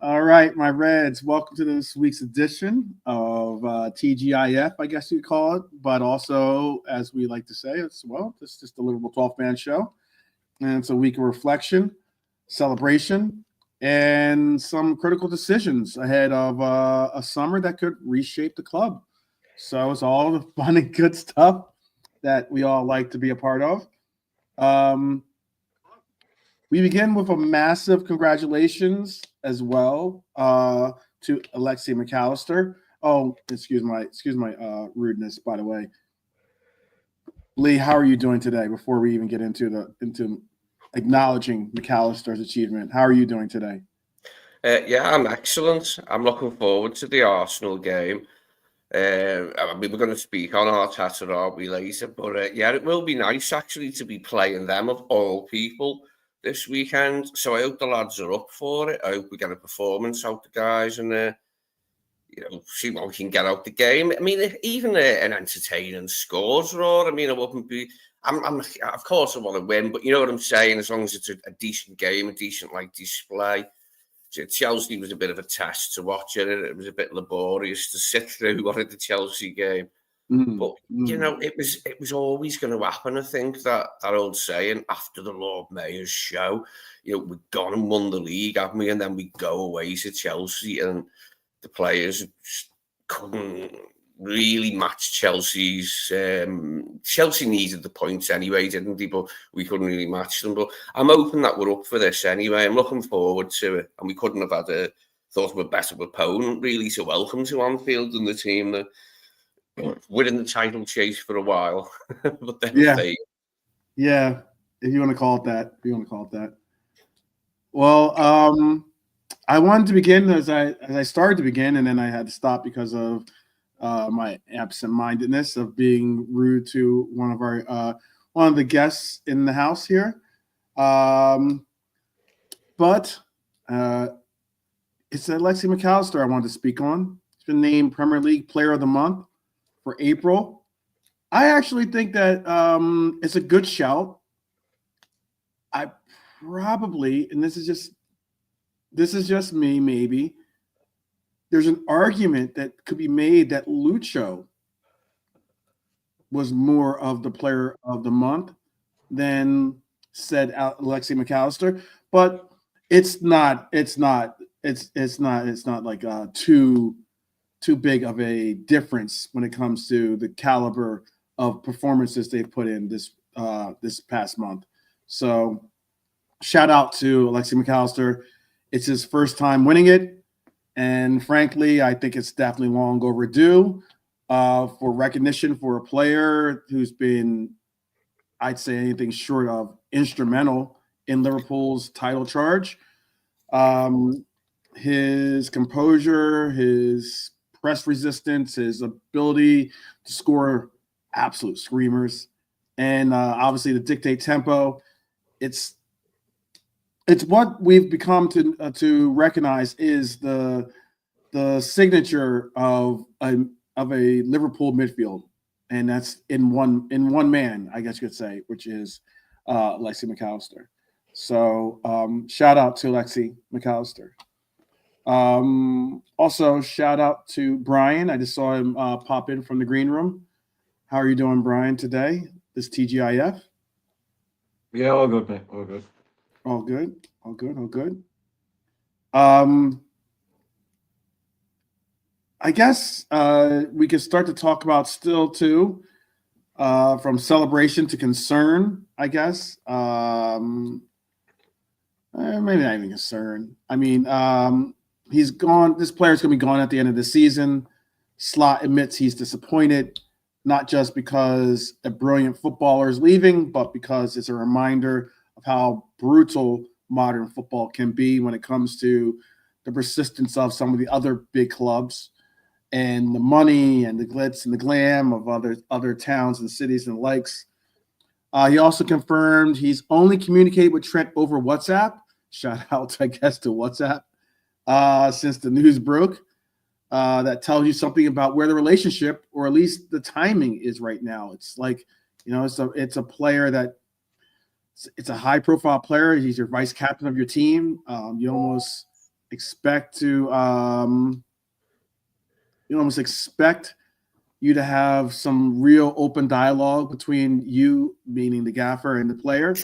All right, my Reds, welcome to this week's edition of TGIF, I guess you'd call it, but also, as we like to say, this is just the Liverpool 12th man show, and it's a week of reflection, celebration, and some critical decisions ahead of a summer that could reshape the club. So it's all the fun and good stuff that we all like to be a part of. We begin with a massive congratulations as well to Alexi McAllister. Oh, excuse my rudeness, by the way. Lee, how are you doing today? Before we even get into acknowledging McAllister's achievement, how are you doing today? Yeah, I'm excellent. I'm looking forward to the Arsenal game. I mean, we're going to speak on Arteta, aren't we, later? But yeah, it will be nice actually to be playing them of all people this weekend. So I hope the lads are up for it. I hope we get a performance out the guys and see what we can get out the game. I mean, even an entertaining scores draw. I mean, I wouldn't be. I'm of course I want to win, but you know what I'm saying. As long as it's a decent game, a decent display. Chelsea was a bit of a test to watch it. It was a bit laborious to sit through one of the Chelsea game. But it was always going to happen. I think that old saying, after the Lord Mayor's show, we'd gone and won the league, haven't we? And then we go away to Chelsea, and the players couldn't really match Chelsea's. Chelsea needed the points anyway, didn't they? But we couldn't really match them. But I'm hoping that we're up for this anyway. I'm looking forward to it, and we couldn't have had thought of a better opponent really to welcome to Anfield than the team that we're in the title chase for a while. But then yeah, if you want to call it that. Well, I wanted to begin as I started to begin, and then I had to stop because of my absent-mindedness of being rude to one of the guests in the house here. But it's Alexi McAllister I wanted to speak on. He's been named Premier League Player of the Month for April. I actually think that it's a good shout. I probably, and this is just me, maybe, there's an argument that could be made that Lucho was more of the player of the month than said Alexi McAllister, but it's not like too big of a difference when it comes to the caliber of performances they've put in this past month. So shout out to Alexi McAllister. It's his first time winning it. And frankly, I think it's definitely long overdue for recognition for a player who's been, I'd say, anything short of instrumental in Liverpool's title charge. His composure, his press resistance, his ability to score absolute screamers, and obviously to dictate tempo. It's what we've become to recognize is the signature of a Liverpool midfield, and that's in one man, I guess you could say, which is Alexi McAllister. So shout out to Alexi McAllister. Also shout out to Brian. I just saw him pop in from the green room. How are you doing, Brian, today? This TGIF? Yeah, all good, mate. All good. All good. I guess we could start to talk about still too, from celebration to concern, I guess. Maybe not even concern. I mean, he's gone. This player's going to be gone at the end of the season. Slot admits he's disappointed, not just because a brilliant footballer is leaving, but because it's a reminder of how brutal modern football can be when it comes to the persistence of some of the other big clubs and the money and the glitz and the glam of other towns and cities and likes. He also confirmed he's only communicated with Trent over WhatsApp. Shout out, I guess, to WhatsApp since the news broke. That tells you something about where the relationship, or at least the timing, is right now. It's like, it's a player that it's a high profile player. He's your vice captain of your team. You almost expect you to have some real open dialogue between you, meaning the gaffer, and the player.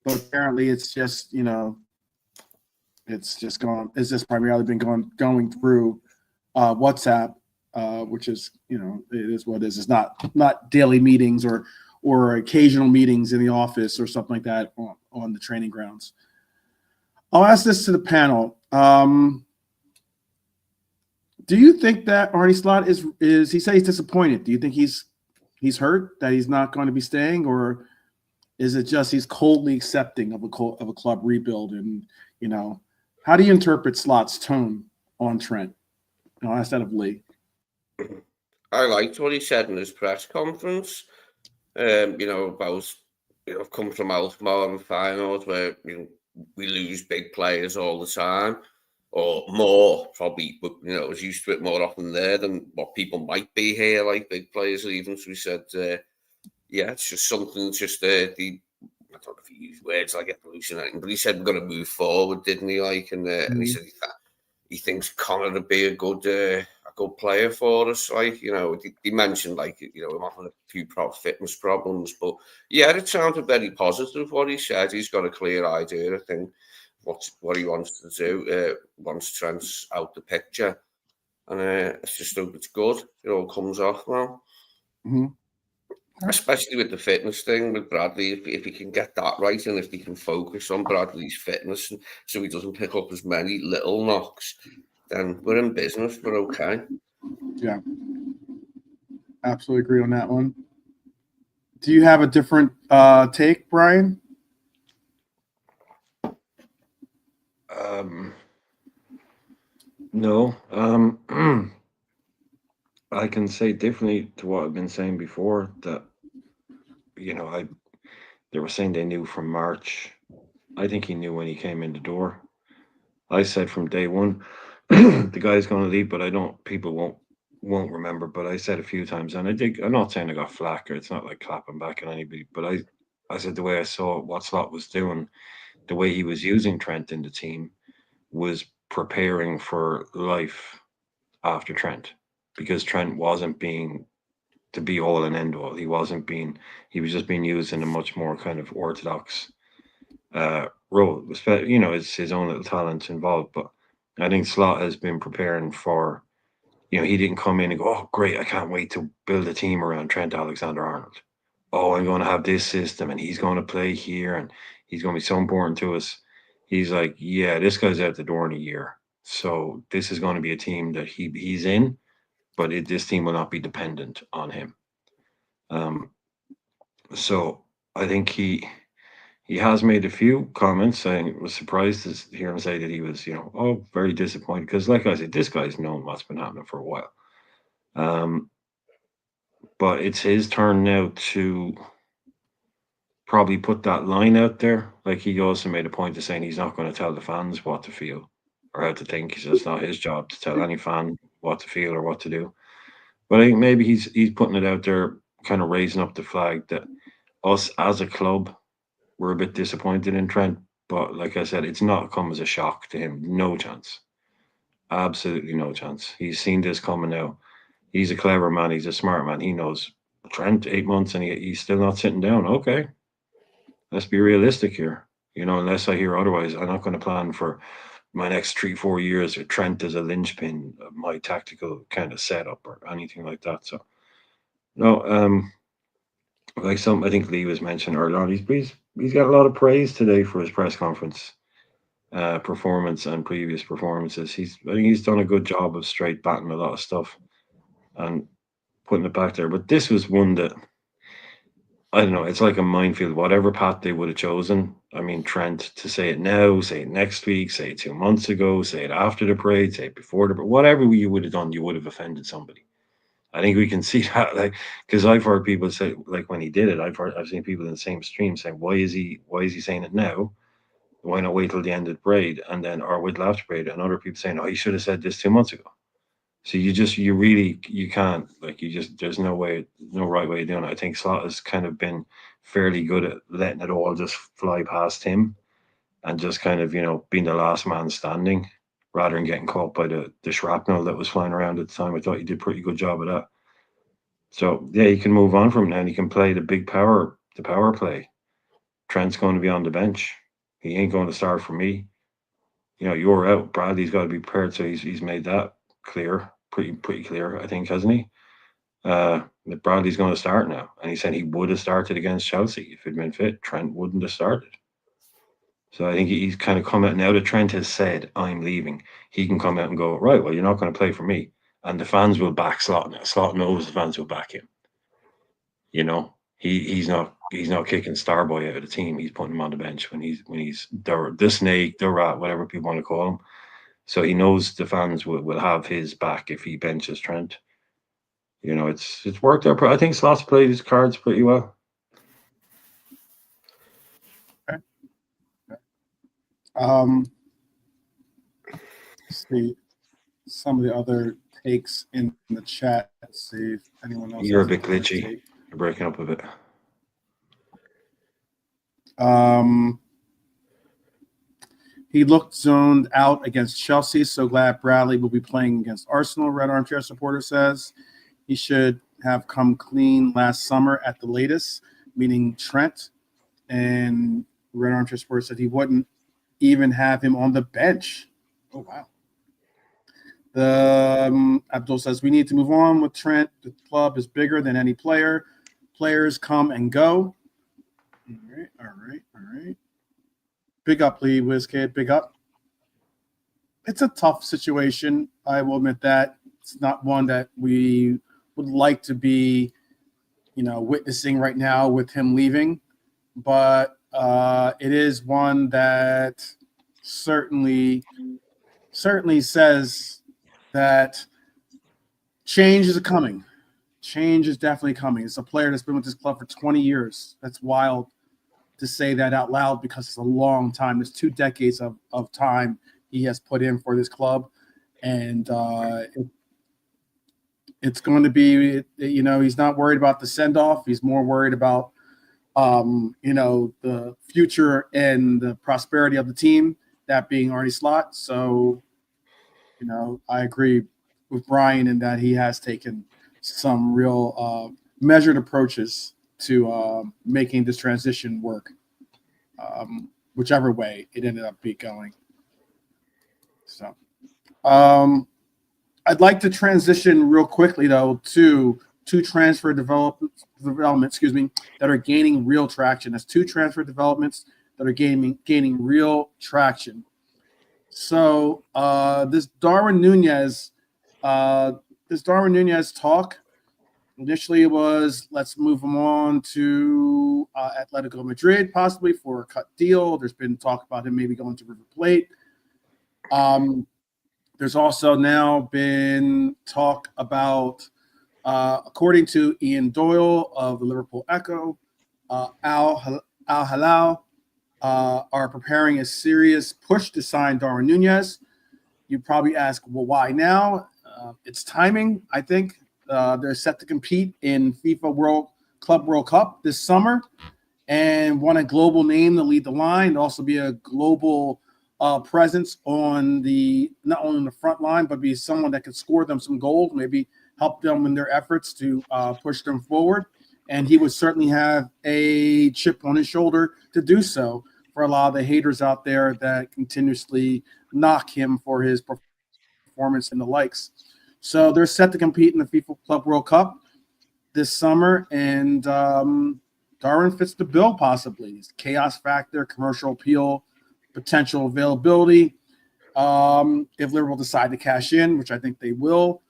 But apparently it's just, it's just primarily been going through WhatsApp, which is, it is what it is. It's not daily meetings or occasional meetings in the office or something like that on the training grounds. I'll ask this to the panel. Do you think that Arne Slot is he said he's disappointed? Do you think he's hurt that he's not going to be staying, or is it just he's coldly accepting of a club rebuild? And how do you interpret Slot's tone on Trent? I'll ask that of Lee. I liked what he said in his press conference. About I've come from Alkmaar and finals where we lose big players all the time, or more probably, but I was used to it more often there than what people might be here, like big players leaving. So he said, it's just something, I don't know if he used words like evolution, but he said we're going to move forward, didn't he? And he said he thinks Conor would be a good player for us. He mentioned him having a few fitness problems, but it sounded very positive what he said. He's got a clear idea, I think, what he wants to do once Trent's out the picture, and it's just hope it's good. It all comes off well. Mm-hmm. Especially with the fitness thing with Bradley, if he can get that right, and if he can focus on Bradley's fitness, so he doesn't pick up as many little knocks, then we're in business. We're okay. Yeah, absolutely agree on that one. Do you have a different take, Brian? No. I can say differently to what I've been saying before, that they were saying they knew from March. I think he knew when he came in the door. I said from day one the guy's going to leave, but people won't remember, but I said a few times, and I'm not saying I got flack, or it's not like clapping back at anybody, but I said the way I saw what Slot was doing, the way he was using Trent in the team, was preparing for life after Trent, because Trent wasn't being to be all and end all. He was just being used in a much more kind of orthodox role. It's his own little talents involved, but I think Slot has been preparing for, he didn't come in and go, oh, great, I can't wait to build a team around Trent Alexander-Arnold. Oh, I'm going to have this system, and he's going to play here, and he's going to be so important to us. He's like, yeah, this guy's out the door in a year. So this is going to be a team that he's in, but this team will not be dependent on him. So I think he has made a few comments saying, was surprised to hear him say that he was, very disappointed, because like I said, this guy's known what's been happening for a while. But it's his turn now to probably put that line out there. Like, he also made a point of saying he's not going to tell the fans what to feel or how to think. He says it's not his job to tell any fan what to feel or what to do. But I think maybe he's putting it out there, kind of raising up the flag that us as a club, we're a bit disappointed in Trent. But like I said, it's not come as a shock to him. No chance. Absolutely no chance. He's seen this coming now. He's a clever man. He's a smart man. He knows Trent, 8 months, and he's still not sitting down. Okay, let's be realistic here. Unless I hear otherwise, I'm not going to plan for my next 3-4 years with Trent as a linchpin of my tactical kind of setup or anything like that. So, no, I think Lee was mentioned earlier on. He's got a lot of praise today for his press conference performance and previous performances. I think he's done a good job of straight batting a lot of stuff and putting it back there. But this was one that, I don't know, it's like a minefield. Whatever path they would have chosen, I mean, Trent, to say it now, say it next week, say it 2 months ago, say it after the parade, say it before the parade, whatever you would have done, you would have offended somebody. I think we can see that, because I've heard people say, when he did it, I've seen people in the same stream saying, why is he saying it now? Why not wait till the end of the parade, and then, or wait till after parade? And other people saying, oh, he should have said this 2 months ago. So you can't, like, there's no right way of doing it. I think Slot has kind of been fairly good at letting it all just fly past him and just kind of, being the last man standing rather than getting caught by the shrapnel that was flying around at the time. I thought he did a pretty good job of that. So yeah, he can move on from now and he can play the power play. Trent's going to be on the bench. He ain't going to start for me. You're out. Bradley's got to be prepared. So he's made that clear, pretty clear, I think, hasn't he? That Bradley's going to start now. And he said he would have started against Chelsea if he'd been fit. Trent wouldn't have started. So I think he's kind of come out now that Trent has said, I'm leaving. He can come out and go, right, well, you're not going to play for me. And the fans will back Slot now. Slot knows the fans will back him. He's not kicking Starboy out of the team. He's putting him on the bench when he's the snake, the rat, whatever people want to call him. So he knows the fans will have his back if he benches Trent. It's worked out. I think Slot's played his cards pretty well. Okay. See some of the other takes in the chat. Let's see if anyone else. You're a bit glitchy. You're breaking up a bit. He looked zoned out against Chelsea. So glad Bradley will be playing against Arsenal. Red Armchair supporter says he should have come clean last summer at the latest, meaning Trent. And Red Armchair supporter said he wouldn't even have him on the bench. Oh wow. Abdul says we need to move on with Trent. The club is bigger than any player. Players come and go. All right. Big up, Lee WizKid. Big up. It's a tough situation. I will admit that. It's not one that we would like to be, witnessing right now with him leaving. But it is one that certainly says that change is coming. Change is definitely coming. It's a player that's been with this club for 20 years. That's wild to say that out loud because it's a long time. It's 2 decades of time he has put in for this club. And it's going to be, he's not worried about the send-off. He's more worried about, the future and the prosperity of the team, that being Arne Slot. So, I agree with Brian in that he has taken some real measured approaches to making this transition work, whichever way it ended up going. So I'd like to transition real quickly, though, to two transfer developments, that are gaining real traction. That's 2 transfer developments that are gaining real traction. So this Darwin Núñez talk initially was, let's move him on to Atletico Madrid, possibly for a cut deal. There's been talk about him maybe going to River Plate. There's also now been talk about, according to Ian Doyle of the Liverpool Echo, Al Hilal are preparing a serious push to sign Darwin Núñez. You probably ask, well, why now? It's timing, I think. They're set to compete in FIFA World Cup this summer and want a global name to lead the line, and also be a global presence on not only on the front line, but be someone that could score them some goals, maybe help them in their efforts to push them forward. And he would certainly have a chip on his shoulder to do so for a lot of the haters out there that continuously knock him for his performance and the likes. So they're set to compete in the FIFA Club World Cup this summer, and Darwin fits the bill possibly. His chaos factor, commercial appeal, potential availability. If Liverpool decide to cash in, which I think they will.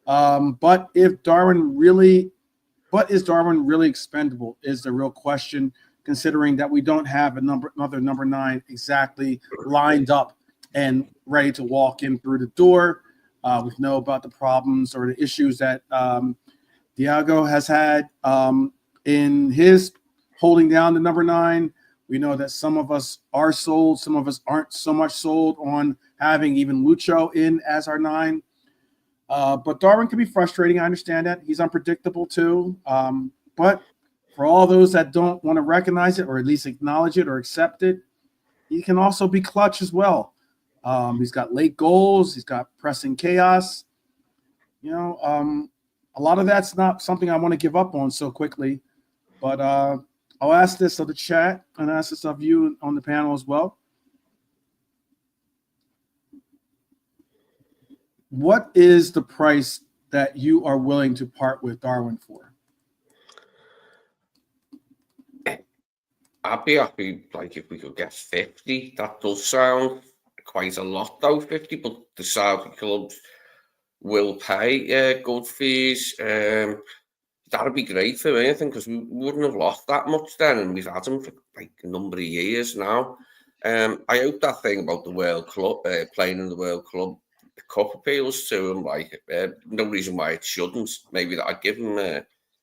But is Darwin really expendable is the real question, considering that we don't have another number 9 exactly lined up and ready to walk in through the door. We know about the problems or the issues that Diego has had in his holding down the number 9. We know that some of us are sold, some of us aren't so much sold on having even Lucho in as our 9. But Darwin can be frustrating. I understand that. He's unpredictable too. But for all those that don't want to recognize it or at least acknowledge it or accept it, he can also be clutch as well. He's got late goals. He's got pressing chaos. A lot of that's not something I want to give up on so quickly. But I'll ask this of the chat and ask this of you on the panel as well. What is the price that you are willing to part with Darwin for? I'd be happy, like, if we could get 50. That does sound quite a lot, though, 50, but the Saudi clubs will pay good fees. That'd be great for me, I think, because we wouldn't have lost that much then, and we've had him for like a number of years now. I hope that thing about the World Club, playing in the World Club Cup appeals to him. Like, no reason why it shouldn't. Maybe that I'd give him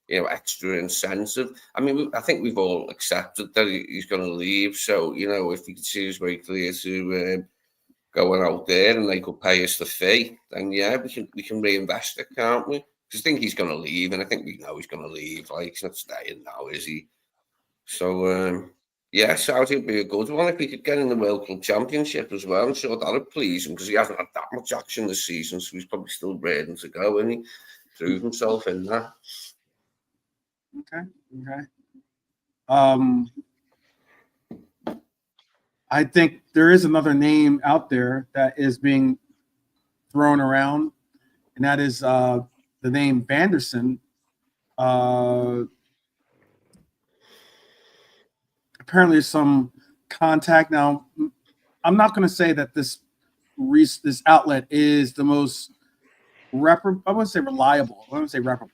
extra incentive. I mean, I think we've all accepted that he's going to leave. So, if he can see his way clear to going out there and they could pay us the fee, then yeah, we can reinvest it, can't we? Because I think he's going to leave, and I think we know he's going to leave. Like, he's not staying now, is he? So, yeah, Saudi would be a good one if he could get in the World Club Championship as well. I'm sure that would please him because he hasn't had that much action this season, so he's probably still ready to go, and he proved himself in that. Okay. I think there is another name out there that is being thrown around, and that is the name Vanderson. Apparently, some contact. Now, I'm not going to say that this outlet is the most I wouldn't say reliable. I wouldn't say reputable.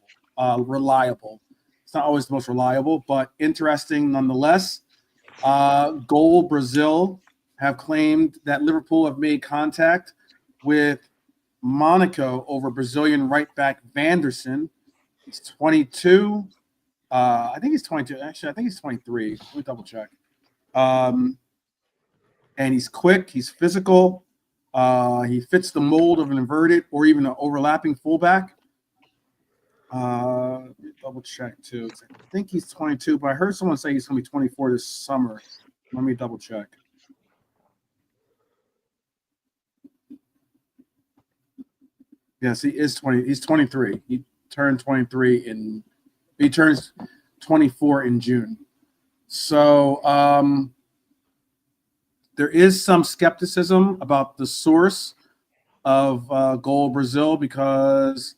Reliable. It's not always the most reliable, but interesting nonetheless. Goal Brazil have claimed that Liverpool have made contact with Monaco over Brazilian right back Vanderson. He's 22. I think he's 22. Actually, I think he's 23. Let me double check. And he's quick. He's physical. He fits the mold of an inverted or even an overlapping fullback. Double check too. I think he's 22, but I heard someone say he's going to be 24 this summer. Let me double check. Yes, he is 20. He's 23. He turned 23 he turns 24 in June. So there is some skepticism about the source of Goal Brazil because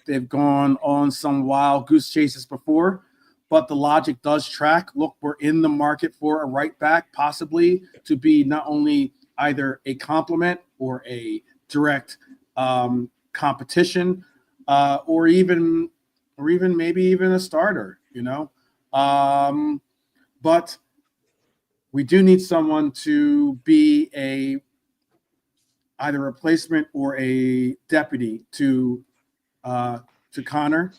they've gone on some wild goose chases before, but the logic does track. Look, we're in the market for a right back, possibly to be not only either a complement or a direct competition, or even maybe even a starter. But we do need someone to be either a replacement or a deputy to Conor.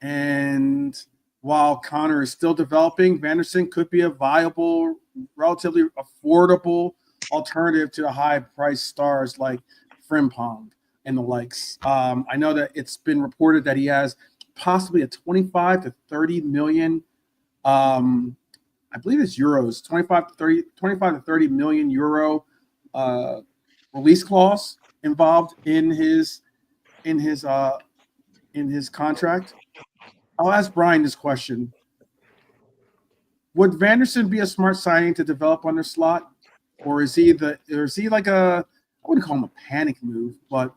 And while Conor is still developing, Vanderson could be a viable, relatively affordable alternative to the high-priced stars like Frimpong and the likes. I know that it's been reported that he has possibly a 25 to 30 million, I believe it's euros, 25 to 30 million euro release clause involved in his contract. I'll ask Brian this question. Would Vanderson be a smart signing to develop under Slot? Or is he like I wouldn't call him a panic move, but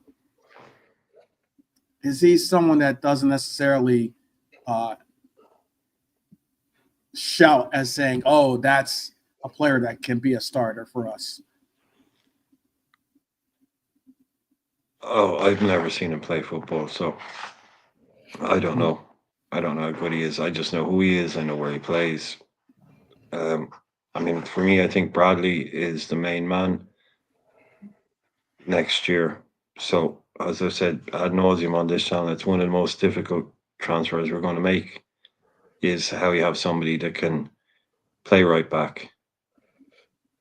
is he someone that doesn't necessarily shout as saying, oh, that's a player that can be a starter for us? Oh, I've never seen him play football, so I don't know. I don't know how good he is. I just know who he is. I know where he plays. I mean, for me, I think Bradley is the main man next year. So, as I said ad nauseum on this channel, it's one of the most difficult transfers we're going to make is how you have somebody that can play right back.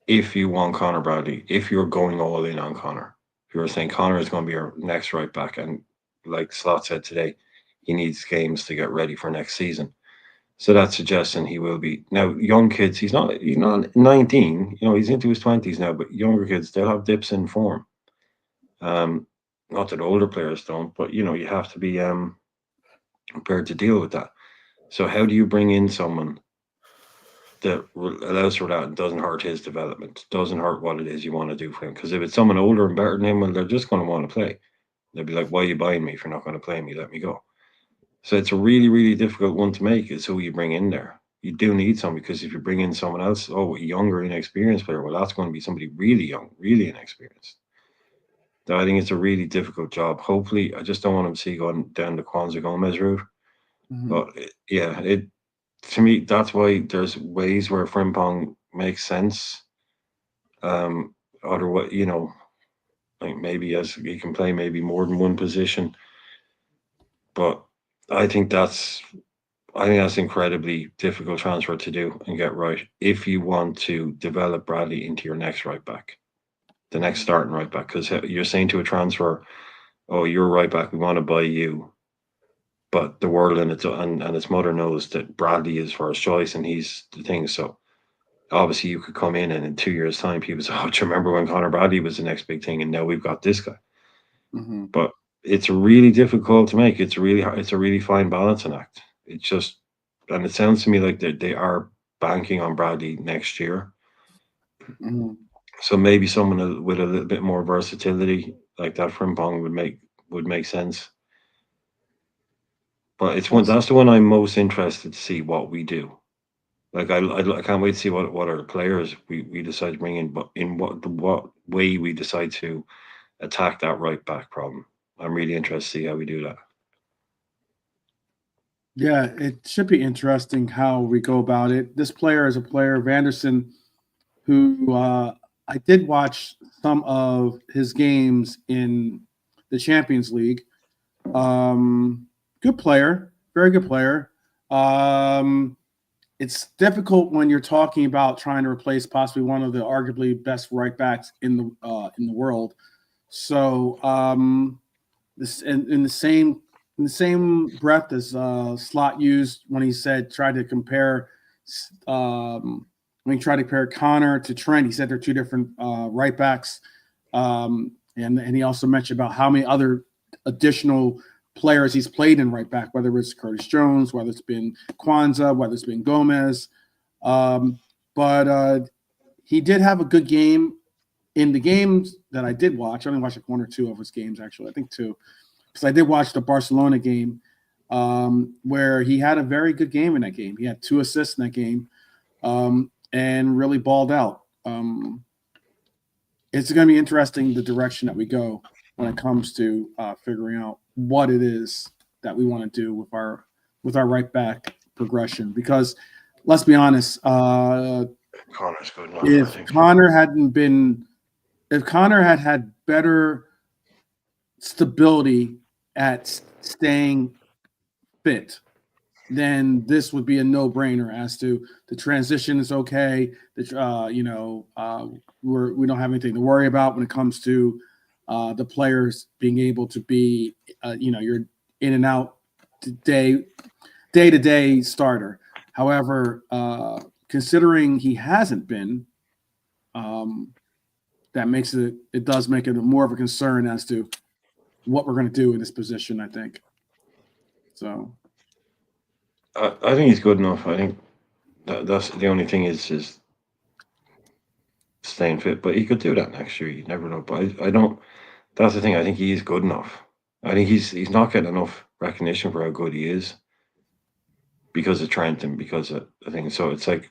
If you want Conor Bradley, if you're going all in on Conor, who are saying Conor is going to be our next right back, and like Slot said today, he needs games to get ready for next season. So that's suggesting he will be. Now, young kids, he's not 19, he's into his 20s now, but younger kids, they'll have dips in form. Not that older players don't, but you have to be prepared to deal with that. So how do you bring in someone that allows for that and doesn't hurt his development, doesn't hurt what it is you want to do for him? Because if it's someone older and better than him, well, they're just going to want to play. They'll be like, why are you buying me if you're not going to play me? Let me go. So it's a really, really difficult one to make, is who you bring in there. You do need some, because if you bring in someone else, a younger, inexperienced player, well, that's going to be somebody really young, really inexperienced. So I think it's a really difficult job. Hopefully, I just don't want him to see going down the Kwanzaa Gomez route. But to me, that's why there's ways where Frimpong makes sense. Other way, like maybe as he can play maybe more than one position. But I think that's incredibly difficult transfer to do and get right if you want to develop Bradley into your next right back, the next starting right back. Because you're saying to a transfer, oh, you're right back, we want to buy you. But the world and its mother knows that Bradley is first choice and he's the thing. So obviously you could come in and in 2 years' time, people say, oh, do you remember when Conor Bradley was the next big thing? And now we've got this guy. Mm-hmm. But it's really difficult to make. It's a really fine balancing act. It's just, and it sounds to me like they are banking on Bradley next year. Mm-hmm. So maybe someone with a little bit more versatility like that Frimpong would make sense. But that's the one I'm most interested to see what we do. Like I can't wait to see what our players we decide to bring in, but in what way we decide to attack that right back problem. I'm really interested to see how we do that. Yeah, it should be interesting how we go about it. This player is a player, Vanderson, who I did watch some of his games in the Champions League. Good player, very good player. It's difficult when you're talking about trying to replace possibly one of the arguably best right backs in the world. So this in the same breath as Slot used when he tried to compare when he tried to compare Conor to Trent, he said they're two different right backs, and he also mentioned about how many other additional players he's played in right back, whether it's Curtis Jones, whether it's been Kwanzaa, whether it's been Gomez. But he did have a good game in the games that I did watch. I only watched like one or two of his games, actually. I think two. Because I did watch the Barcelona game where he had a very good game in that game. He had 2 assists in that game and really balled out. It's going to be interesting the direction that we go when it comes to figuring out what it is that we want to do with our right back progression. Because let's be honest, Conor's good enough. if Conor had better stability at staying fit, then this would be a no-brainer as to the transition is okay. We don't have anything to worry about when it comes to the players being able to be, you're in and out day-to-day starter. However, considering he hasn't been, it does make it more of a concern as to what we're going to do in this position, I think. So I think he's good enough. I think that's the only thing is staying fit. But he could do that next year. You never know. But I don't. That's the thing. I think he is good enough. I think he's not getting enough recognition for how good he is because of Trent and because of the thing. So it's like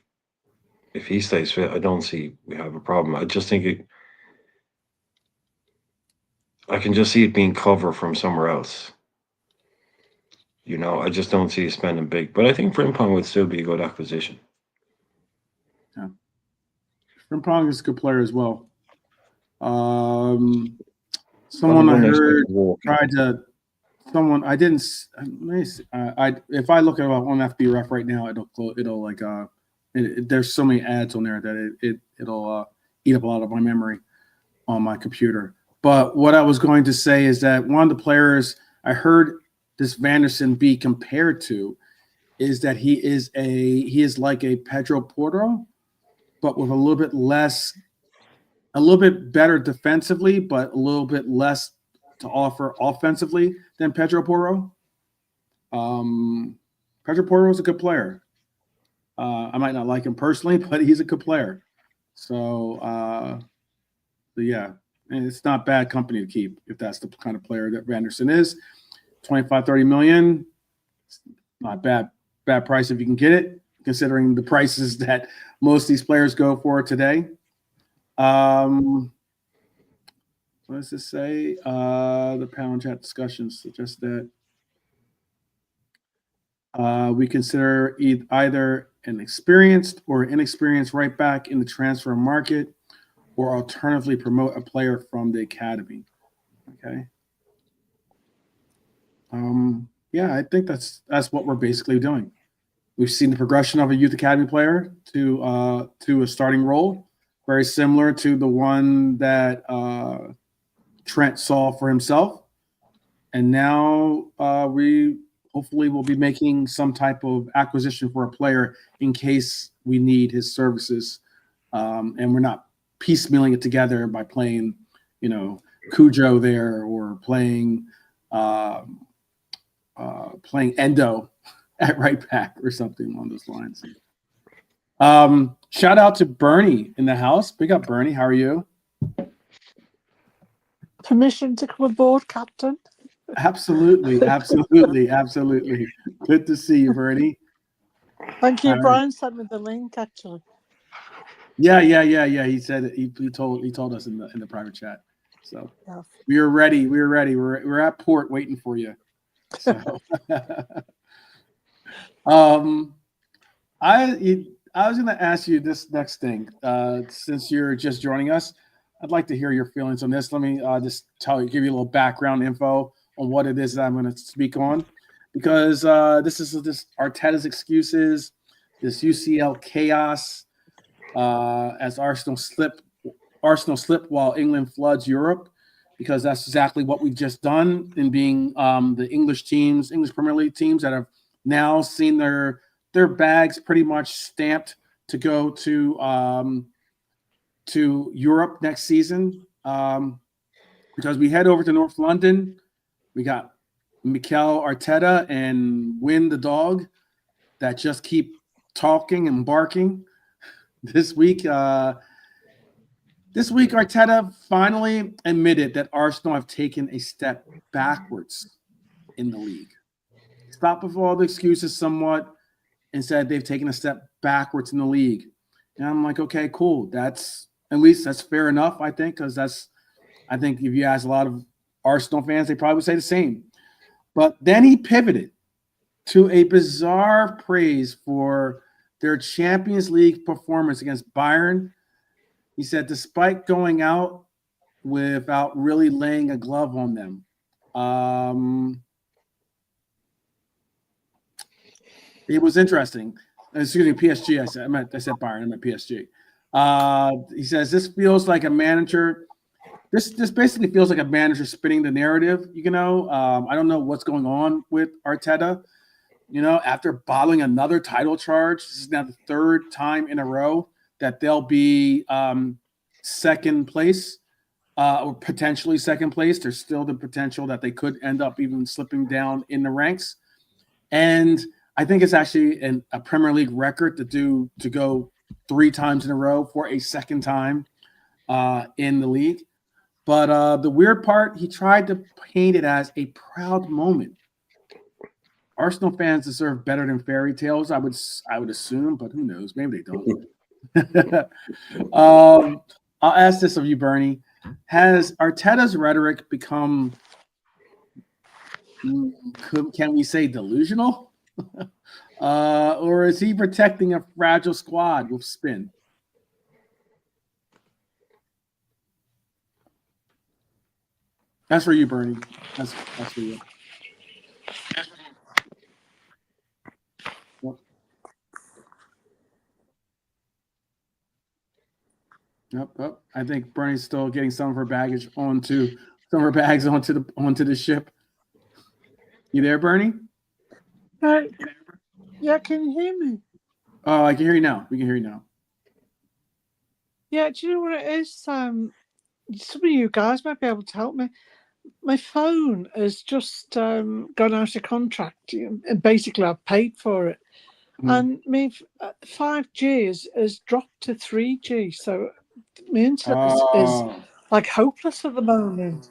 if he stays fit, I don't see we have a problem. I just think I can just see it being cover from somewhere else. I just don't see it spending big. But I think Frimpong would still be a good acquisition. Yeah. Frimpong is a good player as well. Someone I heard tried to. Someone I didn't. Let me see. If I look at on FBref right now, it'll like there's so many ads on there that it'll eat up a lot of my memory on my computer. But what I was going to say is that one of the players I heard this Vanderson be compared to is that he is like a Pedro Porro, but with a little bit better defensively, but a little bit less to offer offensively than Pedro Porro. Pedro Porro is a good player. I might not like him personally, but he's a good player. So yeah, and it's not bad company to keep if that's the kind of player that Vanderson is. 25, 30 million, not bad price if you can get it, considering the prices that most of these players go for today. What does this say? The panel chat discussions suggest that we consider either an experienced or inexperienced right back in the transfer market, or alternatively promote a player from the academy. Okay. Yeah, I think that's what we're basically doing. We've seen the progression of a youth academy player to a starting role, very similar to the one that Trent saw for himself. And now we hopefully will be making some type of acquisition for a player in case we need his services, and we're not piecemealing it together by playing, Cujo there or playing Endo at right back or something along those lines. Shout out to Bernie in the house. Big up, Bernie. How are you? Permission to come aboard, Captain? Absolutely. Good to see you, Bernie. Thank you. Brian sent me the link, actually. Yeah. He said he told us in the private chat. So Yeah. we are ready. We're at port waiting for you. So I was going to ask you this next thing. Since you're just joining us, I'd like to hear your feelings on this. Let me just give you a little background info on what it is that I'm going to speak on, because this is Arteta's excuses, this UCL chaos, as Arsenal slip while England floods Europe, because that's exactly what we've just done in being the English Premier League teams that have now seen their bags pretty much stamped to go to Europe next season, because we head over to North London. We got Mikel Arteta and Win the dog that just keep talking and barking. This week, Arteta finally admitted that Arsenal have taken a step backwards in the league. Stopped with all the excuses somewhat and said they've taken a step backwards in the league. And I'm like, okay, cool. That's fair enough, I think, because I think if you ask a lot of Arsenal fans, they probably would say the same. But then he pivoted to a bizarre praise for their Champions League performance against Bayern. He said, despite going out without really laying a glove on them, it was interesting. Excuse me, PSG. I said Bayern. I meant PSG. He says this feels like a manager. This basically feels like a manager spinning the narrative. I don't know what's going on with Arteta. After bottling another title charge, this is now the third time in a row that they'll be second place, or potentially second place. There's still the potential that they could end up even slipping down in the ranks. And I think it's actually a Premier League record to go 3 times in a row for a second time in the league. But the weird part, he tried to paint it as a proud moment. Arsenal fans deserve better than fairy tales, I would assume, but who knows? Maybe they don't. I'll ask this of you, Bernie. Has Arteta's rhetoric become, can we say, delusional? Or is he protecting a fragile squad with spin? That's for you, Bernie. That's for you. Yep. I think Bernie's still getting some of her bags onto the ship. You there, Bernie? Yeah, can you hear me? Oh, I can hear you now. We can hear you now. Yeah, do you know what it is? Some of you guys might be able to help me. My phone has just gone out of contract, and basically I've paid for it. And my 5G has dropped to 3G, so my internet is like hopeless at the moment.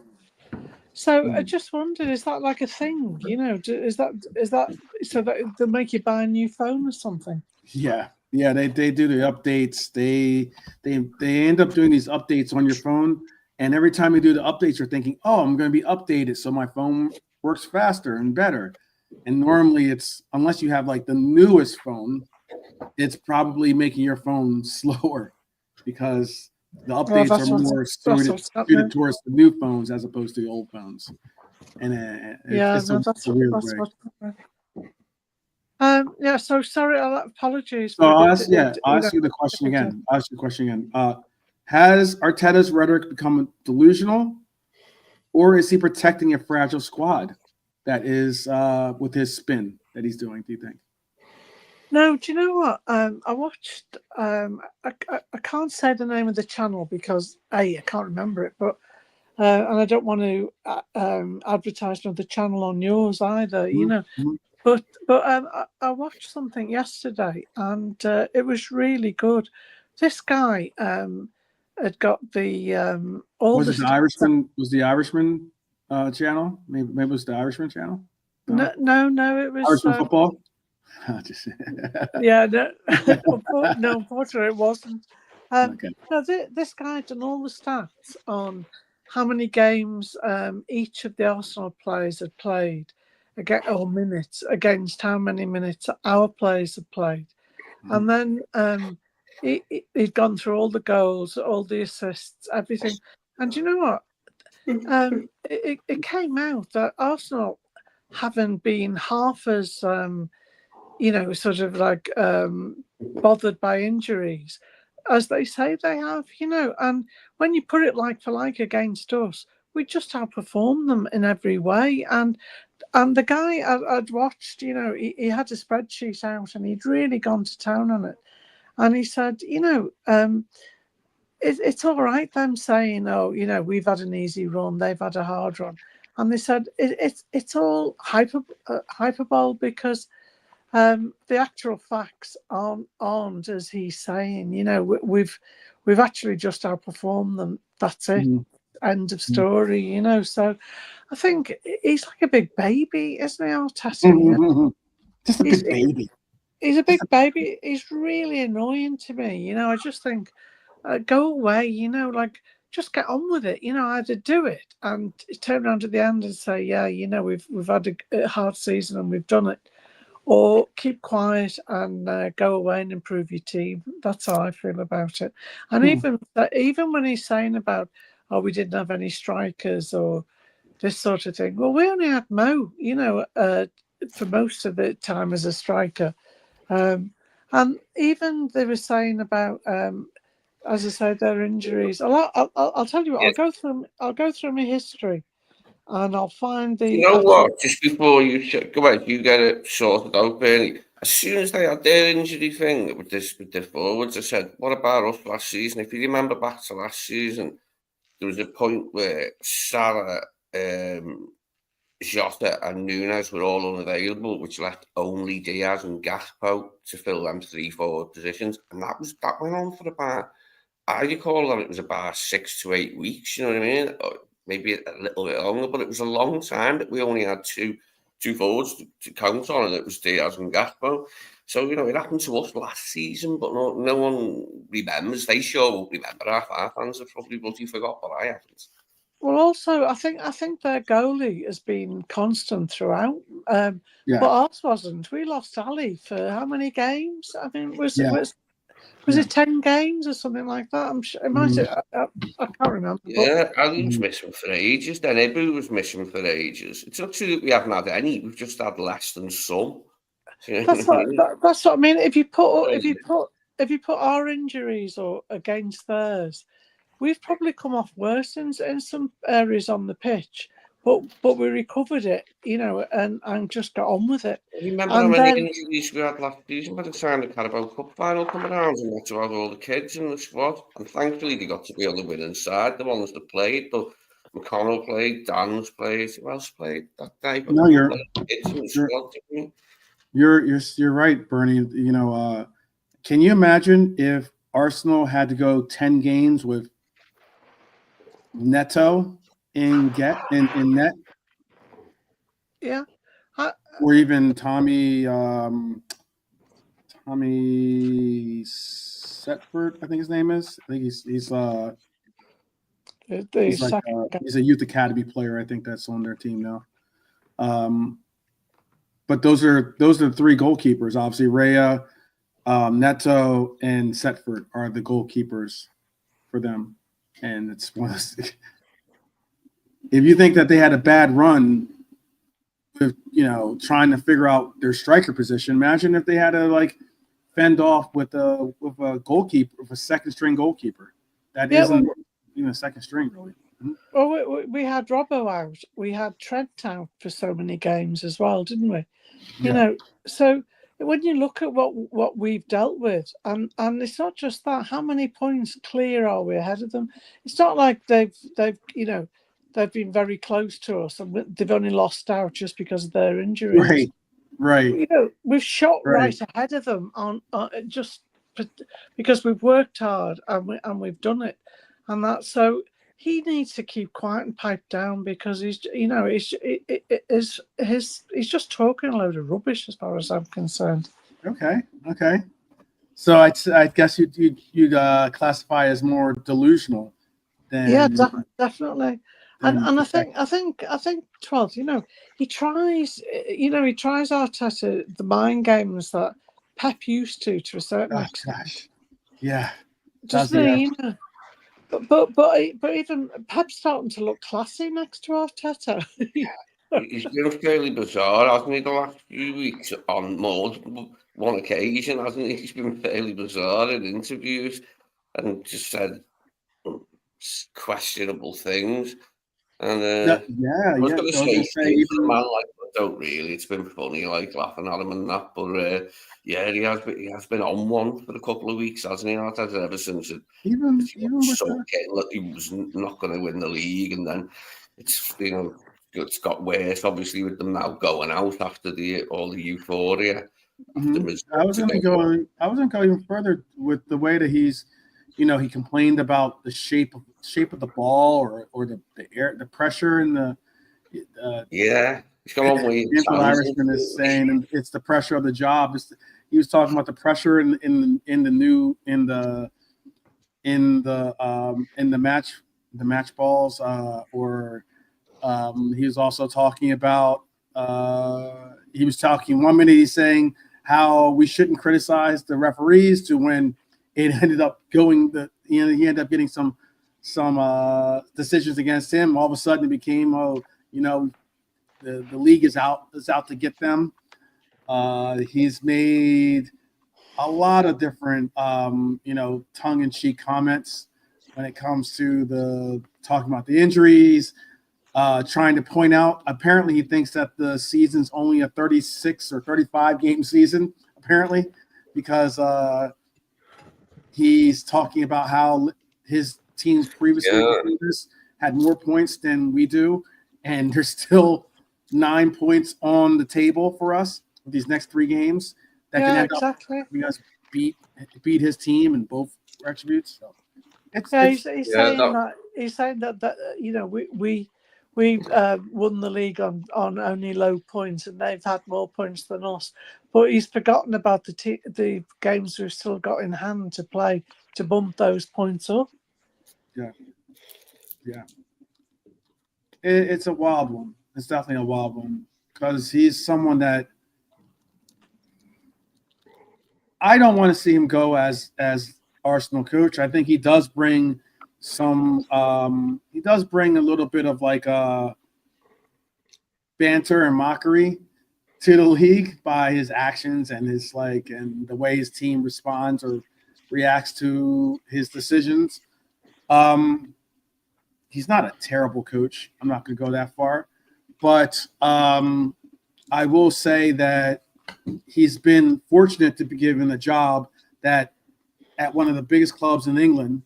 So I just wondered, is that like a thing? Is that so that they'll make you buy a new phone or something? Yeah. They do the updates. They end up doing these updates on your phone, and every time you do the updates, you're thinking, "Oh, I'm going to be updated, so my phone works faster and better." And normally, it's unless you have like the newest phone, it's probably making your phone slower because the updates are more suited towards the new phones as opposed to the old phones. And it's a weird way. Yeah, so sorry, apologies. So I'll ask you the question again. Has Arteta's rhetoric become delusional, or is he protecting a fragile squad that is with his spin that he's doing, do you think? No, do you know what? I watched, I can't say the name of the channel because, I can't remember it, but and I don't want to advertise another channel on yours either, Mm-hmm. But I watched something yesterday and it was really good. This guy had got the all Was the it the Irishman? Was the Irishman channel? Maybe it was the Irishman channel. No, it was Irishman football. Yeah, no, unfortunately it wasn't. Okay. No, this guy had done all the stats on how many games each of the Arsenal players had played, or minutes, against how many minutes our players had played. And then he'd gone through all the goals, all the assists, everything. And you know what? It came out that Arsenal haven't been half as sort of like bothered by injuries as they say they have, and when you put it like for like against us, we just outperform them in every way. And the guy I'd watched, he had a spreadsheet out and he'd really gone to town on it. And he said, it's all right them saying, oh, we've had an easy run, they've had a hard run. And they said it's all hyperbole because the actual facts aren't as he's saying. We've actually just outperformed them. That's it. End of story. So I think he's like a big baby, isn't he, Arteta? Just a big baby. He's a big baby. He's really annoying to me. I just think, go away. Just get on with it. Either do it and turn around at the end and say, yeah, we've had a hard season and we've done it. Or keep quiet and go away and improve your team. That's how I feel about it. And even when he's saying about, oh, we didn't have any strikers or this sort of thing. Well, we only had Mo, for most of the time as a striker. And even they were saying about, as I said, their injuries. I'll tell you what. Yeah. I'll go through my history. And I'll find the. You know what? Just before you go ahead, you get it sorted out, Bernie. As soon as they had their injury thing with the forwards, I said, "What about us last season?" If you remember back to last season, there was a point where Salah, Jota, and Núñez were all unavailable, which left only Diaz and Gakpo to fill them 3 forward positions, and that went on for about. I recall that it was about 6 to 8 weeks. You know what I mean? Maybe a little bit longer, but it was a long time that we only had two forwards to count on, and it was Diaz and Gakpo. So, it happened to us last season, but no one remembers. They sure won't remember. Our fans have probably bloody forgot, but I haven't. Well, also, I think their goalie has been constant throughout. But ours wasn't. We lost Ali for how many games? I mean, was it 10 games or something like that? I'm sure it might have, I can't remember. Yeah, Ali was missing for ages. Then Ibu was missing for ages. It's not true that we haven't had any. We've just had less than some. That's what I mean. If you put our injuries or against theirs, we've probably come off worse in some areas on the pitch, but we recovered it, and just got on with it. Remember how And many then, injuries we had last season by the time the Carabao Cup final coming around, and that's about all the kids in the squad. And thankfully, they got to be on the winning side, the ones that played. But McConnell played, Dan's played, who else played that day? But No, kids in the squad, didn't you're right, Bernie. Can you imagine if Arsenal had to go 10 games with Neto in net, yeah, or even Tommy Setford, I think his name is. I think he's like he's a youth academy player. I think that's on their team now. But those are the three goalkeepers. Obviously, Raya, Neto, and Setford are the goalkeepers for them. And it's one of those, if you think that they had a bad run with trying to figure out their striker position, imagine if they had to fend off with a goalkeeper, with a second string goalkeeper. That isn't even a second string, really. Well, we had Robbo out. We had Trent out for so many games as well, didn't we? So when you look at what we've dealt with, and it's not just that. How many points clear are we ahead of them? It's not like they've been very close to us, and they've only lost out just because of their injuries. Right. We've shot right ahead of them on just because we've worked hard and we've done it, and that so. He needs to keep quiet and pipe down because he's just talking a load of rubbish as far as I'm concerned. Okay. So I guess you'd classify as more delusional than definitely. And I think 12th. He tries Arteta the mind games that Pep used to a certain extent. Gosh. Yeah. Doesn't he? But even Pep's starting to look classy next to Arteta. He's been fairly bizarre, hasn't he, the last few weeks on more than one occasion, hasn't he? He's been fairly bizarre in interviews and just said questionable things. And I was going to say for a man like that, don't really. It's been funny, laughing at him and that. But he has been on one for a couple of weeks, hasn't he? Arteta, ever since he was not going to win the league, and then it's got worse. Obviously, with them now going out after all the euphoria. I was going to go even further with the way that he's. He complained about the shape of the ball or the pressure and the. He's got on weird. The Irishman is saying it's the pressure of the job. He was talking about the pressure in the match balls, or he was also talking about. He was talking 1 minute. He's saying how we shouldn't criticize the referees to when. It ended up going he ended up getting some decisions against him. All of a sudden, it became the league is out to get them. He's made a lot of different tongue-in-cheek comments when it comes to talking about the injuries, trying to point out. Apparently, he thinks that the season's only a 36 or 35 game season. Apparently, because. He's talking about how his teams previously had more points than we do, and there's still 9 points on the table for us with these next 3 games that can end up because beat his team in both attributes. So he's saying that we won the league on only low points, and they've had more points than us. But he's forgotten about the games we've still got in hand to play to bump those points up. Yeah. It's a wild one. It's definitely a wild one because he's someone that I don't want to see him go as Arsenal coach. I think he does bring some. He does bring a little bit of banter and mockery to the league by his actions and his and the way his team responds or reacts to his decisions. He's not a terrible coach. I'm not going to go that far, but I will say that he's been fortunate to be given a job that at one of the biggest clubs in England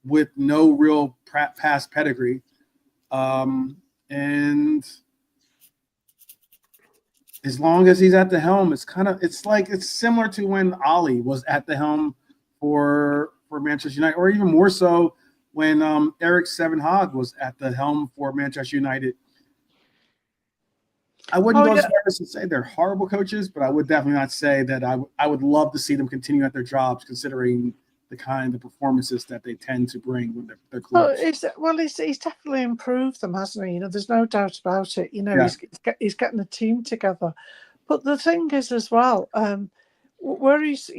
with no real past pedigree. And as long as he's at the helm, it's similar to when Ollie was at the helm for Manchester United, or even more so when Eric Seven Hag was at the helm for Manchester United. I wouldn't go as far as to say they're horrible coaches, but I would definitely not say that I would love to see them continue at their jobs, considering the kind of performances that they tend to bring with their clubs. He's definitely improved them, hasn't he? There's no doubt about it. He's getting a team together. But the thing is as well, where he's,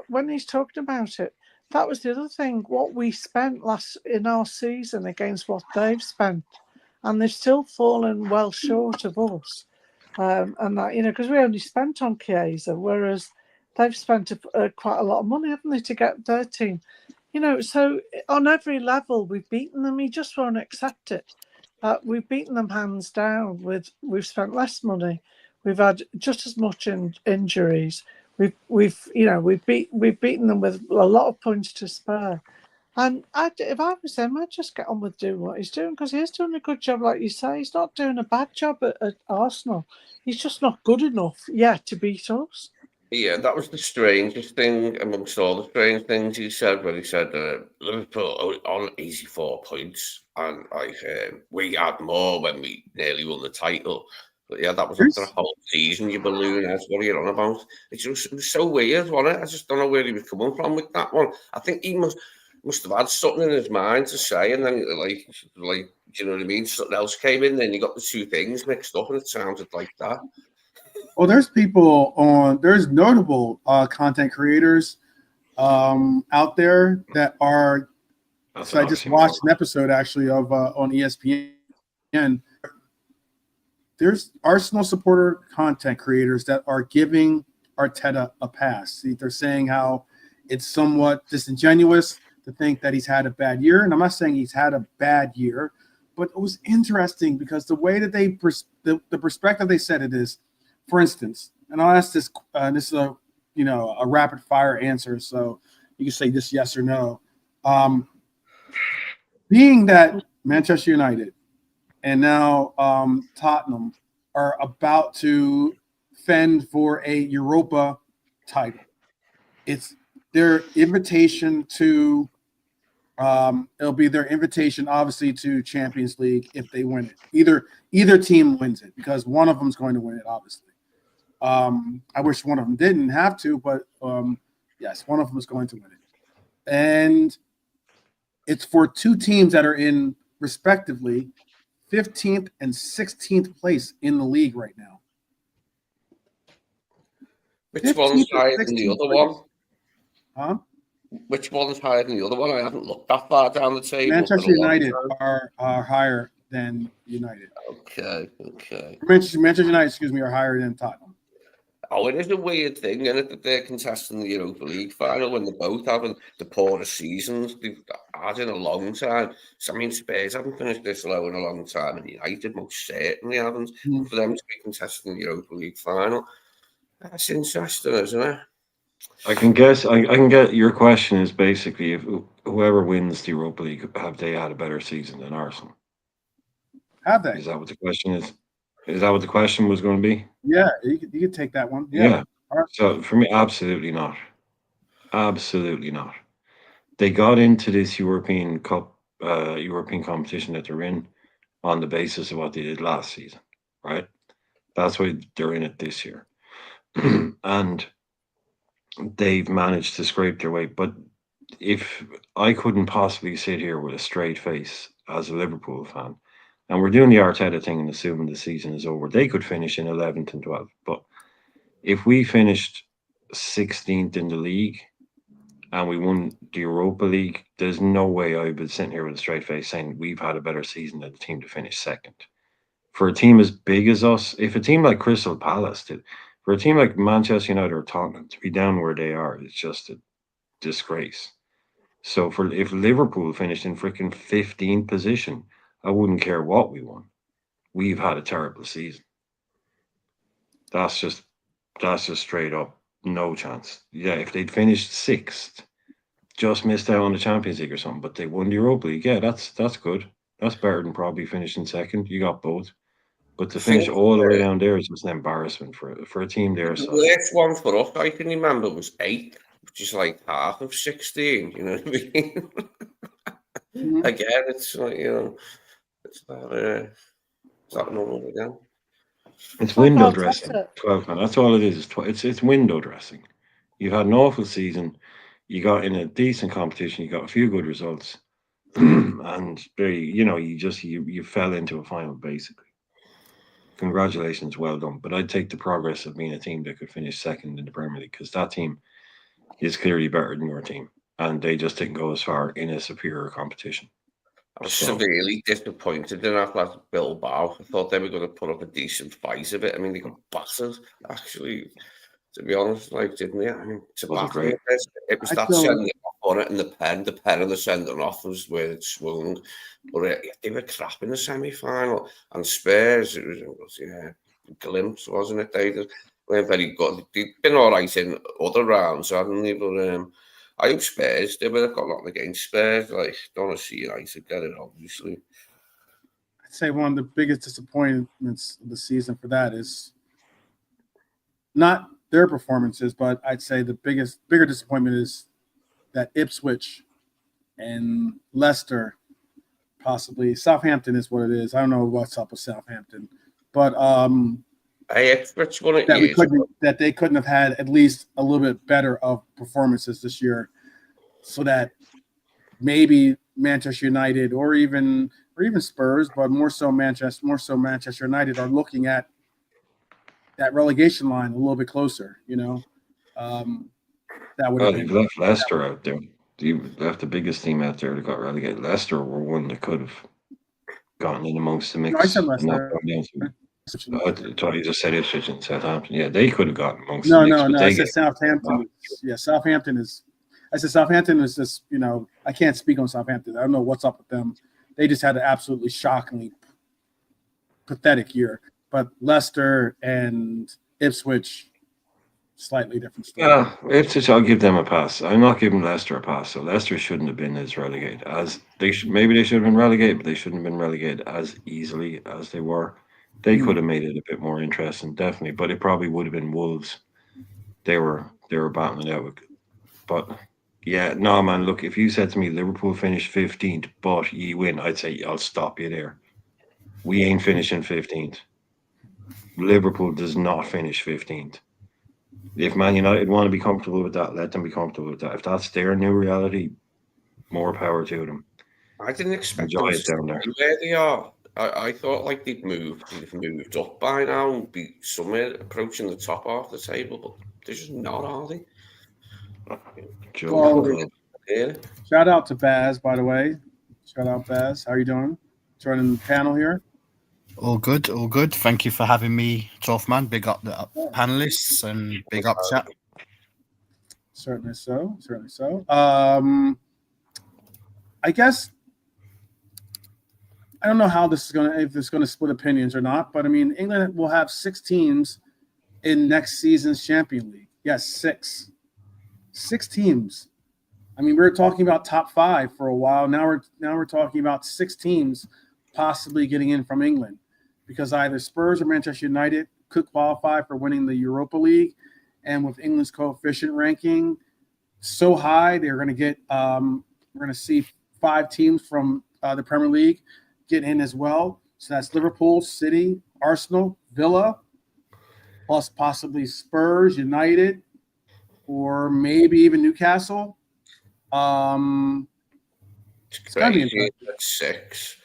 when he's talking about it, that was the other thing. What we spent in our season against what they've spent, and they've still fallen well short of us. And that, because we only spent on Chiesa, whereas they've spent quite a lot of money, haven't they, to get their team? So on every level we've beaten them. He just won't accept it. We've beaten them hands down. We've spent less money. We've had just as much injuries. We've beaten them with a lot of points to spare. And if I was him, I'd just get on with doing what he's doing, because he's doing a good job, like you say. He's not doing a bad job at Arsenal. He's just not good enough yet to beat us. Yeah, that was the strangest thing amongst all the strange things he said, when he said Liverpool on easy 4 points, and we had more when we nearly won the title. But yeah, that was after a whole season. You balloon as what are you on about? It was so weird, wasn't it? I just don't know where he was coming from with that one. I think he must have had something in his mind to say, and then like, do you know what I mean? Something else came in, then you got the two things mixed up, and it sounded like that. Well, there's notable content creators out there that are. So I just watched an episode actually of on ESPN. There's Arsenal supporter content creators that are giving Arteta a pass. They're saying how it's somewhat disingenuous to think that he's had a bad year, and I'm not saying he's had a bad year, but it was interesting because the way that the perspective they said it is. For instance, and I'll ask this. This is a rapid fire answer, so you can say this yes or no. Being that Manchester United and now Tottenham are about to fend for a Europa title, it's their invitation to. It'll be their invitation, obviously, to Champions League if they win it. Either team wins it, because one of them is going to win it, obviously. I wish one of them didn't have to, but yes, one of them is going to win it. And it's for two teams that are in, respectively, 15th and 16th place in the league right now. Which one's higher than the other one? Huh? Which one's higher than the other one? I haven't looked that far down the table. Manchester United are higher than United. Okay. Manchester United, are higher than Tottenham. Oh, it is a weird thing, isn't it, that they're contesting the Europa League final when they're both having the poorest seasons they've had in a long time. So, I mean, Spurs haven't finished this low in a long time, and United most certainly haven't. For them to be contesting the Europa League final, that's interesting, isn't it? I can guess. I can get your question is basically, if whoever wins the Europa League, have they had a better season than Arsenal? Have they? Is that what the question is? Is that what the question was going to be? Yeah, you could take that one. Yeah. Right. So for me, absolutely not. Absolutely not. They got into this European Cup, European competition that they're in on the basis of what they did last season, right? That's why they're in it this year. And they've managed to scrape their way. But if I couldn't possibly sit here with a straight face as a Liverpool fan, and we're doing the Arteta thing and assuming the season is over, they could finish in 11th and 12th. But if we finished 16th in the league and we won the Europa League, there's no way I would be sitting here with a straight face saying we've had a better season than the team to finish second. For a team as big as us, if a team like Crystal Palace did, for a team like Manchester United or Tottenham to be down where they are, it's just a disgrace. So if Liverpool finished in freaking 15th position, I wouldn't care what we won. We've had a terrible season. That's just straight up no chance. Yeah, if they'd finished 6th, just missed out on the Champions League or something, but they won the Europa League. Yeah, that's good. That's better than probably finishing 2nd. You got both. But to finish all the way down there is just an embarrassment for a team their size. The worst one for us, I can remember, was 8th, which is like half of 16. You know what I mean? Mhm. Again, it's like, it's not normal again. It's window Well, dressing. Arteta, 12 man. That's all it is. It's window dressing. You've had an awful season. You got in a decent competition. You got a few good results, and you fell into a final basically. Congratulations, well done. But I'd take the progress of being a team that could finish 2nd in the Premier League, because that team is clearly better than your team, and they just didn't go as far in a superior competition. I was So- severely disappointed in Athletic Bilbao. I thought they were going to put up a decent fight of it. I mean, they got battered, actually, to be honest, didn't they? I mean, to Wasn't battle great. it was I that feel- sending off on it, and the pen of the sending off was where it swung. But they were crap in the semi-final. And Spurs, it was a glimpse, wasn't it? They weren't very good. They've been all right in other rounds, hadn't they? But I hope Spurs, they would have got nothing against Spurs. Don't want to see United get it, obviously. I'd say one of the biggest disappointments of the season for that is not their performances, but I'd say the bigger disappointment is that Ipswich and Leicester, possibly Southampton is what it is. I don't know what's up with Southampton, but Ipswich won it that they couldn't have had at least a little bit better of performances this year, so that maybe Manchester United or even Spurs, but more so Manchester United are looking at that relegation line a little bit closer. That would have Well, you've been left Leicester out there. You left the biggest team out there that got relegated. Leicester were one that could have gotten in amongst the mix. No, I said and not Leicester. gone down to- I thought you just said Ipswich and Southampton. Yeah, they could have gotten amongst No, the mix. no, but no. they I said Southampton. Yeah, Southampton is. I said Southampton is just. I can't speak on Southampton. I don't know what's up with them. They just had an absolutely shockingly pathetic year. But Leicester and Ipswich, slightly different story. Yeah, Ipswich, I'll give them a pass. I'm not giving Leicester a pass. So Leicester shouldn't have been as relegated as they should. Maybe they should have been relegated, but they shouldn't have been relegated as easily as they were. They could have made it a bit more interesting, definitely. But it probably would have been Wolves. They were battling it out with. But yeah, no, man. Look, if you said to me Liverpool finished 15th, but you win, I'd say I'll stop you there. We ain't finishing 15th. Liverpool does not finish 15th. If Man United want to be comfortable with that, let them be comfortable with that. If that's their new reality, more power to them. I didn't expect Enjoy them it down there. to stay where they are. I thought they'd moved up by now and be somewhere approaching the top half of the table, but they're just not, are they? Well, Yeah. shout out to Baz, by the way. Shout out Baz. How are you doing? Joining the panel here. All good, all good. Thank you for having me, 12th man. Big up the panelists and big up chat. Certainly so. I guess I don't know how this is if it's going to split opinions or not, but I mean, England will have 6 teams in next season's Champions League. Yes, 6 teams. I mean, we were talking about top 5 for a while. Now we're talking about 6 teams possibly getting in from England, because either Spurs or Manchester United could qualify for winning the Europa League, and with England's coefficient ranking so high, they're going to get. We're going to see 5 teams from the Premier League get in as well. So that's Liverpool, City, Arsenal, Villa, plus possibly Spurs, United, or maybe even Newcastle. It's gotta be Crazy. impressive. That's 6.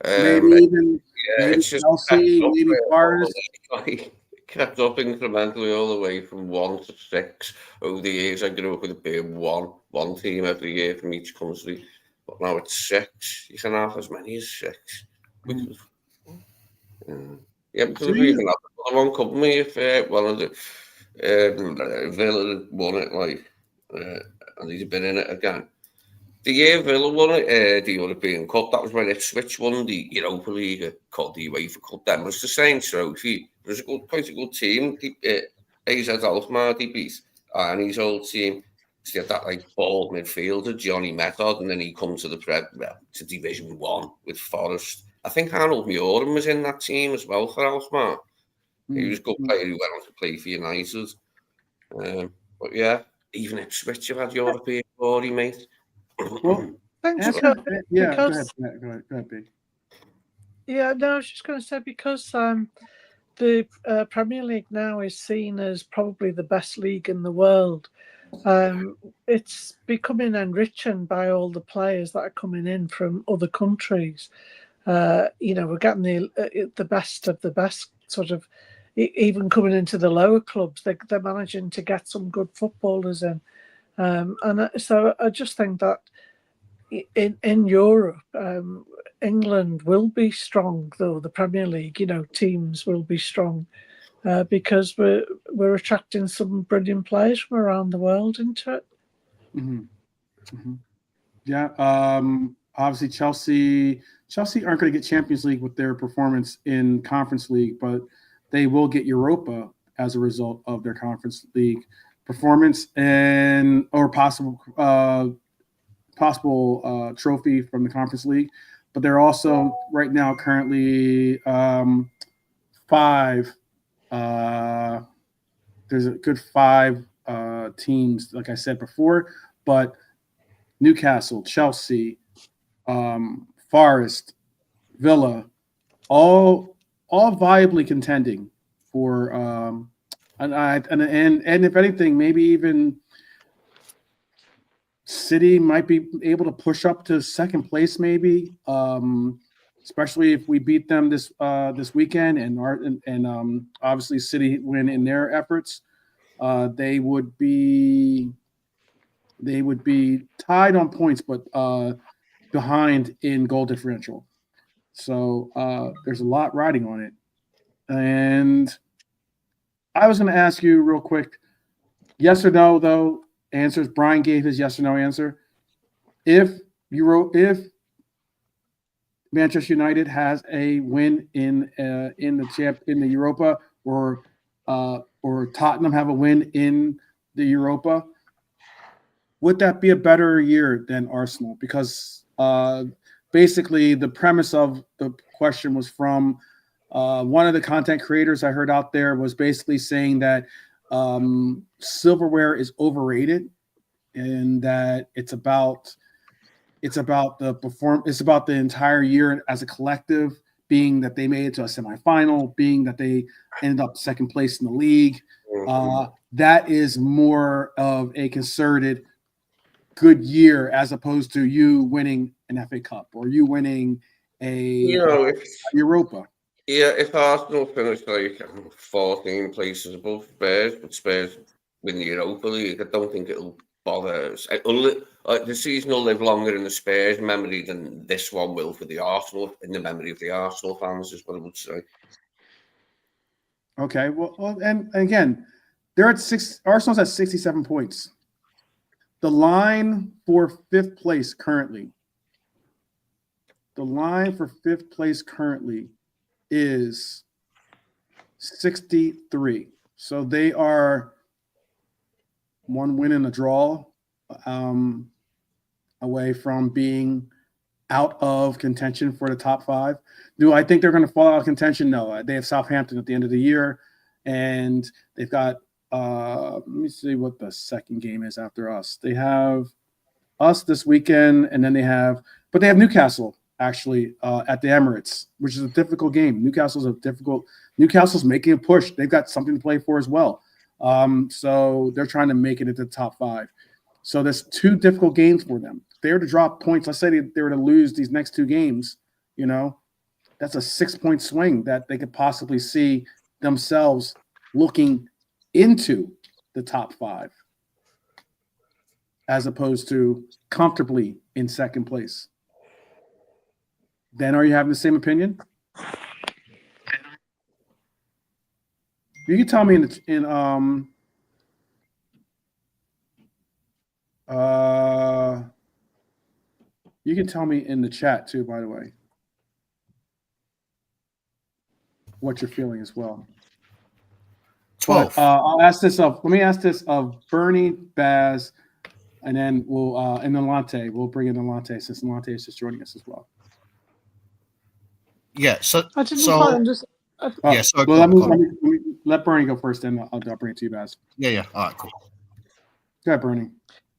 Maybe even maybe it's just Chelsea, kept up maybe all Spurs. the way. Kept up incrementally all the way from 1 to 6 over the years. I grew up with it being one team every year from each country, but now it's 6. You can have as many as 6. Because, because So we even had another one, couldn't we? If one of the Villa had won it, and he'd been in it again. The year Villa won the European Cup, that was when Ipswich won the Europa League, called the UEFA Cup. Then was the same trophy. It was quite a good team. AZ Alkmaar, he beat, and his old team. So he had that like bald midfielder, Johnny Method, and then he comes to to Division 1 with Forest. I think Arnold Muren was in that team as well for Alkmaar. He was a good player who went on to play for United. But yeah, even Ipswich have had European glory, mate. Well, Thanks, answer, yeah, because go ahead, Big. yeah, no, I was just going to say because the Premier League now is seen as probably the best league in the world. It's becoming enriching by all the players that are coming in from other countries. We're getting the best of the best, sort of, even coming into the lower clubs. They're managing to get some good footballers in. So I just think that in Europe, England will be strong, though the Premier League, teams will be strong because we're attracting some brilliant players from around the world into it. Yeah, obviously Chelsea aren't going to get Champions League with their performance in Conference League, but they will get Europa as a result of their Conference League performance or possible trophy from the Conference League. But they're also right now currently 5. There's a good 5 teams, like I said before, but Newcastle, Chelsea, Forest, Villa, all viably contending for and if anything, maybe even City might be able to push up to second place, maybe, especially if we beat them this weekend and obviously City win in their efforts. They would be tied on points, but behind in goal differential. So there's a lot riding on it. And I was going to ask you real quick, yes or no, though, answers. Brian gave his yes or no answer. If Manchester United has a win in the Europa, or Tottenham have a win in the Europa, would that be a better year than Arsenal? Because basically the premise of the question was from one of the content creators I heard out there was basically saying that silverware is overrated and that it's about the entire year as a collective, being that they made it to a semifinal, being that they ended up second place in the league. That is more of a concerted good year as opposed to you winning an FA Cup or you winning a Europa. Yeah, if Arsenal finish like 14 places above Spurs, but Spurs win the Europa League, I don't think it'll bother us. The season will live longer in the Spurs memory than this one will for the Arsenal, in the memory of the Arsenal fans, is what I would say. Okay, well, and again, they're at 6. Arsenal's at 67 points. The line for fifth place currently is 63. So they are one win and a draw away from being out of contention for the top 5. Do I think they're going to fall out of contention? No. They have Southampton at the end of the year, and they've got let me see what the second game is after us. They have us this weekend, and then they have Newcastle actually at the Emirates, which is a difficult game. Newcastle's making a push. They've got something to play for as well. So they're trying to make it into the top 5. So there's 2 difficult games for them. If they were to drop points, let's say they were to lose these next 2 games, that's a 6-point swing that they could possibly see themselves looking into the top 5 as opposed to comfortably in second place. Ben, are you having the same opinion? You can tell me You can tell me in the chat too, by the way, what you're feeling as well. 12. But I'll ask this of. Let me ask this of Bernie, Baz, and then we'll and then Lante. We'll bring in Lante since Lante is just joining us as well. Yeah. So I didn't quite understand. yeah. So Well, go on. let Bernie go first, then I'll bring it to you, Baz. Yeah. All right. Cool. Go ahead, Bernie.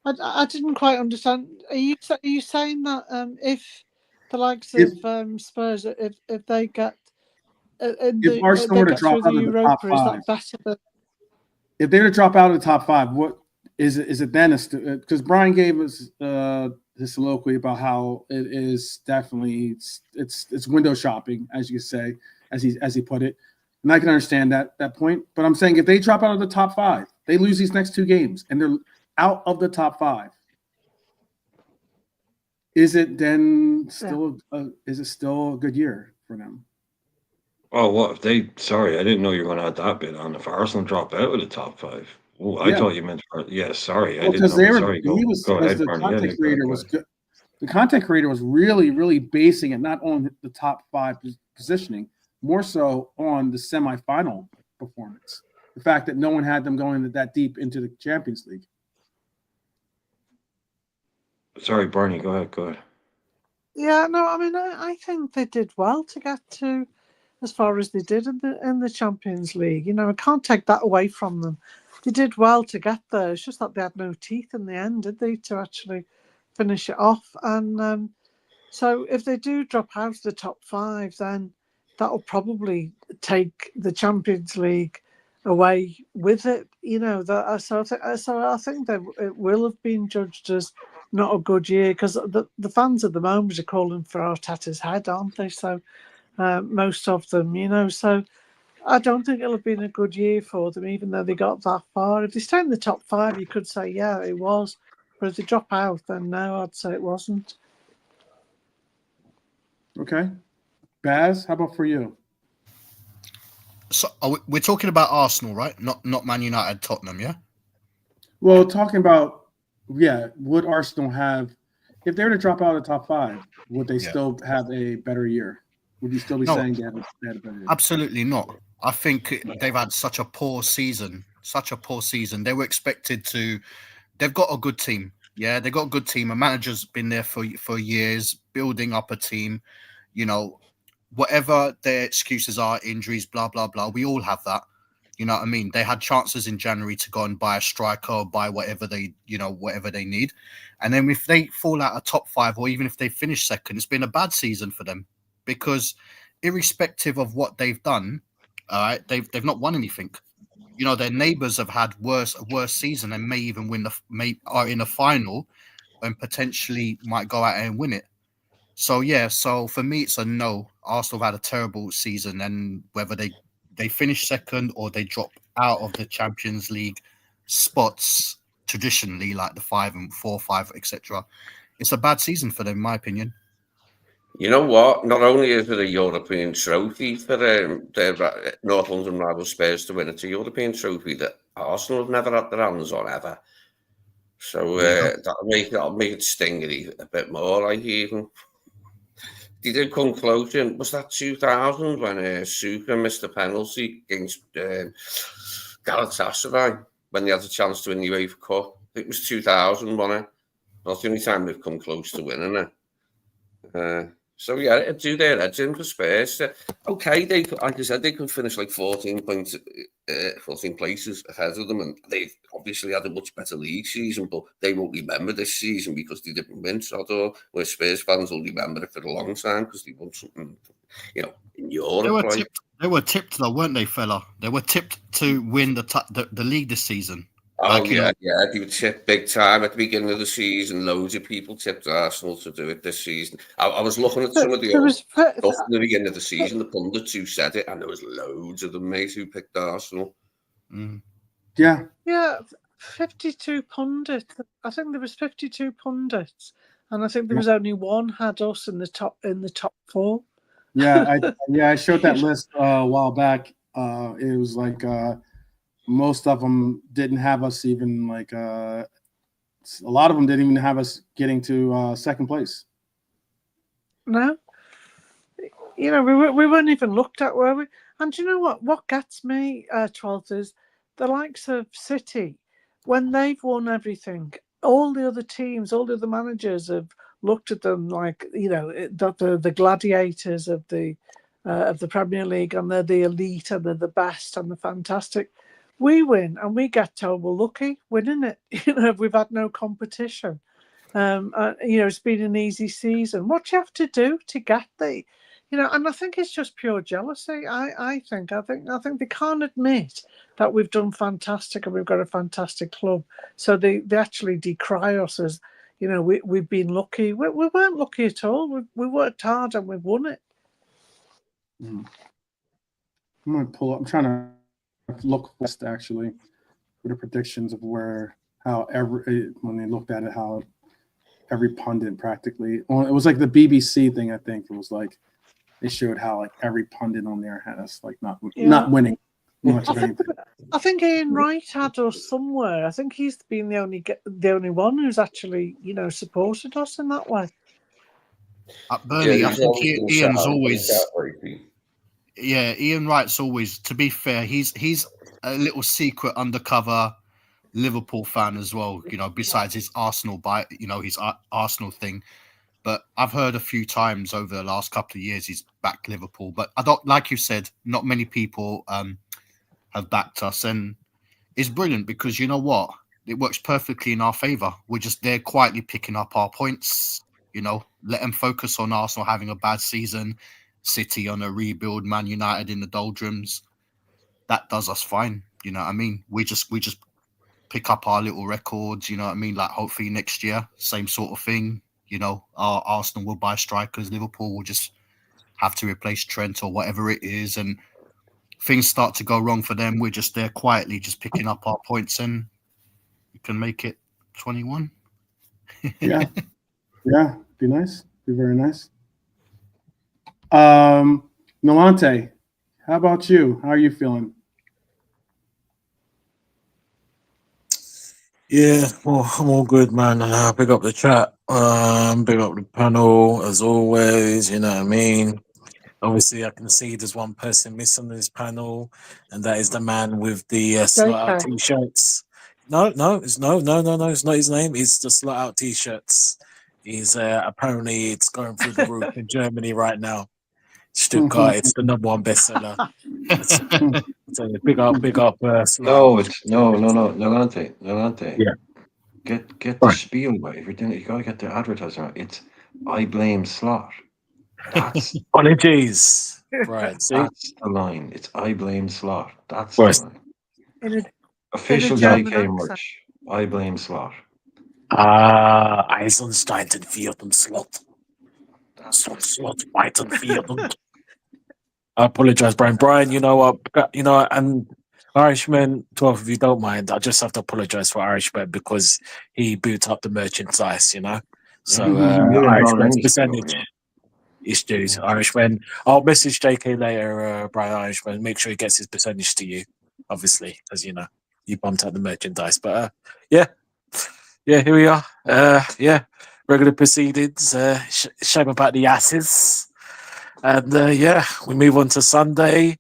I didn't quite understand. Are you saying that if the likes If- of Spurs, if they get If Arsenal were to drop out of the top Europa, is five, that better than? if they were to drop out of the top five, what is it? Is it then? Because Brian gave us his soliloquy about how it is definitely it's window shopping, as you say, as he put it, and I can understand that point. But I'm saying if they drop out of the top five, they lose these next two games, and they're out of the top five. Is it then still? Is it still a good year for them? Oh, what if they? Sorry, I didn't know you were going to add that bit on. If Arsenal drop out of the top five, oh, I thought you meant. Sorry, I didn't know. Sorry, go ahead, the Bernie. content creator was good. The content creator was really, really basing it not on the top five positioning, more so on the semifinal performance. The fact that no one had them going that deep into the Champions League. Sorry, Bernie. Go ahead. Yeah, no, I mean, I think they did well to get to as far as they did in the Champions League. You know, I can't take that away from them. They did well to get there. It's just that they had no teeth in the end, did they, to actually finish it off? And so if they do drop out of the top five, then that will probably take the Champions League away with it. You know, so I think that it will have been judged as not a good year because the fans at the moment are calling for Arteta's head, aren't they? So most of them, you know, so I don't think it'll have been a good year for them, even though they got that far. If they stay in the top five, you could say, yeah, it was. But if they drop out, then no, I'd say it wasn't. Okay. Baz, how about for you? So we're talking about Arsenal, right? Not Man United, Tottenham, yeah. Well, talking about would Arsenal have if they were to drop out of the top five? Would they still have a better year? Would you still be saying they had a better year? Absolutely not. I think they've had such a poor season. They were expected to. They've got a good team. Yeah, they've got a good team. A manager's been there for years, building up a team. You know, whatever their excuses are, injuries, blah, blah, blah. We all have that. You know what I mean? They had chances in January to go and buy a striker or buy whatever they need. And then if they fall out of top five or even if they finish second, it's been a bad season for them because irrespective of what they've done, all right, they've not won anything. You know, their neighbours have had a worse season and may even are in a final and potentially might go out and win it. So for me, it's a no. Arsenal have had a terrible season, and whether they finish second or they drop out of the Champions League spots traditionally, like the 5 and 4, 5, etc., it's a bad season for them, in my opinion. You know what? Not only is it a European trophy for the North London rival Spurs to win, it's a European trophy that Arsenal have never had their hands on ever. So that'll make it sting a bit more. Like even they did come close. In was that 2000 when Suka missed a penalty against Galatasaray when they had a chance to win the UEFA Cup? It was 2000, wasn't it? That's the only time they've come close to winning it. So yeah, do their heads in for Spurs. Okay, they like I said, they could finish like 14 places ahead of them, and they've obviously had a much better league season. But they won't remember this season because they didn't win. So where Spurs fans will remember it for a long time because they won something, in Europe. They were tipped though, weren't they, fella? They were tipped to win the league this season. Oh, they were tipped big time at the beginning of the season. Loads of people tipped Arsenal to do it this season. I was looking at some of the stuff in the beginning of the season. The pundits who said it, and there was loads of them, mate, who picked Arsenal. Mm. Yeah, 52 pundits. I think there was 52 pundits, and I think there was only one had us in the top 4. Yeah, I showed that list a while back. It was like most of them didn't have us even a lot of them didn't even have us getting to second place. No. You know, we weren't even looked at, were we? And you know what? What gets me, 12th, is the likes of City, when they've won everything, all the other teams, all the other managers have looked at them like, you know, the gladiators of the Premier League, and they're the elite and they're the best and the fantastic. We win and we get told we're lucky winning it. You know, we've had no competition. You know, it's been an easy season. What do you have to do to get the, you know? And I think it's just pure jealousy. I think they can't admit that we've done fantastic and we've got a fantastic club. So they actually decry us as, you know, we've been lucky. We weren't lucky at all. We worked hard and we've won it. I'm gonna pull up. I'm trying to look west actually for the predictions of how when they looked at it, how every pundit practically. Well, it was like the BBC thing. I think it was like they showed how like every pundit on there had us like not winning much of anything. I think Ian Wright had us somewhere. I think he's been the only one who's actually, you know, supported us in that way. At Burnley, Yeah, I think he's Ian's always always. been Yeah, Ian Wright's always. To be fair, he's a little secret undercover Liverpool fan as well. You know, besides his Arsenal his Arsenal thing. But I've heard a few times over the last couple of years he's backed Liverpool. But I don't, like you said, not many people have backed us, and it's brilliant because you know what, it works perfectly in our favour. We're just there quietly picking up our points. You know, let them focus on Arsenal having a bad season, City on a rebuild, Man United in the doldrums. That does us fine. You know what I mean? We just pick up our little records. You know what I mean? Like hopefully next year, same sort of thing. You know, our Arsenal will buy strikers. Liverpool will just have to replace Trent or whatever it is, and things start to go wrong for them. We're just there quietly, just picking up our points, and we can make it 21. Yeah, be nice, be very nice. Nolante, how about you? How are you feeling? Yeah, well, I'm all good, man. Big up the chat. Big up the panel as always. You know what I mean. Obviously, I can see there's one person missing on this panel, and that is the man with the slot out t-shirts. No, it's no. It's not his name. It's the slot out t-shirts. He's apparently it's going through the roof in Germany right now. Stuttgart, it's the number one bestseller. So big up. No, it's no, Nolante. Yeah. Get the spiel right. If you're doing it, you gotta get the advertising right. It's I blame Slot. That's apologies. Right. See? That's the line. It's I blame Slot. That's Right. the line. In Official a German JK accent. merch. I blame Slot. Eisenstein field and Slot. Slot fight and field. I apologize, Brian. Brian, you know what? And Irishman 12, if you don't mind, I just have to apologize for Irishman because he boot up the merchandise, you know. So Irishman's percentage is due to Irishman. I'll message JK later, Brian Irishman. Make sure he gets his percentage to you, obviously, as you know, you bumped out the merchandise. But yeah, here we are. Regular proceedings. Shame about the asses. And we move on to Sunday,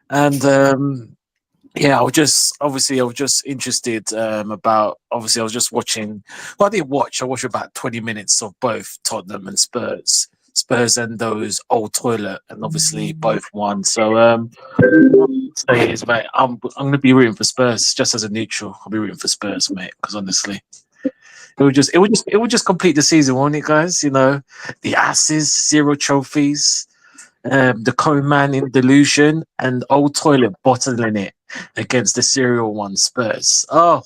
and I was just interested about. Obviously, I was just watching. Well, I didn't watch. I watched about 20 minutes of both Tottenham and Spurs. Spurs and those old toilet, and obviously both won. So, say is, mate. I'm going to be rooting for Spurs just as a neutral. I'll be rooting for Spurs, mate, because honestly. It would just complete the season, won't it, guys? You know, the asses, 0 trophies. The Cone Man in delusion and old toilet bottling it against the serial one Spurs. Oh,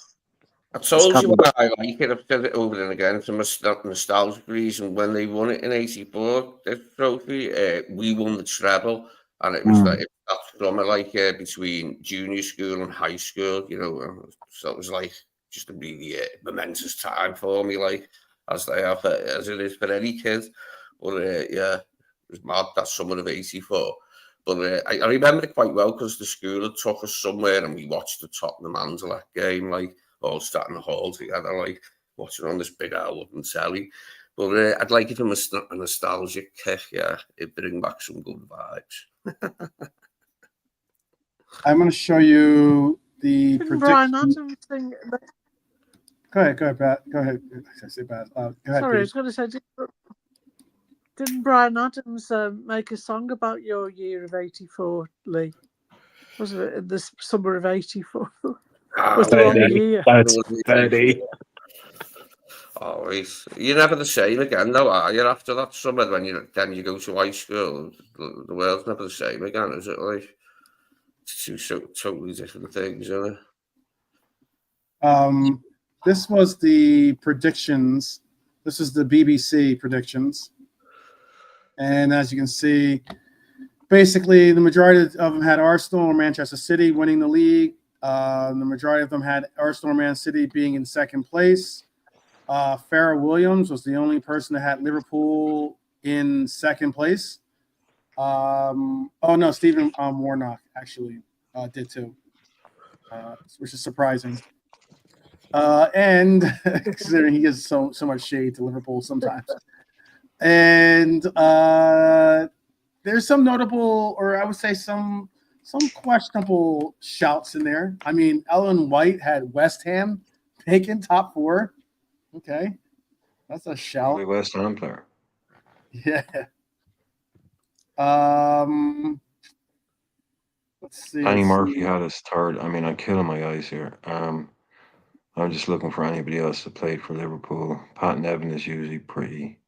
I told you why I like it. I've said it over and again. It's a nostalgic reason. When they won it in '84, this trophy, we won the treble, and it was like that summer, like between junior school and high school. You know, so it was like just a really momentous time for me, like as it is for any kid. But it was mad that summer of '84. But I remember it quite well because the school had took us somewhere and we watched the Tottenham Anderlecht game, like all sat in the hall together, like watching on this big old wooden telly. But I'd like it from a nostalgic kick, yeah. It'd bring back some good vibes. I'm going to show you the Didn't Brian prediction. Adams thing? Go ahead, Pat. Go ahead. I say Pat. Go ahead. Sorry, I Pete. was going to say, didn't Brian Adams make a song about your year of '84, Lee? Wasn't it in the summer of '84? Was the wrong year? That's 30. Always. You're never the same again, though, are you? After that summer, when you go to high school, the world's never the same again, is it? Like, it's two totally different things, isn't it? This was the predictions. This is the BBC predictions. And as you can see, basically the majority of them had Arsenal or Manchester City winning the league. The majority of them had Arsenal or Man City being in second place. Farrah Williams was the only person that had Liverpool in second place. Stephen Warnock actually did too, which is surprising. And considering he gives so much shade to Liverpool sometimes. And there's some notable, or I would say some questionable shouts in there. I mean, Ellen White had West Ham taking top 4. Okay, that's a shout. Only West Ham player. Yeah. Let's see. Danny Murphy had us third. I mean, I'm killing my eyes here. I'm just looking for anybody else that played for Liverpool. Pat Nevin is usually pretty.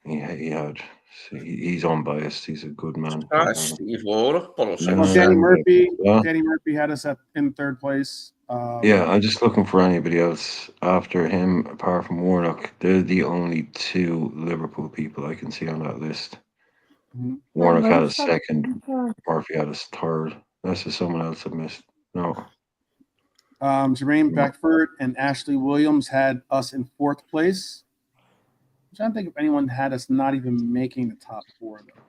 He's unbiased. He's a good man. Steve Warnock, Danny Murphy. Yeah. Danny Murphy had us in third place. I'm just looking for anybody else after him, apart from Warnock. They're the only 2 Liverpool people I can see on that list. Mm-hmm. Warnock had us second. Murphy had us third. Unless there's someone else I missed. No. Jermaine Beckford and Ashley Williams had us in 4th place. I'm trying to think if anyone had us not even making the top 4 though.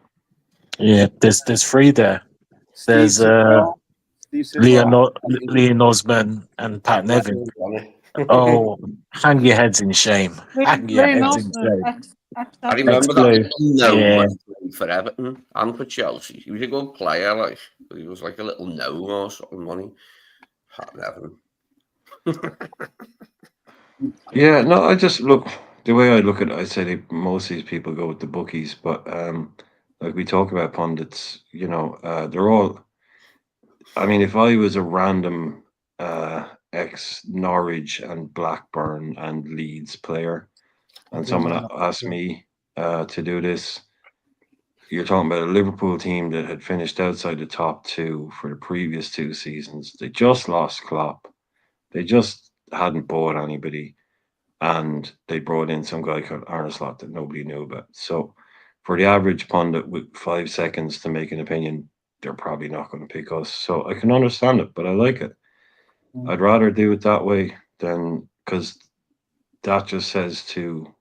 Yeah, there's 3 there. There's Leon Osman and Pat Nevin. Oh, hang your heads in shame. Hang your heads in shame. I remember that for Everton and for Chelsea. He was a good player, like he was like a little gnome or something, money. Pat Nevin. Yeah, no, I just look the way I look at it, I say most of these people go with the bookies, but like we talk about pundits, they're all. I mean, if I was a random ex Norwich and Blackburn and Leeds player, and someone asked me to do this, you're talking about a Liverpool team that had finished outside the top 2 for the previous 2 seasons. They just lost Klopp. They just hadn't bought anybody. And they brought in some guy called Arne Slot that nobody knew about. So for the average pundit with 5 seconds to make an opinion, they're probably not going to pick us. So I can understand it, but I like it. I'd rather do it that way than, because that just says to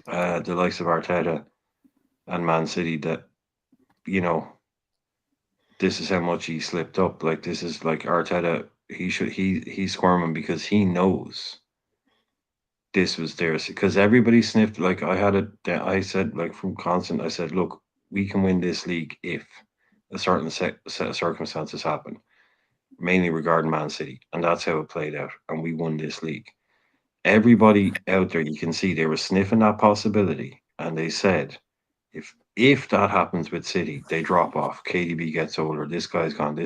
the likes of Arteta and Man City that, this is how much he slipped up. Like, this is like Arteta, he's squirming because he knows this was theirs, because everybody sniffed. Like, I said, like, from constant, I said, look, we can win this league if a certain set of circumstances happen, mainly regarding Man City, and that's how it played out, and we won this league. Everybody out there, you can see they were sniffing that possibility, and they said, if that happens with City, they drop off, KDB gets older, this guy's gone.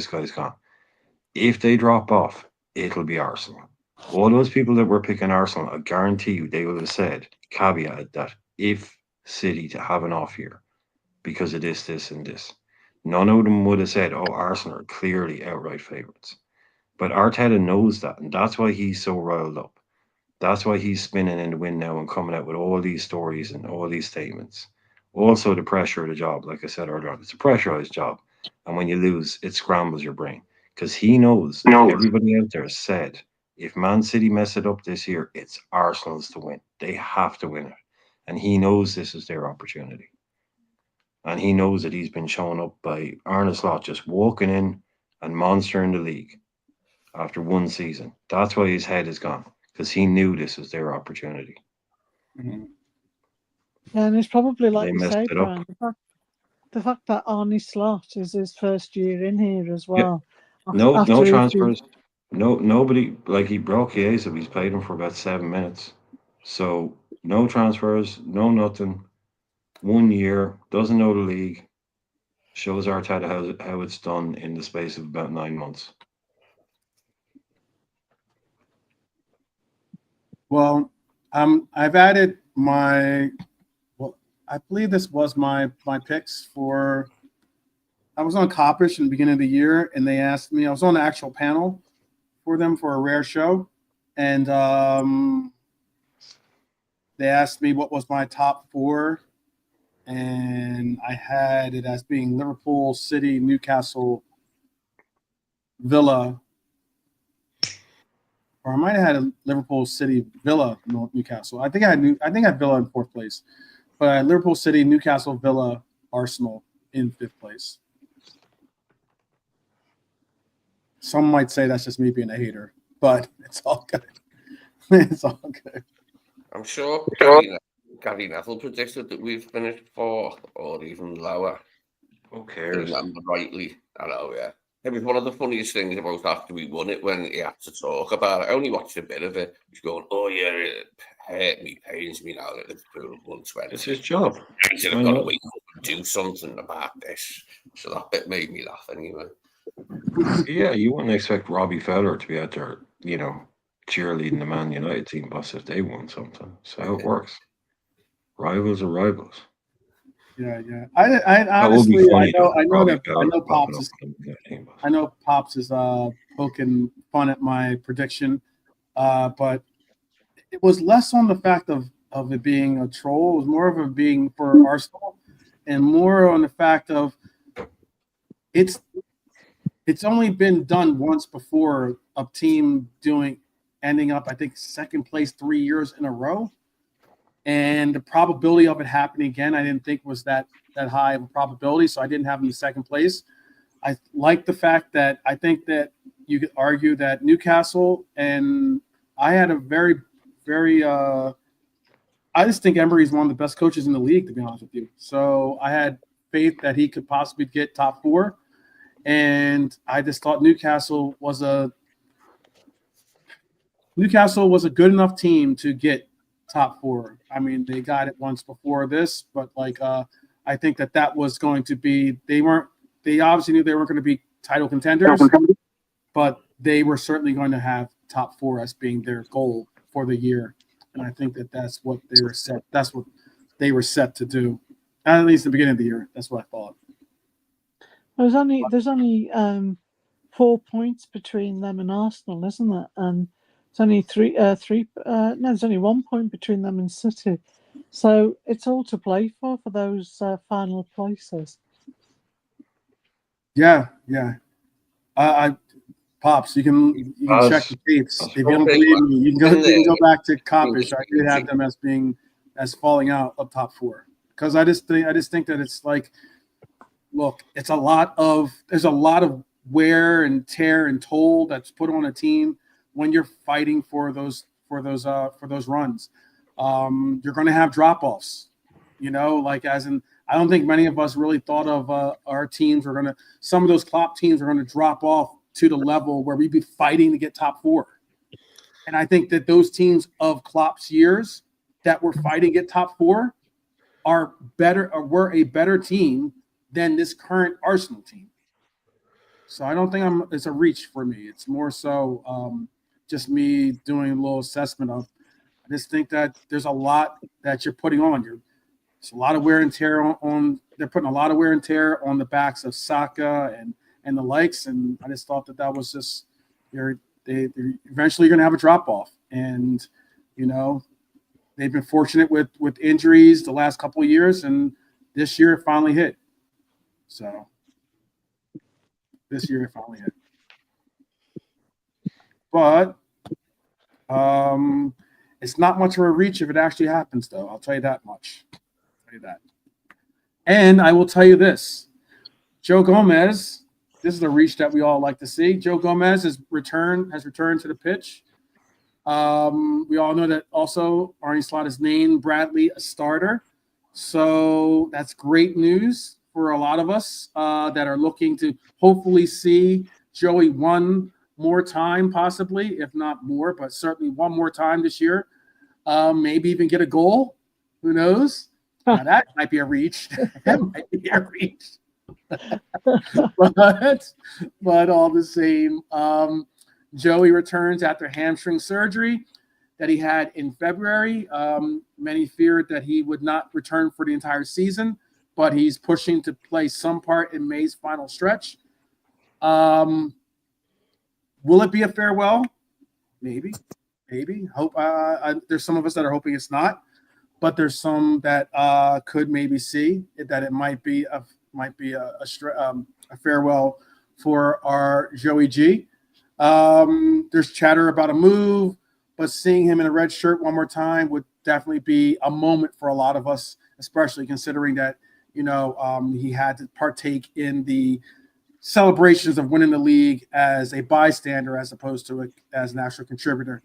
If they drop off, it'll be Arsenal. All those people that were picking Arsenal, I guarantee you, they would have said, caveat that if City to have an off year because of this, and this. None of them would have said, oh, Arsenal are clearly outright favourites. But Arteta knows that, and that's why he's so riled up. That's why he's spinning in the wind now and coming out with all these stories and all these statements. Also, the pressure of the job, like I said earlier on, it's a pressurized job. And when you lose, it scrambles your brain. Because he knows everybody out there said, if Man City mess it up this year, it's Arsenal's to win. They have to win it. And he knows this is their opportunity. And he knows that he's been shown up by Arne Slot just walking in and monstering the league after 1 season. That's why his head is gone, because he knew this was their opportunity. Mm-hmm. Yeah, and it's probably like They you messed say, it up. Brian, the fact that Arnie Slot is his first year in here as well. No After he's been- transfers. Nobody, like he broke Chiesa. He's played him for about 7 minutes. So no transfers, no nothing. 1 year, doesn't know the league. Shows Arteta how it's done in the space of about 9 months. Well, I've added my. Well, I believe this was my picks for. I was on Coppish in the beginning of the year, and they asked me. I was on the actual panel for them for a rare show, and they asked me what was my top four, and I had it as being Liverpool, City, Newcastle, Villa, or I might have had a Liverpool, City, Villa, Newcastle. I think I had Villa in fourth place, but I had Liverpool, City, Newcastle, Villa, Arsenal in fifth place. Some might say that's just me being a hater, but it's all good. It's all good. I'm sure Gary Neville predicted that we've finished fourth or even lower. Who If I cares? remember rightly. I know, yeah. It was one of the funniest things about after we won it when he had to talk about it. I only watched a bit of it. He's going, "Oh yeah, it hurt me, pains me now that Liverpool won 20. It's his job. He said, I've got to wake up and do something about this." So that bit made me laugh anyway. Yeah, you wouldn't expect Robbie Fowler to be out there, cheerleading the Man United team boss if they won something. So how it works. Rivals are rivals. Yeah. I That would be honestly, funny. I know Robbie that Fowler popping up in the team boss. I know Pops is poking fun at my prediction, but it was less on the fact of it being a troll. It was more of it being for Arsenal, and more on the fact of it's only been done once before, a team ending up, I think, second place 3 years in a row, and the probability of it happening again, I didn't think was that high of a probability, so I didn't have them in second place. I like the fact that I think that you could argue that Newcastle, and I had a very, very I just think Emery is one of the best coaches in the league, to be honest with you. So I had faith that he could possibly get top four, and I just thought Newcastle was a good enough team to get top four. I mean, they got it once before this, but I think that was going to be. They obviously knew they weren't going to be title contenders, but they were certainly going to have top four as being their goal for the year. And I think that's what they were set. That's what they were set to do, at least at the beginning of the year. That's what I thought. There's only 4 points between them and Arsenal, isn't there? And it's only there's only 1 point between them and City. So it's all to play for those final places. Yeah. Pops, you can check the tapes. If you don't believe me, you can go back to Coppish. I did have them as falling out of top four, because I just think that it's like, look, there's a lot of wear and tear and toll that's put on a team when you're fighting for those runs. You're going to have drop-offs, I don't think many of us really thought of our teams some of those Klopp teams are going to drop off to the level where we'd be fighting to get top four. And I think that those teams of Klopp's years that were fighting to get top four are better, or were a better team than this current Arsenal team. So I don't think it's a reach for me. It's more so just me doing a little assessment of. I just think that there's a lot that you're putting on. It's a lot of wear and tear on. They're putting a lot of wear and tear on the backs of Saka and the likes. And I just thought that was just they're eventually going to have a drop off. And they've been fortunate with injuries the last couple of years, and this year it finally hit. So this year it finally hit. But it's not much of a reach if it actually happens, though. I'll tell you that much. And I will tell you this. Joe Gomez, this is a reach that we all like to see. Joe Gomez has returned to the pitch. We all know that also Arne Slot has named Bradley a starter. So that's great news for a lot of us that are looking to hopefully see Joey one more time, possibly, if not more, but certainly one more time this year. Maybe even get a goal. Who knows? Now that might be a reach. That might be a reach. but all the same, Joey returns after hamstring surgery that he had in February. Many feared that he would not return for the entire season, but he's pushing to play some part in May's final stretch. Will it be a farewell? Maybe. Hope there's some of us that are hoping it's not, but there's some that could maybe see that it might be a farewell for our Joey G. There's chatter about a move, but seeing him in a red shirt one more time would definitely be a moment for a lot of us, especially considering that he had to partake in the celebrations of winning the league as a bystander as opposed to as an actual contributor.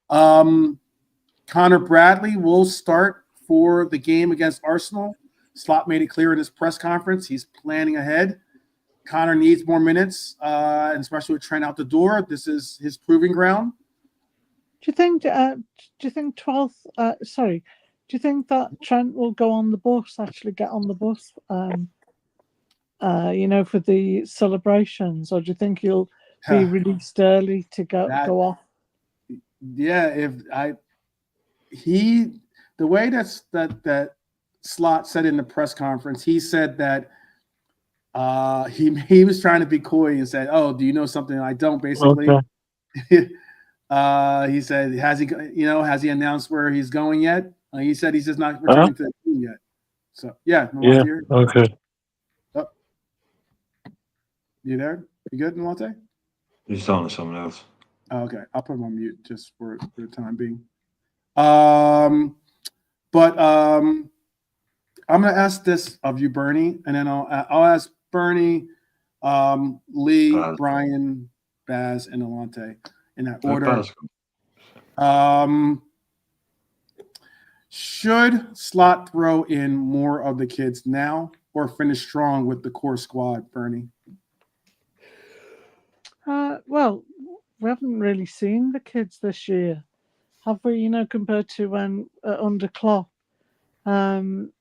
Conor Bradley will start for the game against Arsenal. Slot made it clear in his press conference he planning ahead. Conor needs more minutes, and especially with Trent out the door. This is his proving ground. Do you think 12th? Do you think that Trent will go on the bus? Actually, get on the bus? For the celebrations, or do you think he'll be released early to go off? Yeah, the way that Slot said in the press conference, he said that he was trying to be coy and said, "Oh, do you know something I don't?" Basically, okay. He said, "Has he announced where he's going yet?" He said he's just not returning to the team yet. So yeah, okay. Oh. You there? You good, Nwate? He's talking to someone else. Oh, okay, I'll put him on mute just for the time being. I'm going to ask this of you, Bernie, and then I'll ask Bernie, Lee, Brian, Baz, and Alante in that order. Should Slot throw in more of the kids now or finish strong with the core squad, Bernie? Well, we haven't really seen the kids this year, have we? Compared to when under Klopp. And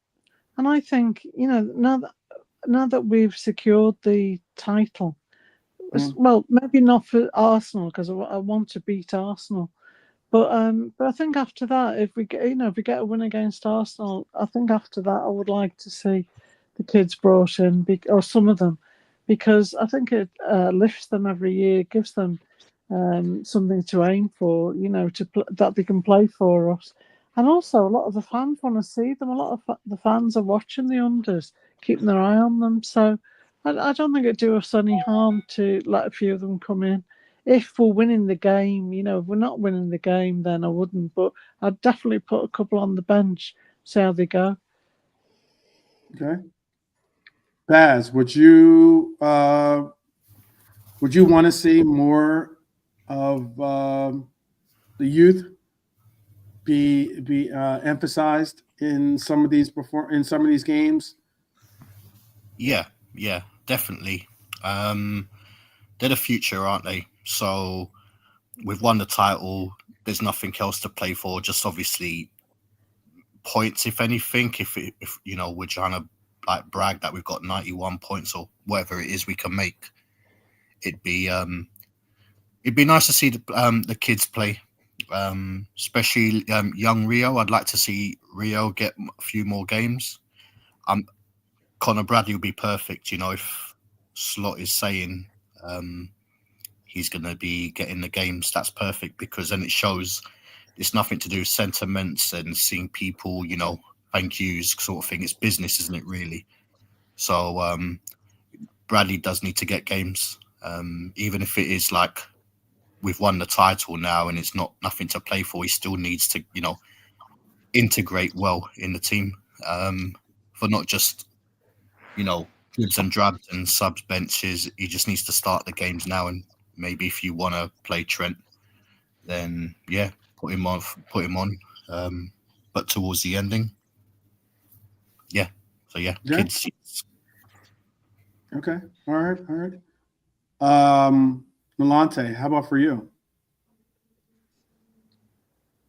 I think, now that we've secured the title, well, maybe not for Arsenal because I want to beat Arsenal, but I think after that, if we get a win against Arsenal, I think after that I would like to see the kids brought in, or some of them, because I think it lifts them every year, gives them something to aim for, that they can play for us. And also, a lot of the fans want to see them. A lot of the fans are watching the unders, keeping their eye on them. So I don't think it'd do us any harm to let a few of them come in. If we're winning the game, if we're not winning the game, then I wouldn't. But I'd definitely put a couple on the bench, see how they go. Okay. Baz, would you want to see more of the youth be emphasized in some of these games? Yeah, definitely. They're the future, aren't they? So we've won the title. There's nothing else to play for. Just obviously points, if anything. If we're trying to brag that we've got 91 points or whatever it is we can make, it'd be nice to see the kids play. Especially young Rio. I'd like to see Rio get a few more games. Conor Bradley would be perfect, if Slot is saying he's going to be getting the games. That's perfect, because then it shows it's nothing to do with sentiments and seeing people, thank yous sort of thing. It's business, isn't it, really? So Bradley does need to get games, even if it is like we've won the title now and it's nothing to play for. He still needs to, integrate well in the team, for not just, dribs and drabs and subs benches. He just needs to start the games now. And maybe if you want to play Trent, then put him on. But towards the ending. So yeah, Yeah. kids seats. Okay. All right. Milante, how about for you?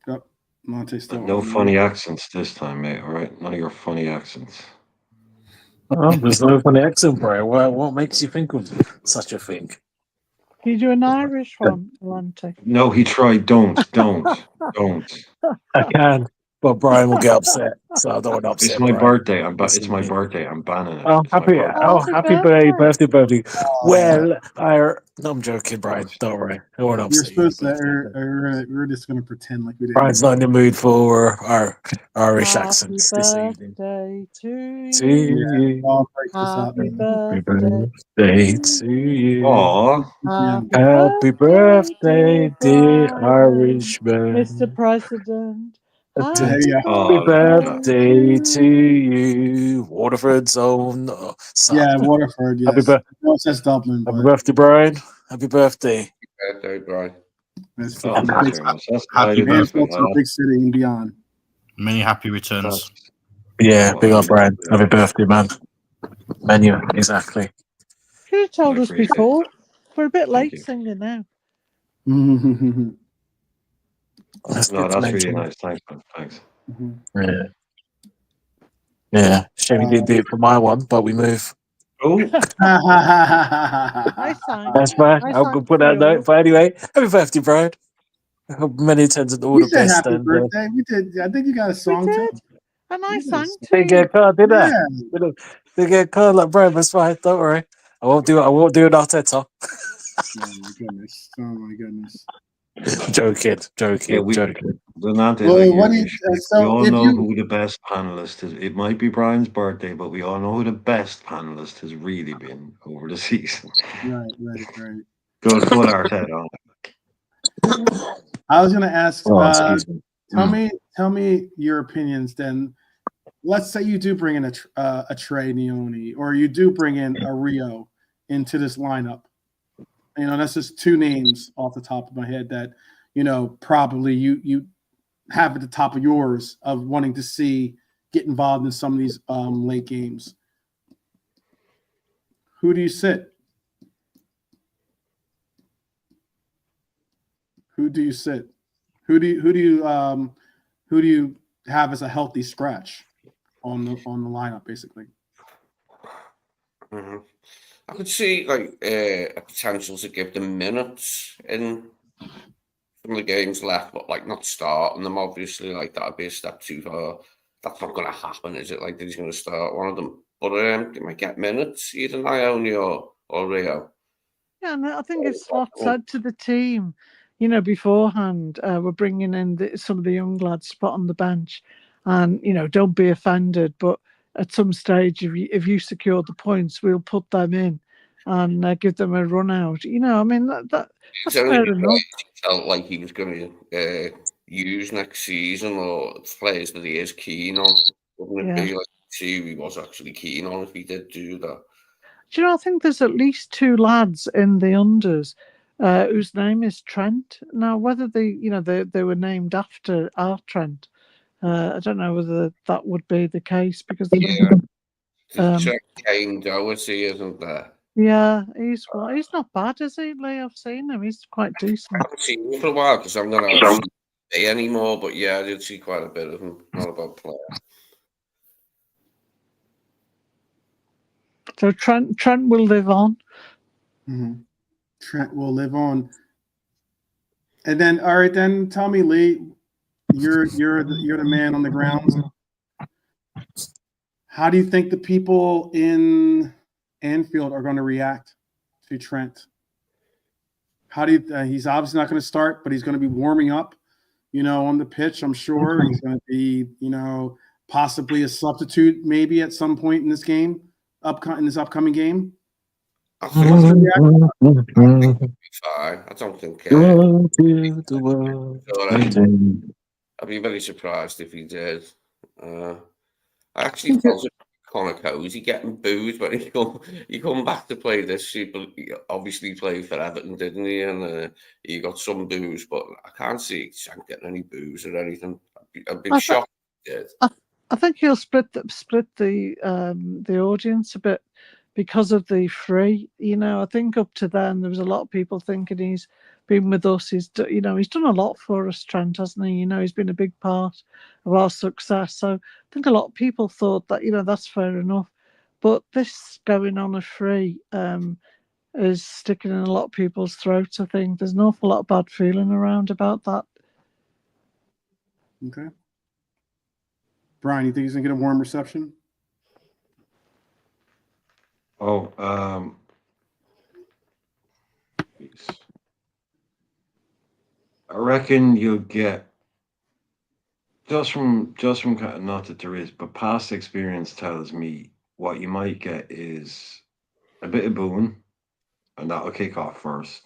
Oh, Milante's still No on funny accents this time, mate. All right, none of your funny accents. Oh, there's no funny accent, Brian. What makes you think of such a thing? Can you do an Irish one, Alante? No, he tried. Don't. I can, but Brian will get upset, so I don't want to It's upset my Brian. birthday. It's my birthday. I'm banning it. Oh, It's my happy! birthday. Oh, Happy happy birthday. birthday! Well, no, I'm joking, Brian. Don't worry. I won't You're upset you. supposed to. We're just gonna pretend like we didn't. Brian's not in the mood for our Irish Happy accents this evening. birthday to To you. you, I'll break this up. Happy happy birthday. birthday to you. Aw, Happy birthday, dear Brian, Irishman. Mr. President. There you go. Happy Oh, birthday to you, Waterford's own son. Yeah, Waterford. Happy, Yes. bir- No, it says Dublin, happy but birthday, Brian. Happy birthday. Birthday, Brian. it's oh, from the big, that's Happy not even Mansfield to a big city and beyond. Many happy returns. Yeah, Oh, big up, happy Brian. birthday. Happy birthday, man. Menu, exactly. Should have told I us appreciate before. We're a bit Thank late you. singing now. That's No, good to that's really mention. nice. Thanks, man. Thanks. Yeah. Shame you didn't do it for my one, but we move. Oh, I sang. That's fine. I I'll sang go put for that you. note. But anyway, happy birthday, Brian. I hope many attends and all We the said best. happy And birthday. We did. I think you got a We song too. did. And I You sang did. they too. get a card, did I? Yeah. They get a card like Brian. That's fine. Don't worry. I won't do an Arteta. Oh my goodness. Joking. Donante, Well, what do we you, all if know you who the best panelist is. It might be Brian's birthday, but we all know who the best panelist has really been over the season. right. Good Arteta. I was gonna ask. Oh, excuse me. Tell me your opinions. Then, let's say you do bring in a Trey Neone, or you do bring in a Rio into this lineup. You know, that's just two names off the top of my head that probably you have at the top of yours of wanting to see get involved in some of these late games. Who do you sit? Who do you sit? Who do you have as a healthy scratch on the lineup, basically? Mm-hmm. I could see like a potential to give them minutes in some of the games left, but like not starting them. Obviously, like that'd be a step too far. That's not going to happen, is it? Like that he's going to start one of them, but they might get minutes, either Ione or Rio. Yeah, and I think if Slot said to the team, beforehand, we're bringing in some of the young lads spot on the bench, and don't be offended, but at some stage, if you secure the points, we'll put them in and give them a run out. I mean that's fair enough. He felt like he was going to use next season, or players that he is keen on. Wouldn't it be like see he was actually keen on if he did do that? Do you know, I think there's at least two lads in the unders whose name is Trent. Now, whether they were named after our Trent, I don't know whether that would be the case because Trent Kane Doherty, isn't there? Yeah, he's not bad, is he, Lee? I've seen him. He's quite decent. I haven't seen him for a while because I'm not on TV anymore. But yeah, I did see quite a bit of him. Not a bad player. So Trent will live on. Mm-hmm. Trent will live on. And then, all right, then tell me, Lee, you're the man on the ground. How do you think the people in Anfield are going to react to Trent? How do you? He's obviously not going to start, but he's going to be warming up, on the pitch. I'm sure he's going to be, possibly a substitute, maybe at some point in this game, in this upcoming game. I think he'll be fine. I don't think. I'd be very surprised if he did. I actually felt Conor Cozy getting booed when he come back to play this. He obviously played for Everton, didn't he? And he got some boos, but I can't see Trent getting any boos or anything. I'd be shocked if he did. I think he'll split the audience a bit because of the free. I think up to then there was a lot of people thinking he's been with us. He's done a lot for us, Trent, hasn't he? He's been a big part of our success. So I think a lot of people thought that that's fair enough. But this going on a free is sticking in a lot of people's throats. I think there's an awful lot of bad feeling around about that. Okay. Brian, you think he's gonna get a warm reception? Oh, I reckon you'll get just from not that there is, but past experience tells me what you might get is a bit of booing, and that'll kick off first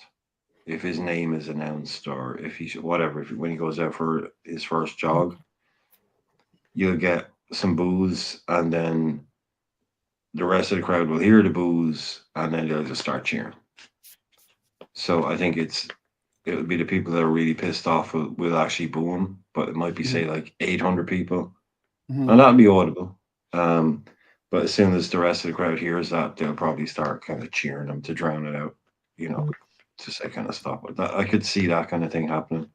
if his name is announced or if when he goes out for his first jog. You'll get some boos, and then the rest of the crowd will hear the boos, and then they'll just start cheering. So I think it'll be the people that are really pissed off will actually boo him, but it might be say like 800 people, and that'll be audible. But as soon as the rest of the crowd hears that, they'll probably start kind of cheering him to drown it out, to say kind of stop it. I could see that kind of thing happening.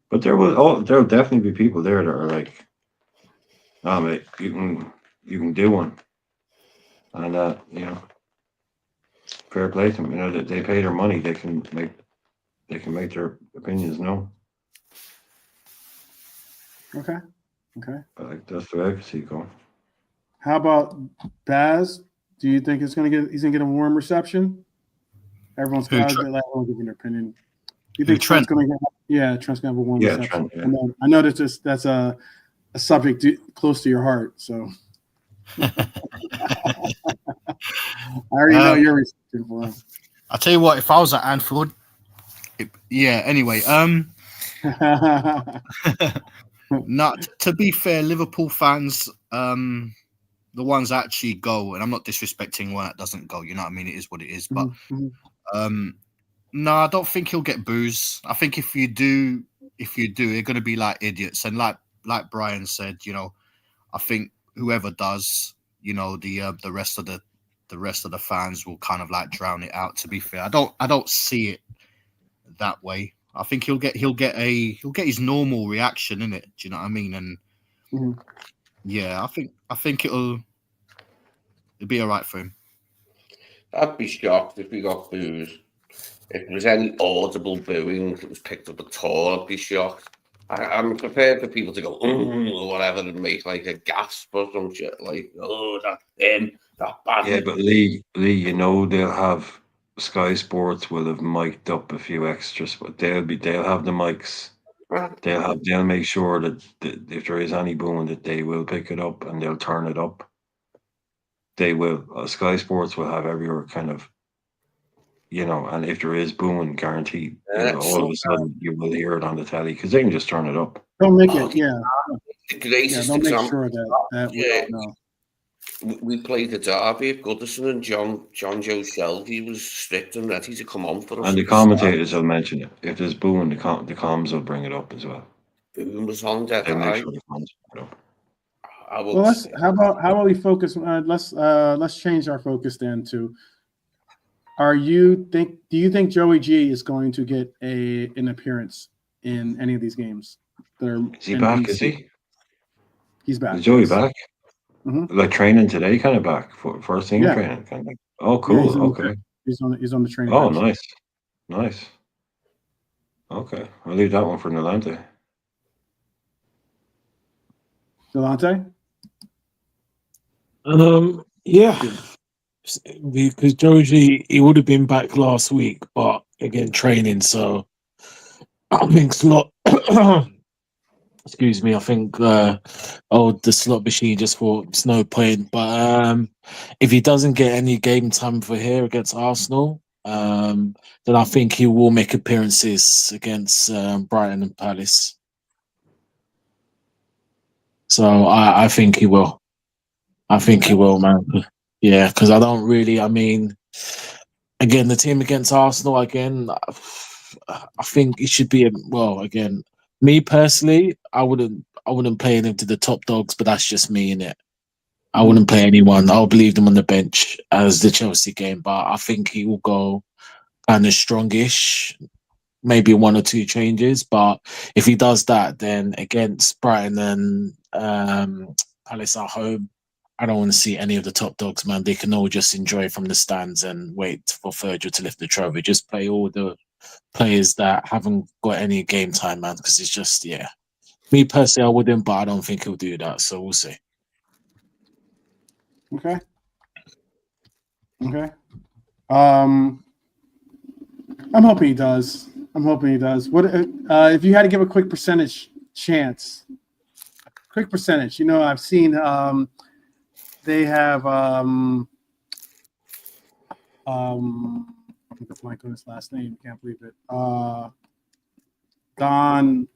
But there'll definitely be people there that are like, "Oh, mate, you can do one," and fair play to them. That they pay their money, they can make their opinions known. Okay. But that's the way I can see it going. How about Baz? Do you think he's gonna get a warm reception? Everyone's gonna give their opinion. You think Trent's gonna Trent's gonna have a warm reception? Trent, yeah. I know that's a subject close to your heart, so I already know your reception for him. I'll tell you what, if I was at Anfield, anyway, not to be fair, Liverpool fans, the ones that actually go, and I'm not disrespecting one that doesn't go, you know what I mean? It is what it is, but no, I don't think he'll get boos. I think if you do, you're going to be like idiots, and like Brian said, I think whoever does, the rest of the fans will kind of like drown it out. To be fair, I don't see it that way. I think he'll get his normal reaction in it. Do you know what I mean? And I think it'll be all right for him. I'd be shocked if we got boos. If there was any audible booing that was picked up at all, I'd be shocked. I'm prepared for people to go or whatever and make like a gasp or some shit like, that bad. Yeah, but Lee, they'll have Sky Sports will have mic'd up a few extras, but they'll have the mics. They'll make sure that if there is any booing, that they will pick it up and they'll turn it up. They will. Sky Sports will have everywhere kind of, and if there is booing, guaranteed, all of a sudden you will hear it on the telly because they can just turn it up. Don't make it, The greatest they'll example. make sure that we don't know. We played the derby at Goodison, and John Joe Shelby was strict and ready to come on for us. And the commentators will mention it. If there's booing, the comms will bring it up as well. Boom was on dead They eye. make sure the comms bring it up. Well, how about we focus? Let's change our focus then to. Do you think Joey G is going to get an appearance in any of these games? Is he back? Is he? He's back. Is Joey back? Mm-hmm. Like training today, kind of back for first team training, kind of. Oh, cool. Okay. He's on the training. Oh, bench. nice. Okay, I'll leave that one for Nolante. Nolante? Yeah, because Joji, he would have been back last week, but again, training. So I think slot. Excuse me. I think the slot machine just thought it's no point. But if he doesn't get any game time for here against Arsenal, then I think he will make appearances against Brighton and Palace. So I think he will. I think he will, man. Yeah, because I don't really. I mean, again, the team against Arsenal. Again, I think it should be. Again, me personally, I wouldn't. I wouldn't play him to the top dogs, but that's just me, innit? I wouldn't play anyone. I'll leave them on the bench as the Chelsea game, but I think he will go kind of strongish, maybe one or two changes. But if he does that, then against Brighton and Palace at home, I don't want to see any of the top dogs, man. They can all just enjoy from the stands and wait for Virgil to lift the trophy. Just play all the players that haven't got any game time, man, because it's just, yeah. Me personally, I wouldn't, but I don't think he'll do that. So we'll see. Okay. I'm hoping he does. What if you had to give a quick percentage chance? Quick percentage. You know, I've seen they have I'm blank on his last name. Can't believe it. Don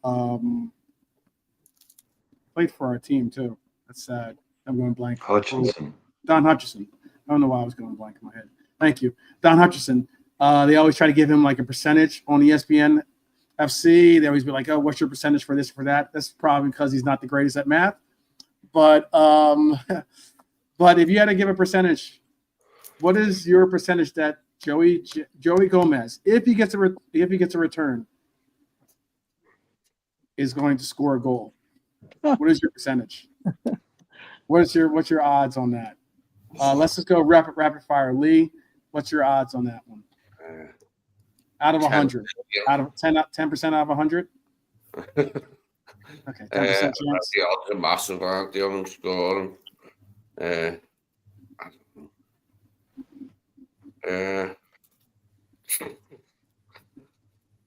played for our team too. That's sad. I'm going blank. Hutchinson. Don Hutchison. I don't know why I was going blank in my head. Thank you. Don Hutchison. They always try to give him like a percentage on ESPN FC. They always be like, oh, what's your percentage for this, for that? That's probably because he's not the greatest at math. But but if you had to give a percentage, what is your percentage that Joey Gomez, if he gets a return, is going to score a goal? What is your percentage? What's your odds on that? Let's just go rapid fire. Lee, what's your odds on that one? Out of 100, out of 10% out of 100. Okay, 10% chance. The odds are massive, aren't they, on scoring?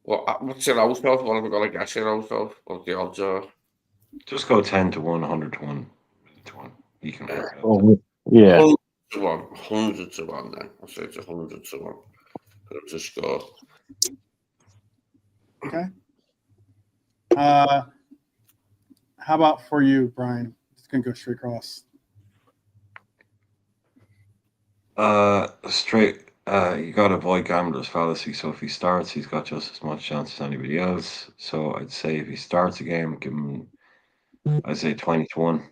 What's your out of? What have we got to guess your out of? What the odds are? Just go 10 to 1, 100 to 1. To 1. You can work it out. Oh, yeah. 100 to 1. 100 to 1 then. I'll say it's 100 to 1. To score. Okay. How about for you, Brian? Just gonna go straight across. Straight. You got to avoid gambler's fallacy. So if he starts, he's got just as much chance as anybody else. So I'd say if he starts a game, give him, I'd say 20 to 1.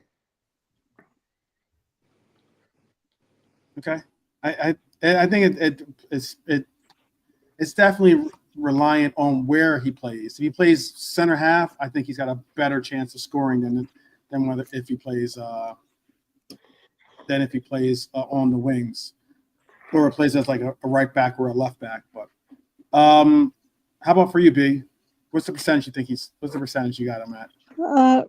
Okay. I think it's definitely reliant on where he plays. If he plays center half, I think he's got a better chance of scoring than whether if he plays on the wings, or plays as like a right back or a left back. But how about for you, B? What's the percentage you got him at?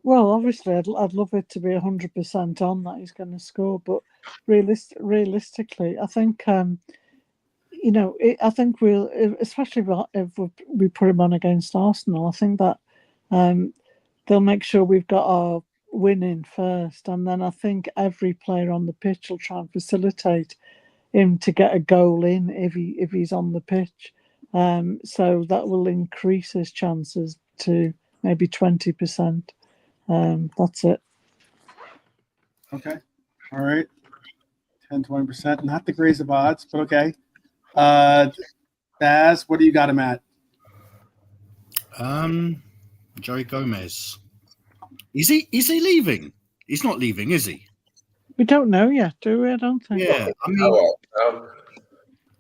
Well, obviously, I'd love it to be 100% on that he's going to score, but realistically, I think I think we'll, especially if we put him on against Arsenal, I think that they'll make sure we've got our win in first, and then I think every player on the pitch will try and facilitate him to get a goal in if he's on the pitch. So that will increase his chances to maybe 20%. That's it. Okay. All right. 10-20%. Not the greatest of odds, but okay. Baz, what do you got him at? Joey Gomez. Is he leaving? He's not leaving, is he? We don't know yet, do we? I don't think. Yeah.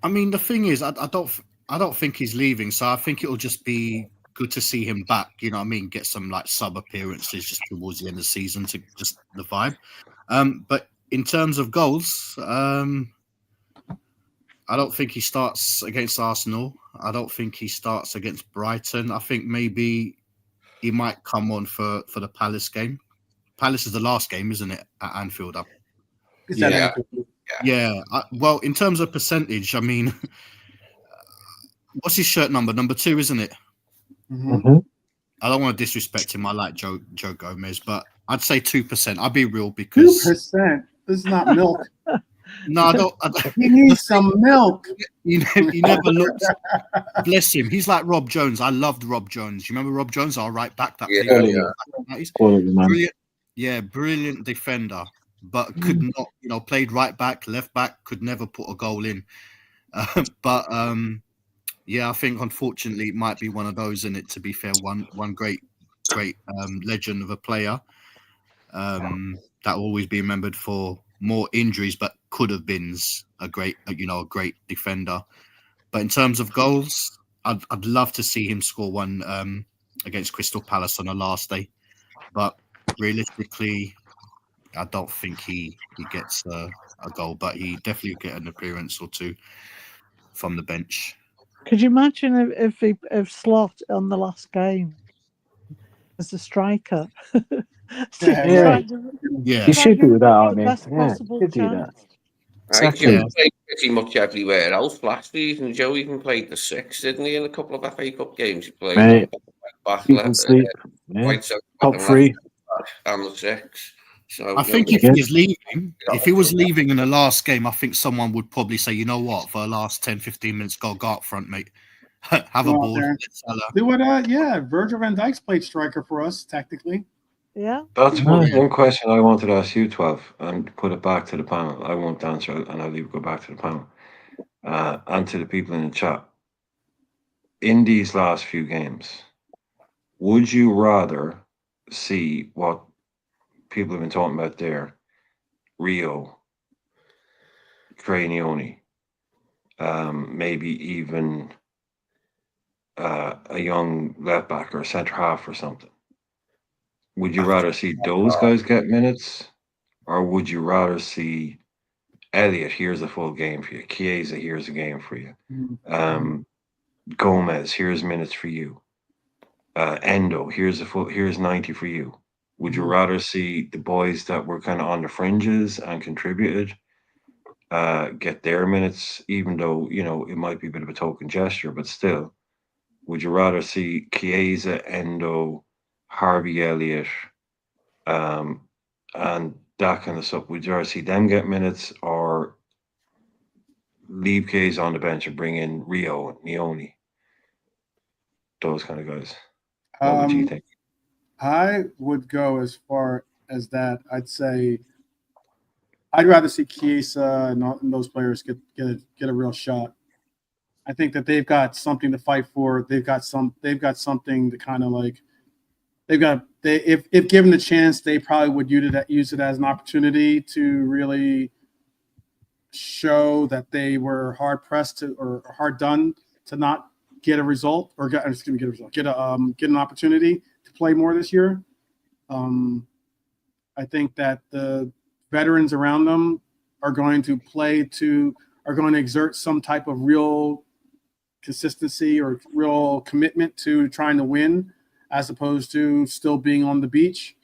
I mean, the thing is, I don't think he's leaving, so I think it'll just be good to see him back. You know what I mean? Get some like sub appearances just towards the end of the season to just the vibe. But in terms of goals, I don't think he starts against Arsenal. I don't think he starts against Brighton. I think maybe he might come on for the Palace game. Palace is the last game, isn't it, at Anfield? Yeah. Well, in terms of percentage, I mean, what's his shirt number? Number 2, isn't it? Mm-hmm. I don't want to disrespect him. I like Joe Gomez, but I'd say 2%. I'll be real because 2%. This is not milk. No, I don't. He needs some milk. He never looked. Bless him. He's like Rob Jones. I loved Rob Jones. You remember Rob Jones? Our right back. Brilliant. Yeah, brilliant defender, but could not. Played right back, left back. Could never put a goal in. Yeah, I think unfortunately it might be one of those. In it, to be fair, one great legend of a player that will always be remembered for more injuries, but could have been a great defender. But in terms of goals, I'd love to see him score one against Crystal Palace on the last day. But realistically, I don't think he gets a goal, but he definitely get an appearance or two from the bench. Could you imagine if Slot on the last game as a striker? Yeah. Yeah. You should do that, The aren't you? best Yeah, possible you should do that. chance. Exactly. Joey played pretty much everywhere else last season. Joe even played the 6, didn't he, in a couple of FA Cup games? He played Mate, back you left, can sleep. Yeah. right centre back Top and three. left back and the 6. So I think if Yeah. he's leaving, if he was leaving in the last game, I think someone would probably say, you know what, for the last 10, 15 minutes, go up front, mate. Have a Go out ball. there. Do what? Virgil van Dijk's played striker for us technically. Yeah. That's Nice. one question I wanted to ask you, 12, and put it back to the panel. I won't answer it, and I'll leave it go back to the panel and to the people in the chat. In these last few games, would you rather see what people have been talking about there, Rio, Cranioni, maybe even a young left back or a centre half or something? Would you rather see those guys get minutes, or would you rather see Elliot, here's a full game for you, Chiesa, here's a game for you, Gomez, here's minutes for you, Endo, here's 90 for you? Would you rather see the boys that were kind of on the fringes and contributed get their minutes, even though, it might be a bit of a token gesture, but still? Would you rather see Chiesa, Endo, Harvey Elliott, and that kind of stuff? Would you rather see them get minutes, or leave Chiesa on the bench and bring in Rio and Nioni? Those kind of guys. What would you think? I would go as far as that. I'd say I'd rather see Chiesa and those players get a real shot. I think that they've got something to fight for. They've got something to kind of like. If given the chance, they probably would use it as an opportunity to really show that they were hard pressed or hard done to not get a result get an opportunity to play more this year. I think that the veterans around them are going to exert some type of real consistency or real commitment to trying to win, as opposed to still being on the beach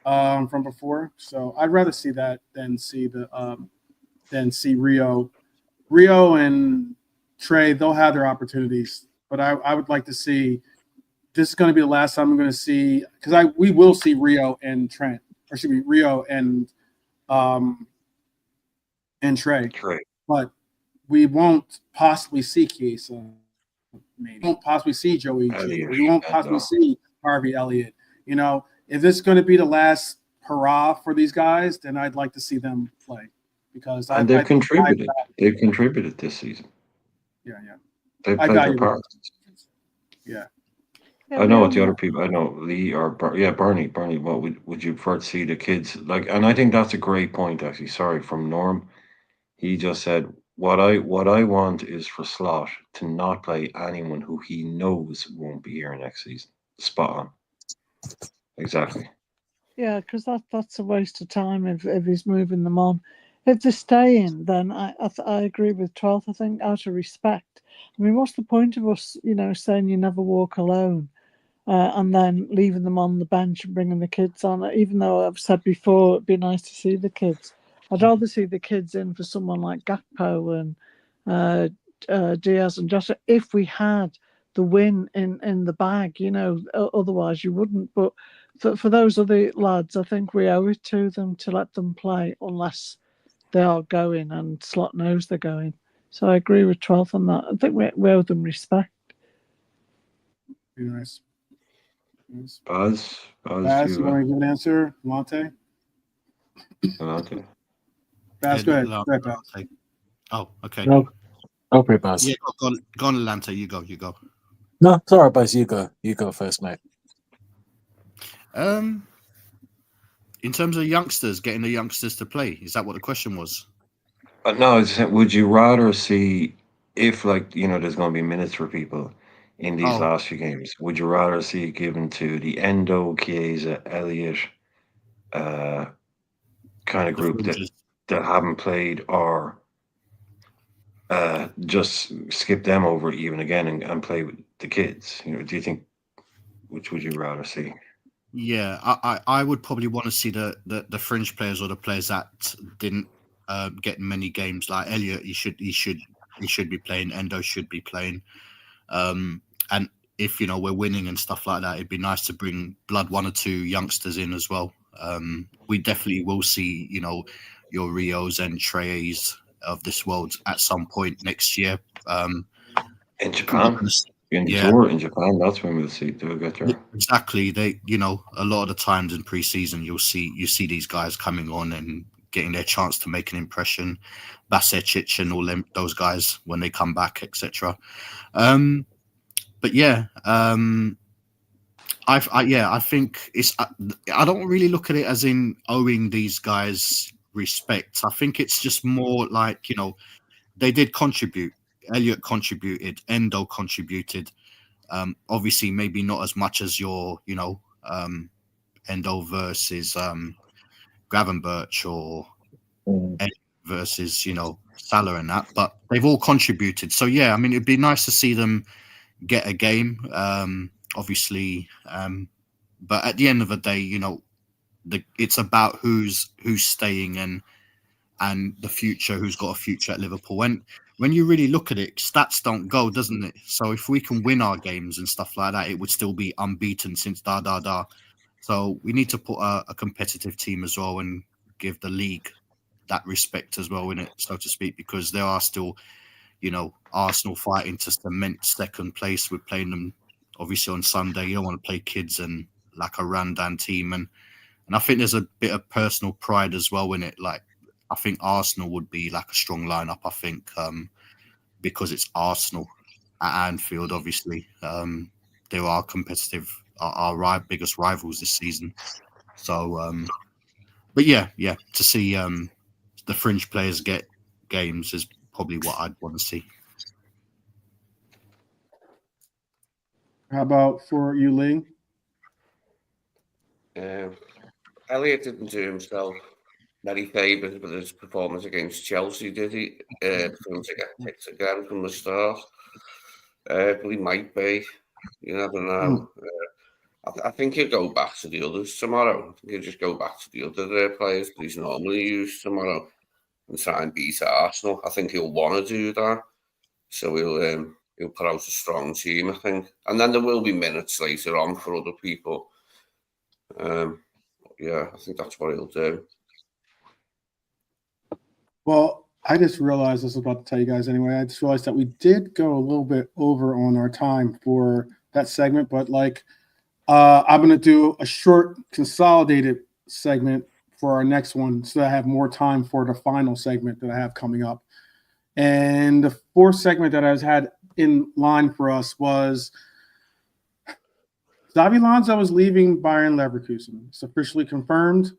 from before. So I'd rather see that than see Rio and Trey. They'll have their opportunities, but I would like to see. This is going to be the last time I'm going to see, because we will see Rio and Trent, or excuse me, Rio and Trey, but we won't possibly see Chiesa. Maybe we won't possibly see Joey G. We won't possibly see Harvey Elliott. If this is going to be the last hurrah for these guys, then I'd like to see them play, because they've contributed. They've contributed this season. Yeah. They played their part. Yeah. I know what the other people. I know Lee or Bernie. What would you prefer to see the kids like? And I think that's a great point, actually. Sorry, from Norm. He just said what I want is for Slot to not play anyone who he knows won't be here next season. Spot on. Exactly. Yeah, because that's a waste of time if he's moving them on. If they're staying, then I agree with 12th. I think out of respect. I mean, what's the point of us, saying you never walk alone, and then leaving them on the bench and bringing the kids on? Even though I've said before, it'd be nice to see the kids. I'd rather see the kids in for someone like Gakpo and Diaz and Joshua if we had the win in the bag. Otherwise you wouldn't. But for those other lads, I think we owe it to them to let them play, unless they are going and Slot knows they're going. So I agree with 12th on that. I think we owe them respect. Be nice. Baz, you want to give an answer, Lante? Baz, go ahead. Baz. Oh, okay. No, okay, Baz. Yeah, go on, Lante. You go. No, it's all right, Baz. You go first, mate. In terms of youngsters, getting the youngsters to play, is that what the question was? No, would you rather see if, like, there's going to be minutes for people in these Oh. last few games? Would you rather see it given to the Endo, Chiesa, Elliott kind of The group fringes. that haven't played, or just skip them over even again and play with the kids? Do you think, which would you rather see? Yeah, I would probably want to see the fringe players or the players that didn't get many games. Like Elliot, he should be playing. Endo should be playing. And if we're winning and stuff like that, it'd be nice to bring one or two youngsters in as well. We definitely will see your Rios and Trey's of this world at some point next year. In Japan, in the tour in Japan, that's when we'll see. They'll get there. Exactly. They, a lot of the times in pre-season, you see these guys coming on and getting their chance to make an impression. Basic and all those guys when they come back, etc. But yeah, I think it's. I don't really look at it as in owing these guys respect. I think it's just more like they did contribute. Elliot contributed. Endo contributed. Obviously, maybe not as much as your, Endo versus Gravenberch or versus, Salah and that, but they've all contributed. So, yeah, I mean, it'd be nice to see them get a game, obviously. But at the end of the day, it's about who's staying and the future, who's got a future at Liverpool. When you really look at it, stats don't go, doesn't it? So if we can win our games and stuff like that, it would still be unbeaten since . So we need to put a competitive team as well and give the league that respect as well in it, so to speak, because there are still, Arsenal fighting to cement second place. We're playing them obviously on Sunday. You don't want to play kids and like a rundown team. And I think there's a bit of personal pride as well in it. Like, I think Arsenal would be like a strong lineup. I think because it's Arsenal at Anfield, obviously. There are competitive, our biggest rivals this season. So, but yeah, to see the fringe players get games is probably what I'd want to see. How about for you, Lee? Elliot didn't do himself many favours with his performance against Chelsea, did he? For him to get picked again from the start. But he might be. You never know. I think he'll go back to the others tomorrow. I think he'll just go back to the other players that he's normally used tomorrow and try and beat Arsenal. I think he'll want to do that. So he'll put out a strong team, I think. And then there will be minutes later on for other people. Yeah, I think that's what he'll do. Well, I just realized, I was about to tell you guys anyway, I just realized that we did go a little bit over on our time for that segment, but I'm going to do a short consolidated segment for our next one so that I have more time for the final segment that I have coming up. And the fourth segment that I had in line for us was Xabi Alonso is leaving Bayern Leverkusen. It's officially confirmed.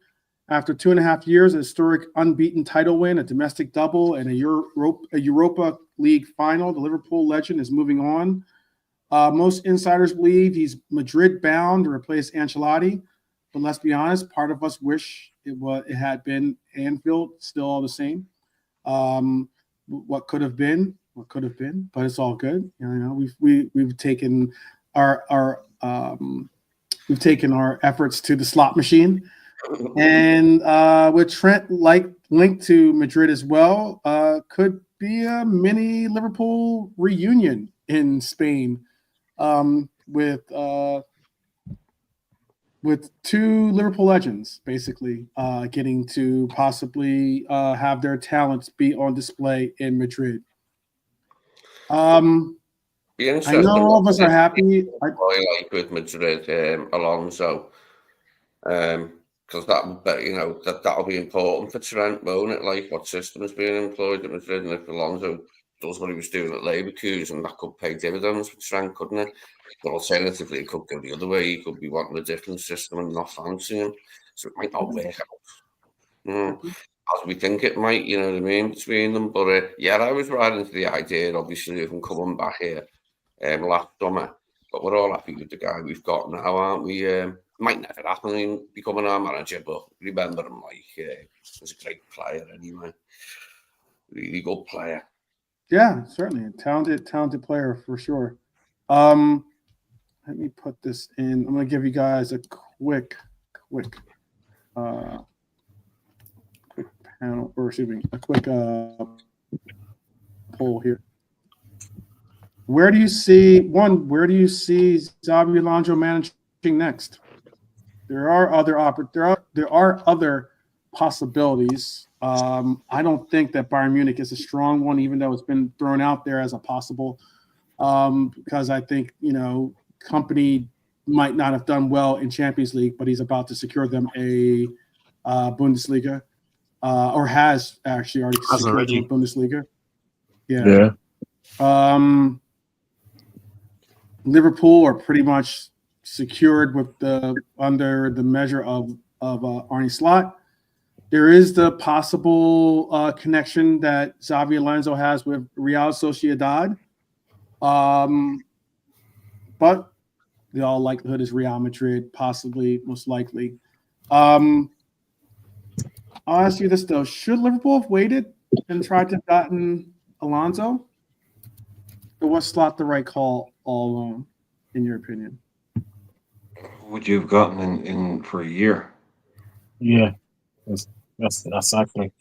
After 2.5 years, a historic unbeaten title win, a domestic double, and a Europa League final, the Liverpool legend is moving on. Most insiders believe he's Madrid-bound to replace Ancelotti, but let's be honest, part of us wish it had been Anfield, still all the same. What could have been, but it's all good. We've taken our efforts to the slot machine. And with Trent linked to Madrid as well, could be a mini Liverpool reunion in Spain with two Liverpool legends basically getting to possibly have their talents be on display in Madrid. I know all of us are happy. With Madrid, Alonso. Because that'll be important for Trent, won't it? Like what system is being employed at Madrid, and if Alonso does what he was doing at Leverkusen, and that could pay dividends for Trent, couldn't it? But alternatively, it could go the other way. He could be wanting a different system and not fancying him. So it might not work out. As we think it might, you know what I mean, between them. But yeah, I was right into the idea, obviously, of him coming back here last summer. But we're all happy with the guy we've got now, aren't we? Might never happen in becoming our manager, but remember him like he's a great player anyway. Really good player. Yeah, certainly a talented player for sure. Let me put this in. I'm gonna give you guys a quick panel, or excuse me, a quick poll here. Where do you see Xabi Alonso managing next? There are other possibilities. I don't think that Bayern Munich is a strong one, even though it's been thrown out there as a possible. Because I think Company might not have done well in Champions League, but he's about to secure them a Bundesliga, or has actually already secured them a Bundesliga. Yeah. Liverpool are pretty much secured with under the measure of Arne Slot. There is the possible connection that Xabi Alonso has with Real Sociedad, but the all likelihood is Real Madrid, possibly, most likely. I'll ask you this though: should Liverpool have waited and tried to have gotten Alonso, or was Slot the right call all along, in your opinion? Would you have gotten in for a year? Yeah, that's exactly.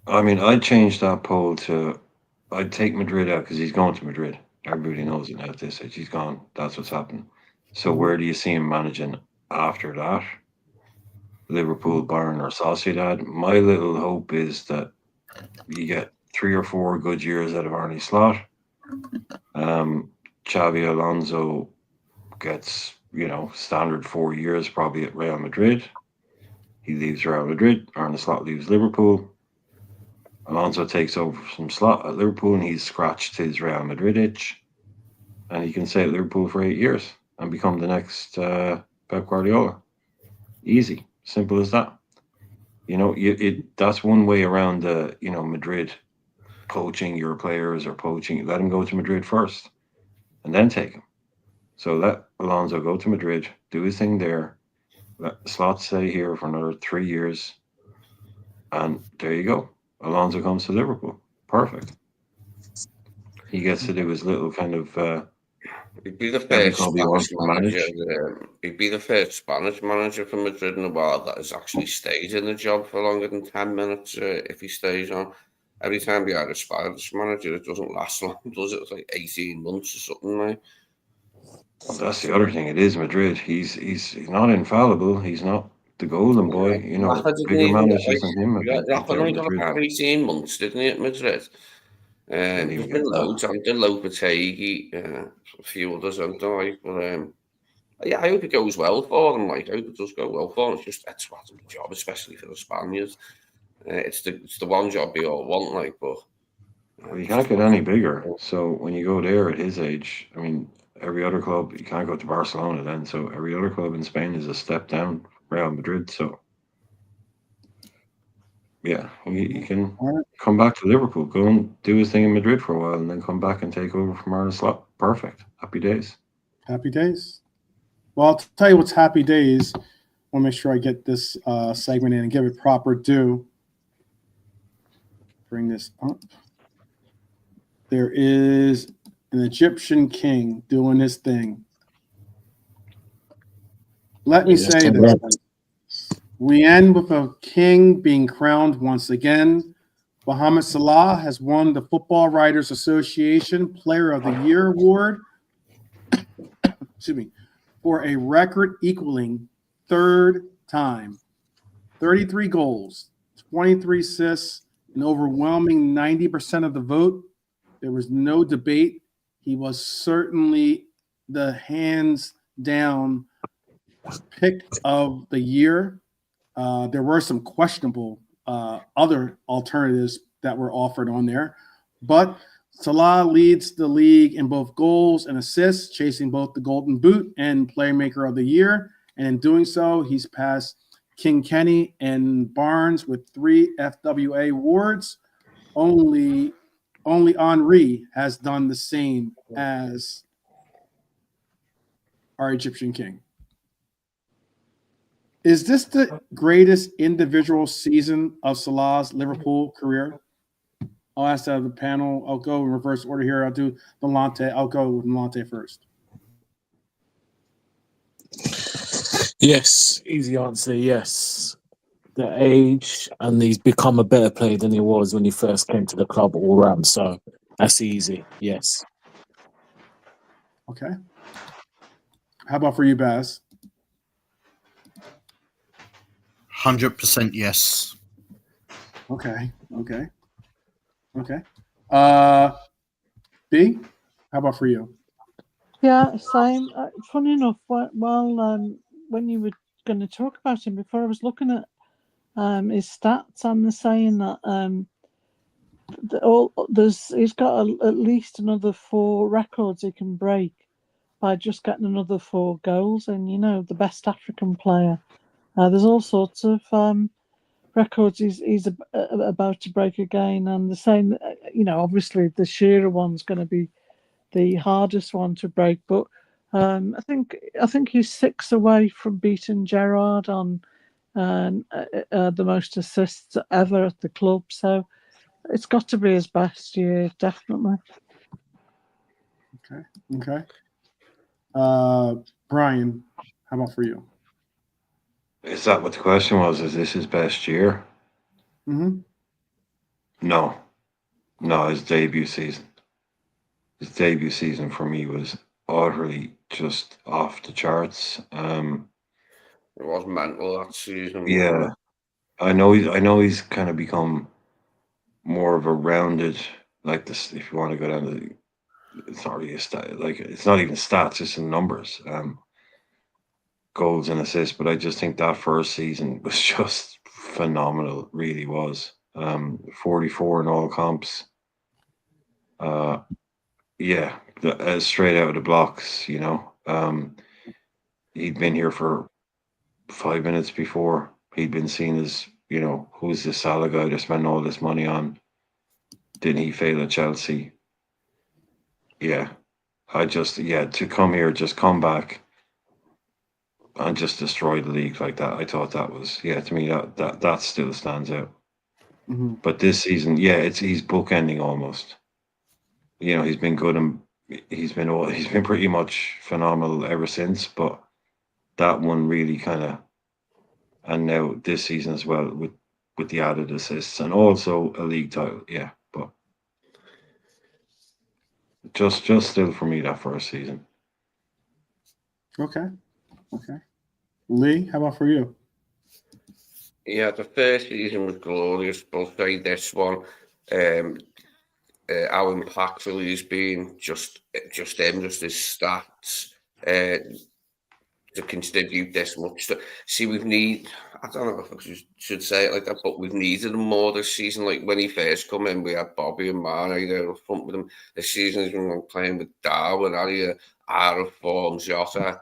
I mean, I'd change that poll to I'd take Madrid out because he's going to Madrid. Everybody knows it now at this stage. He's gone. That's what's happened. So where do you see him managing after that? Liverpool, Bayern, or Sociedad? My little hope is that you get 3 or 4 good years out of Arne Slot. Xabi Alonso gets, standard 4 years probably at Real Madrid. He leaves Real Madrid. Arne Slot leaves Liverpool. Alonso takes over some Slot at Liverpool, and he's scratched his Real Madrid itch. And he can stay at Liverpool for 8 years and become the next Pep Guardiola. Easy. Simple as that. That's one way around the, Madrid poaching your players or poaching. Let him go to Madrid first and then take him. So let Alonso go to Madrid, do his thing there. Let Slot stay here for another 3 years. And there you go. Alonso comes to Liverpool. Perfect. He gets to do his little kind of... He'd be the first Spanish manager. He'd be the first Spanish manager for Madrid in a while that has actually stayed in the job for longer than 10 minutes. If he stays on, every time we had a Spanish manager, it doesn't last long, does it? It's like 18 months or something, like. Well, that's the other thing. It is Madrid. He's not infallible. He's not the golden boy. Bigger managers than him. Rafa only got about 18 months, didn't he, at Madrid? There's been loads. I did Lopetegui, a few others, haven't I? But yeah, I hope it goes well for them. Like, I hope it does go well for them. That's part of the job, especially for the Spaniards. It's the one job we all want, like. But well, you can't get any bigger. So when you go there at his age, I mean, every other club, you can't go to Barcelona then. So every other club in Spain is a step down Real Madrid. So yeah, he can come back to Liverpool, go and do his thing in Madrid for a while, and then come back and take over from Arne Slot. Perfect. Happy days. Happy days. Well, I'll tell you what's happy days. I want to make sure I get this segment in and give it proper due. Bring this up. There is an Egyptian king doing his thing. Let me say this. We end with a king being crowned once again. Mohamed Salah has won the Football Writers Association Player of the Year award for a record equaling 3rd time. 33 goals, 23 assists, an overwhelming 90% of the vote. There was no debate. He was certainly the hands down pick of the year. There were some questionable other alternatives that were offered on there. But Salah leads the league in both goals and assists, chasing both the Golden Boot and Playmaker of the Year. And in doing so, he's passed King Kenny and Barnes with 3 FWA awards. Only Henry has done the same as our Egyptian king. Is this the greatest individual season of Salah's Liverpool career? I'll ask that of the panel. I'll go in reverse order here. I'll do Delonte. I'll go with Delonte first. Yes, easy answer. Yes, the age, and he's become a better player than he was when he first came to the club all round. So that's easy. Yes. Okay. How about for you, Baz? 100% yes. Okay. B, how about for you? Yeah, same. Funny enough, when you were going to talk about him before, I was looking at his stats, and they're saying that he's got at least another 4 records he can break by just getting another 4 goals, and the best African player. There's all sorts of records he's about to break again, and the same. Obviously the Shearer one's going to be the hardest one to break, but I think he's 6 away from beating Gerrard on the most assists ever at the club. So it's got to be his best year, definitely. Okay. Brian, how about for you? Is that what the question was? Is this his best year? Mm-hmm. No, his debut season. His debut season for me was utterly just off the charts. It was mental that season. Yeah, I know he's kind of become more of a rounded, like this. If you want to go down to, it's not really a stat, like it's not even stats, it's in numbers, goals and assists. But I just think that first season was just phenomenal. It really was. 44 in all comps. Yeah, straight out of the blocks. He'd been here for 5 minutes before. He'd been seen as, who's this Salah guy to spend all this money on? Didn't he fail at Chelsea? Yeah. To come here, just come back and just destroy the league like that. I thought that was, to me, that still stands out. Mm-hmm. But this season, he's bookending almost. He's been good and he's been pretty much phenomenal ever since, but that one really kind of, and now this season as well with the added assists and also a league title, but just still for me that first season. Okay. Lee, how about for you? Yeah, the first season was glorious, but say this one, how impactful he's been, just his stats, to contribute this much. See, I don't know if I should say it like that, but we've needed him more this season. Like when he first come in, we had Bobby and Mane there up front with him. This season he's been playing with Darwin, out of form, Jota,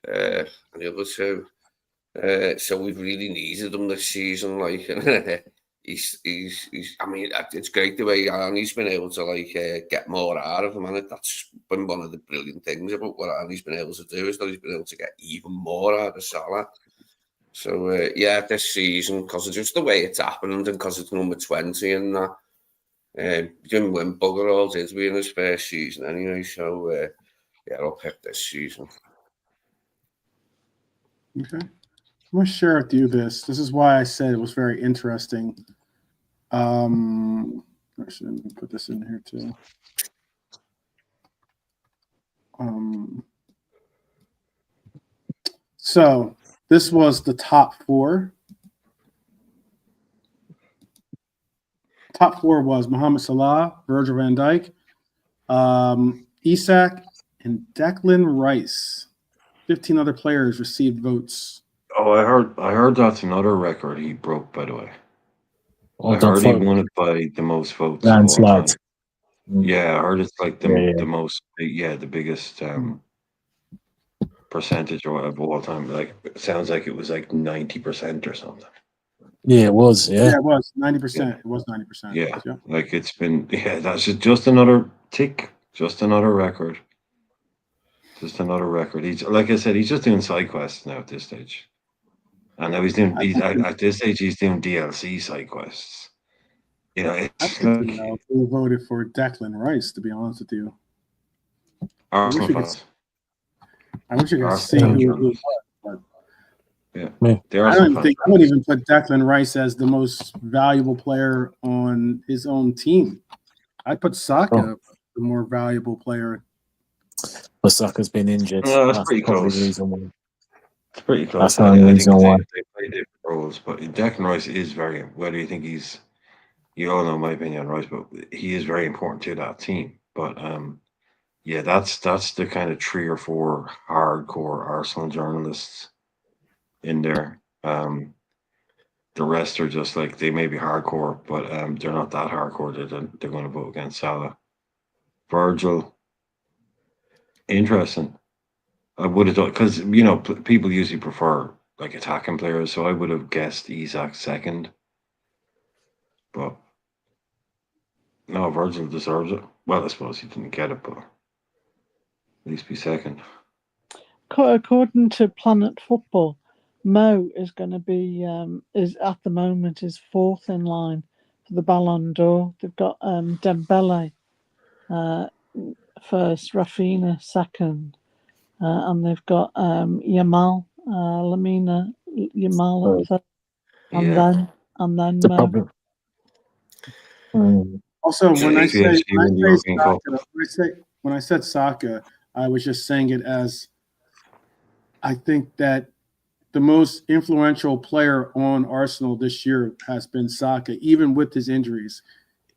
and the other 2. So we've really needed him this season. Like, he's. I mean, it's great the way Arnie's been able to get more out of him, and that's been one of the brilliant things about what Arnie's been able to do is that he's been able to get even more out of Salah. So this season, because of just the way it's happened, and because it's number 20 and that, he didn't win bugger all, did we, in his first season anyway? So I'll pick this season. Okay. I'm going to share with you this. This is why I said it was very interesting. Actually, let me put this in here too. So this was the top 4. Top 4 was Mohamed Salah, Virgil van Dijk, Isak, and Declan Rice. 15 other players received votes. Oh, I heard that's another record he broke, by the way. I heard he won it by the most votes of all landslide. time. Yeah, I heard it's like the Yeah. the most, the biggest percentage or of all time. Like it sounds like it was like 90% or something. Yeah, it was. Yeah. Yeah, it was 90%. It was 90%. Yeah, like it's been. Yeah, that's just another tick, just another record, just another record. He's like I said, he's just doing side quests now at this stage, and now he's doing. At this stage, he's doing DLC side quests. You know, I it's think like who voted for Declan Rice, to be honest with you. Arsenal we could- fans. I wish you could see Arsenal who it journalists. was. Yeah, Yeah. the I Arsenal don't fans. think I would even put Declan Rice as the most valuable player on his own team. I'd put Saka the more valuable player. But Saka's been injured. No, that's pretty probably close. the reason why. It's pretty close. That's the only I think reason why. they play different roles, but Declan Rice is very. Whether you think he's, you all know my opinion on Rice, but he is very important to that team. But yeah, that's the kind of 3 or 4 hardcore Arsenal journalists in there. The rest are just like they may be hardcore, but they're not that hardcore. They're going to vote against Salah. Virgil, interesting. I would have done because people usually prefer like attacking players, so I would have guessed Isak second. But no, Virgil deserves it. Well, I suppose he didn't get it, but at least be second. According to Planet Football, Mo is going to be is at the moment is 4th in line for the Ballon d'Or. They've got Dembele first, Rafinha second, and they've got Yamal, Lamina Yamal at third, and then The Mo. problem. Also, when I say European Cup. Saka, when I said Saka, I was just saying it as I think that the most influential player on Arsenal this year has been Saka, even with his injuries.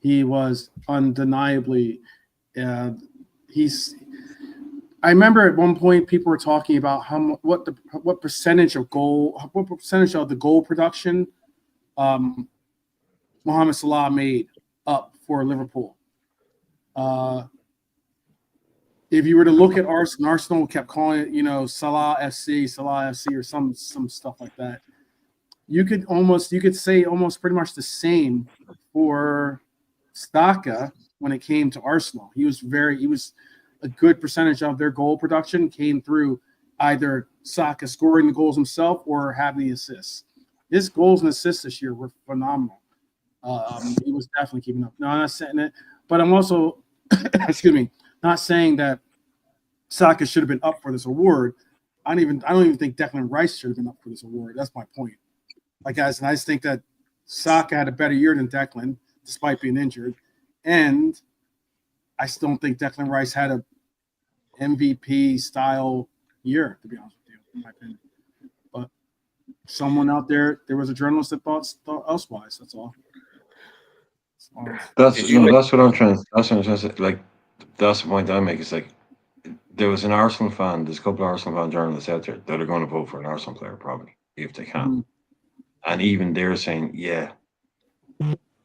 He was undeniably. I remember at one point people were talking about what percentage of the goal production Mohamed Salah made up for Liverpool. If you were to look at Arsenal kept calling it, Salah FC, or some stuff like that. You could say almost pretty much the same for Saka when it came to Arsenal. He was a good percentage of their goal production came through either Saka scoring the goals himself or having the assists. His goals and assists this year were phenomenal. He was definitely keeping up. No, I'm not saying it, but I'm also, excuse me, not saying that Saka should have been up for this award. I don't even think Declan Rice should have been up for this award. That's my point. Like, guys, and I just think that Saka had a better year than Declan, despite being injured, and I still don't think Declan Rice had a MVP style year, to be honest with you, in my opinion. But someone out there was a journalist that thought elsewise. That's all. That's what I'm trying to say. Like, that's the point I make. It's like there was an Arsenal fan. There's a couple of Arsenal fan journalists out there that are going to vote for an Arsenal player probably if they can, Mm-hmm. and even they're saying, yeah,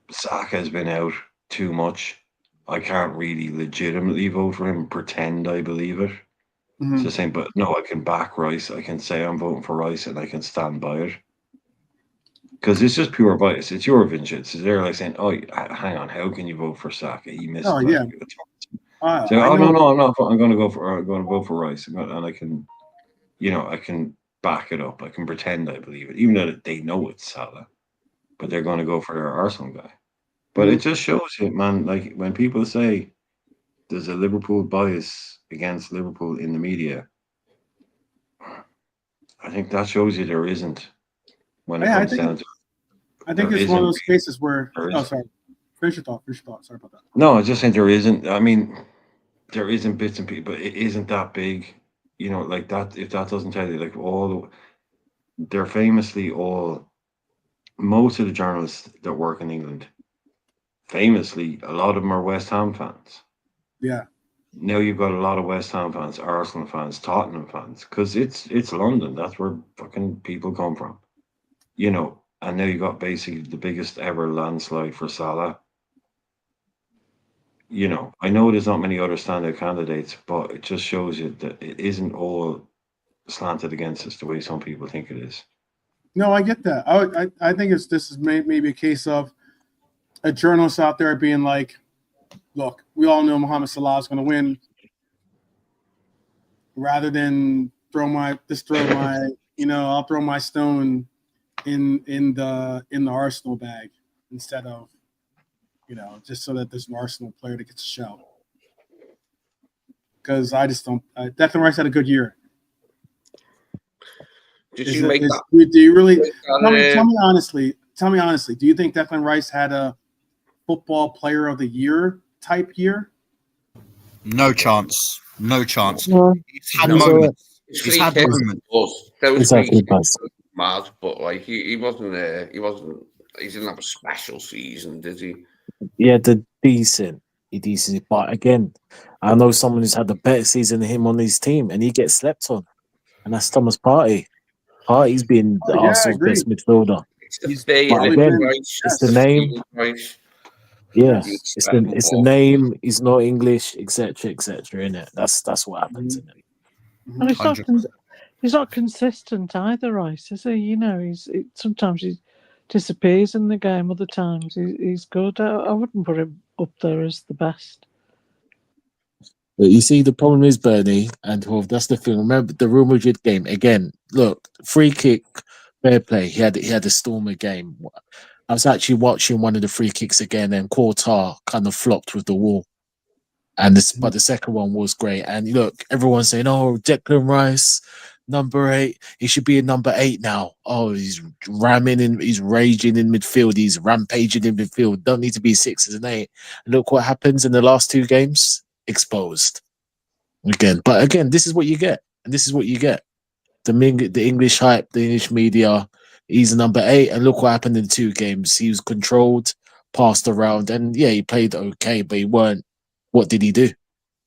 Saka has been out too much. I can't really legitimately vote for him and pretend I believe it. Mm-hmm. It's the same, but no, I can back Rice. I can say I'm voting for Rice and I can stand by it. Because it's just pure bias. It's your vengeance. They're like saying, oh, hang on, how can you vote for Saka? He missed. Oh, yeah. No, I'm not. I'm going to vote for Rice. And I can, I can back it up. I can pretend I believe it, even though they know it's Salah. But they're going to go for their Arsenal guy. But it just shows you, man, like when people say there's a Liverpool bias against Liverpool in the media, I think that shows you there isn't when it comes down to it. I think it's one of those cases where sorry. Finish your thought. Sorry about that. No, I just think there isn't. I mean, there isn't bits and pieces, but it isn't that big. Like that, if that doesn't tell you, like they're famously most of the journalists that work in England, famously, a lot of them are West Ham fans. Yeah. Now you've got a lot of West Ham fans, Arsenal fans, Tottenham fans, because it's London. That's where fucking people come from. and now you got basically the biggest ever landslide for Salah. You know, I know there's not many other standout candidates, but it just shows you that it isn't all slanted against us the way some people think it is. No, I get that. I think this is maybe a case of a journalist out there being like, look, we all know Mohamed Salah is going to win. Rather than I'll throw my stone in the Arsenal bag instead of, just so that there's an Arsenal player that gets a shout. Because I just don't. Declan Rice had a good year. Did you make that? Do you really tell me honestly? Tell me honestly. Do you think Declan Rice had a football player of the year type year? No chance. No chance. No. He's had moments. He's had moments. Exactly. Mad, but like he wasn't. He didn't have a special season, did he? Yeah, decent. But again, I know someone who's had a better season than him on his team, and he gets slept on, and that's Thomas Partey. Partey's been Arsenal's best midfielder. It's the name. Yeah, it's the name. He's not English, etc., innit? That's what happens, innit? And he's not consistent either, Rice, is he? Sometimes he disappears in the game. Other times he's good. I wouldn't put him up there as the best. But you see, the problem is Bernie and Hove. That's the thing. Remember the Real Madrid game again. Look, free kick, fair play. He had a stormer game. I was actually watching one of the free kicks again, and Courtois kind of flopped with the wall. But the second one was great. And look, everyone's saying, "Oh, Declan Rice, number 8. He should be a number 8 now." Oh, he's he's raging in midfield. He's rampaging in midfield. Don't need to be 6 as an 8. And look what happens in the last 2 games. Exposed again. But again, this is what you get. And this is what you get. The English hype, the English media. He's a number 8. And look what happened in 2 games. He was controlled, passed around. And yeah, he played okay, but he weren't. What did he do?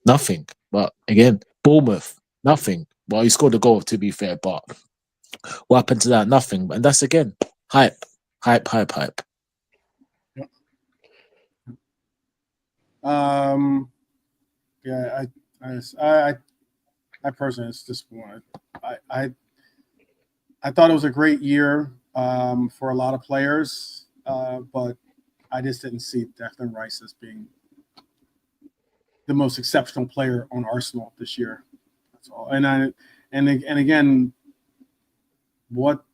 Nothing. But again, Bournemouth, nothing. Well, he scored a goal, to be fair, but what happened to that? Nothing. And that's again, hype. Yep. Yeah, I personally, it's disappointed. I thought it was a great year for a lot of players, but I just didn't see Declan Rice as being the most exceptional player on Arsenal this year. That's all. And again, what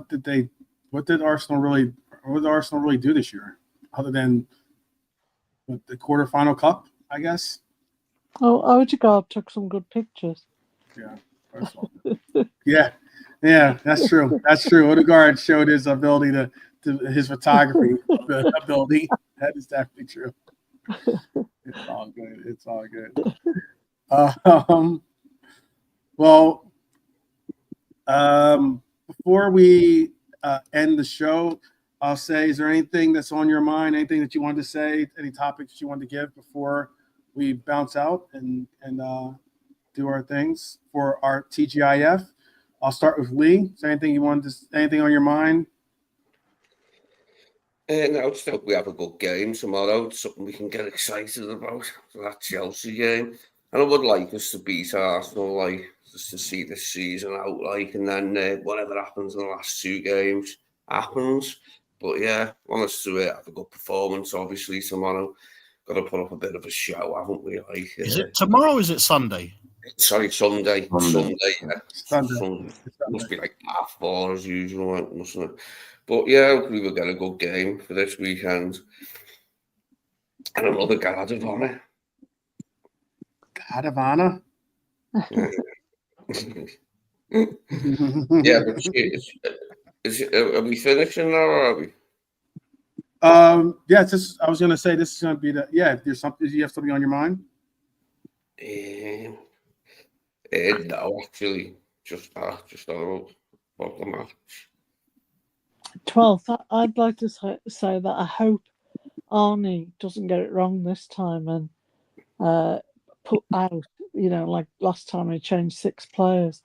did Arsenal really do this year, other than the quarterfinal cup, I guess? Oh, Odegaard took some good pictures. Yeah, yeah, that's true. That's true. Odegaard showed his ability to his photography ability. That is definitely true. It's all good. Well, before we end the show, I'll say, is there anything that's on your mind? Anything that you wanted to say? Any topics you wanted to give before we bounce out and do our things for our TGIF? I'll start with Lee. Is there anything anything on your mind? No, I just hope we have a good game tomorrow. It's something we can get excited about for that Chelsea game. And I would like us to beat Arsenal, just to see this season out, and then whatever happens in the last 2 games happens. But yeah, want us to have a good performance, obviously, tomorrow. Got to put up a bit of a show, haven't we? Is it tomorrow or is it Sunday? Sorry, Sunday. Sunday. Sunday. Must be 4:30 as usual, mustn't it? But yeah, we will get a good game for this weekend. And another guard of honour. God of honor? Yeah, but are we finishing now, or are we? Yeah, I was going to say this is going to be there's something. Do you have something on your mind? No, actually, just about the match. 12th, I'd like to say that I hope Arnie doesn't get it wrong this time and put out, like last time he changed 6 players.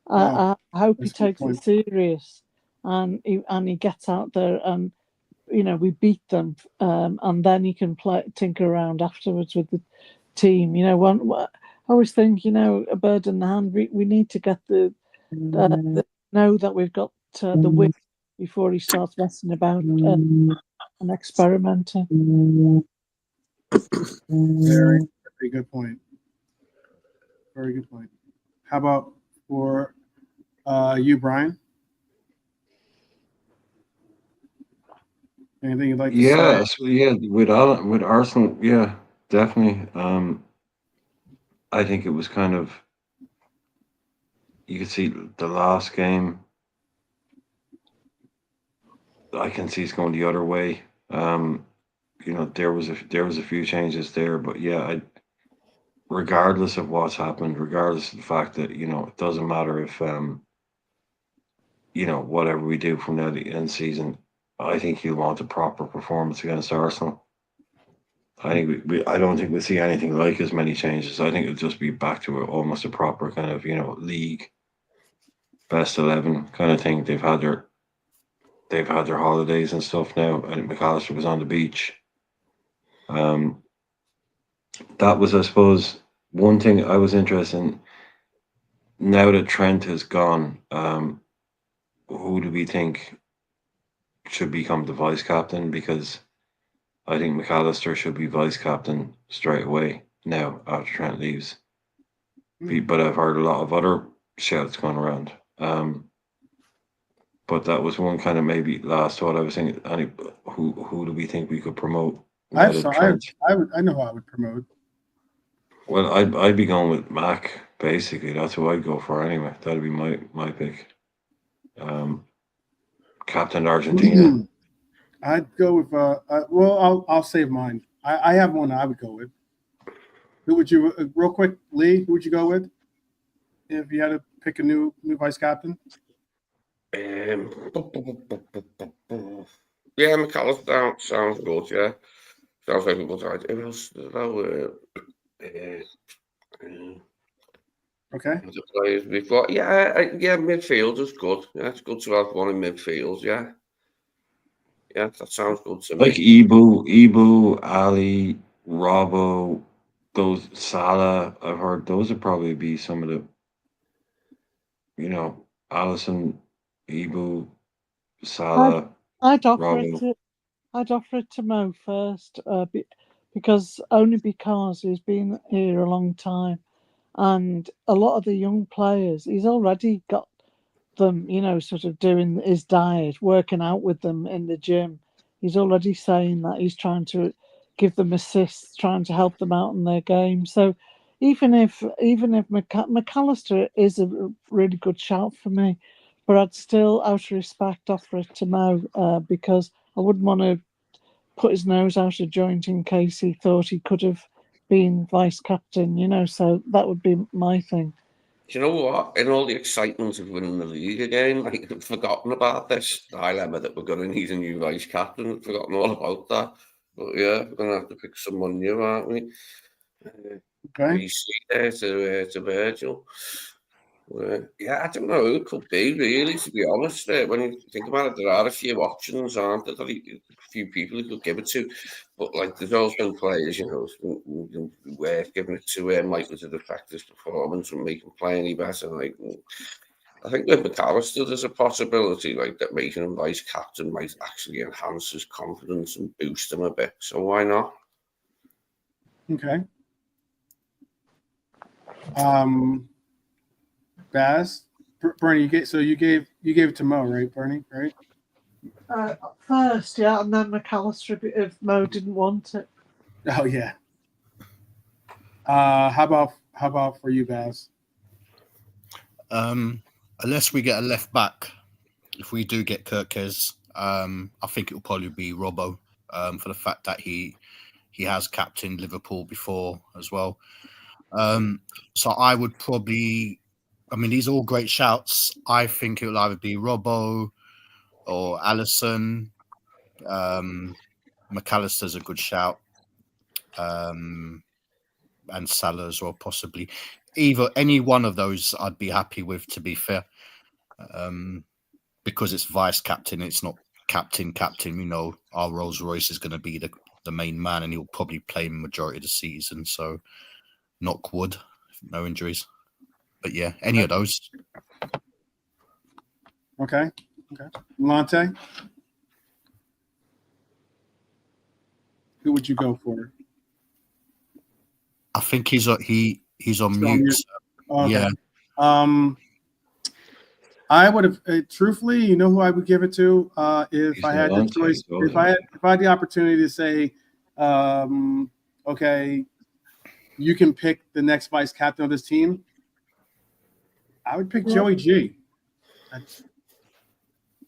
I hope he takes it serious and he gets out there and we beat them, and then he can tinker around afterwards with the team. I always think a bird in the hand. We need to get the know that we've got the win before he starts messing about and experimenting. Very, very good point. Very good point. How about for you, Brian? Anything you'd like to say? So with Arsenal, yeah, definitely. I think it was kind of, you could see the last game. I can see it's going the other way. There was a few changes there, but yeah, regardless of what's happened, regardless of the fact that it doesn't matter if whatever we do from now to the end season, I think he'll want a proper performance against Arsenal. I think I don't think we'll see anything like as many changes. I think it'll just be back to almost a proper kind of league best 11 kind of thing. They've had their holidays and stuff now. I think McAllister was on the beach. That was, I suppose, one thing I was interested in. Now that Trent has gone, who do we think should become the vice captain? Because I think McAllister should be vice captain straight away now after Trent leaves. But I've heard a lot of other shouts going around. But that was one kind of maybe last thought I was thinking. Who do we think we could promote? I know who I would promote. Well, I'd be going with Mac. Basically, that's who I'd go for anyway. That'd be my pick. Captain Argentina. I'd go with. Well, I'll save mine. I have one I would go with. Who would you? Real quick, Lee. Who would you go with if you had to pick a new vice captain? Yeah, McAllister sounds good. Yeah, sounds like a good idea. Who else? Okay. The players we've got. Yeah, midfield is good. Yeah, it's good to have one in midfield. Yeah, that sounds good to me. Like Ibu, Ali, Robbo, those Salah. I've heard those would probably be some of the, Allison, Ibu, Salah. I'd offer it to Mo first, because he's been here a long time, and a lot of the young players, he's already got them, sort of doing his diet, working out with them in the gym. He's already saying that he's trying to give them assists, trying to help them out in their game. So even if McAllister is a really good shout for me, but I'd still, out of respect, offer it to Mo, because I wouldn't want to put his nose out of joint in case he thought he could have been vice captain, so that would be my thing. Do you know what? In all the excitement of winning the league again, I've forgotten about this dilemma that we're going to need a new vice captain. I've forgotten all about that. But yeah, we're going to have to pick someone new, aren't we? Okay. You see there to Virgil. I don't know who it could be, really, to be honest. When you think about it, there are a few options, aren't there? A few people who could give it to. But, there's always been players, worth giving it to likely to affect his performance and make him play any better. I think with McAllister, there's a possibility, that making him vice captain might actually enhance his confidence and boost him a bit. So why not? Okay. Baz, Bernie, you gave it to Mo, right, Bernie? Right. First, yeah, and then McAllister if Mo didn't want it. Oh yeah. How about for you, Baz? Unless we get a left back, if we do get Kirkes, I think it will probably be Robbo, for the fact that he has captained Liverpool before as well. So I would probably, these are all great shouts. I think it will either be Robbo or Allison. McAllister's a good shout. And Salah as well, possibly. Any one of those I'd be happy with, to be fair. because it's vice captain, it's not captain. You know, our Rolls Royce is going to be the main man, and he'll probably play majority of the season. So, knock wood, no injuries. But yeah, any of those. Okay. Lante, who would you go for? I think he's on mute. Okay. Yeah. I would have truthfully, you know who I would give it to if He's I had the Lante, choice, so if I had the opportunity to say, okay, you can pick the next vice captain of this team. I would pick Joey G.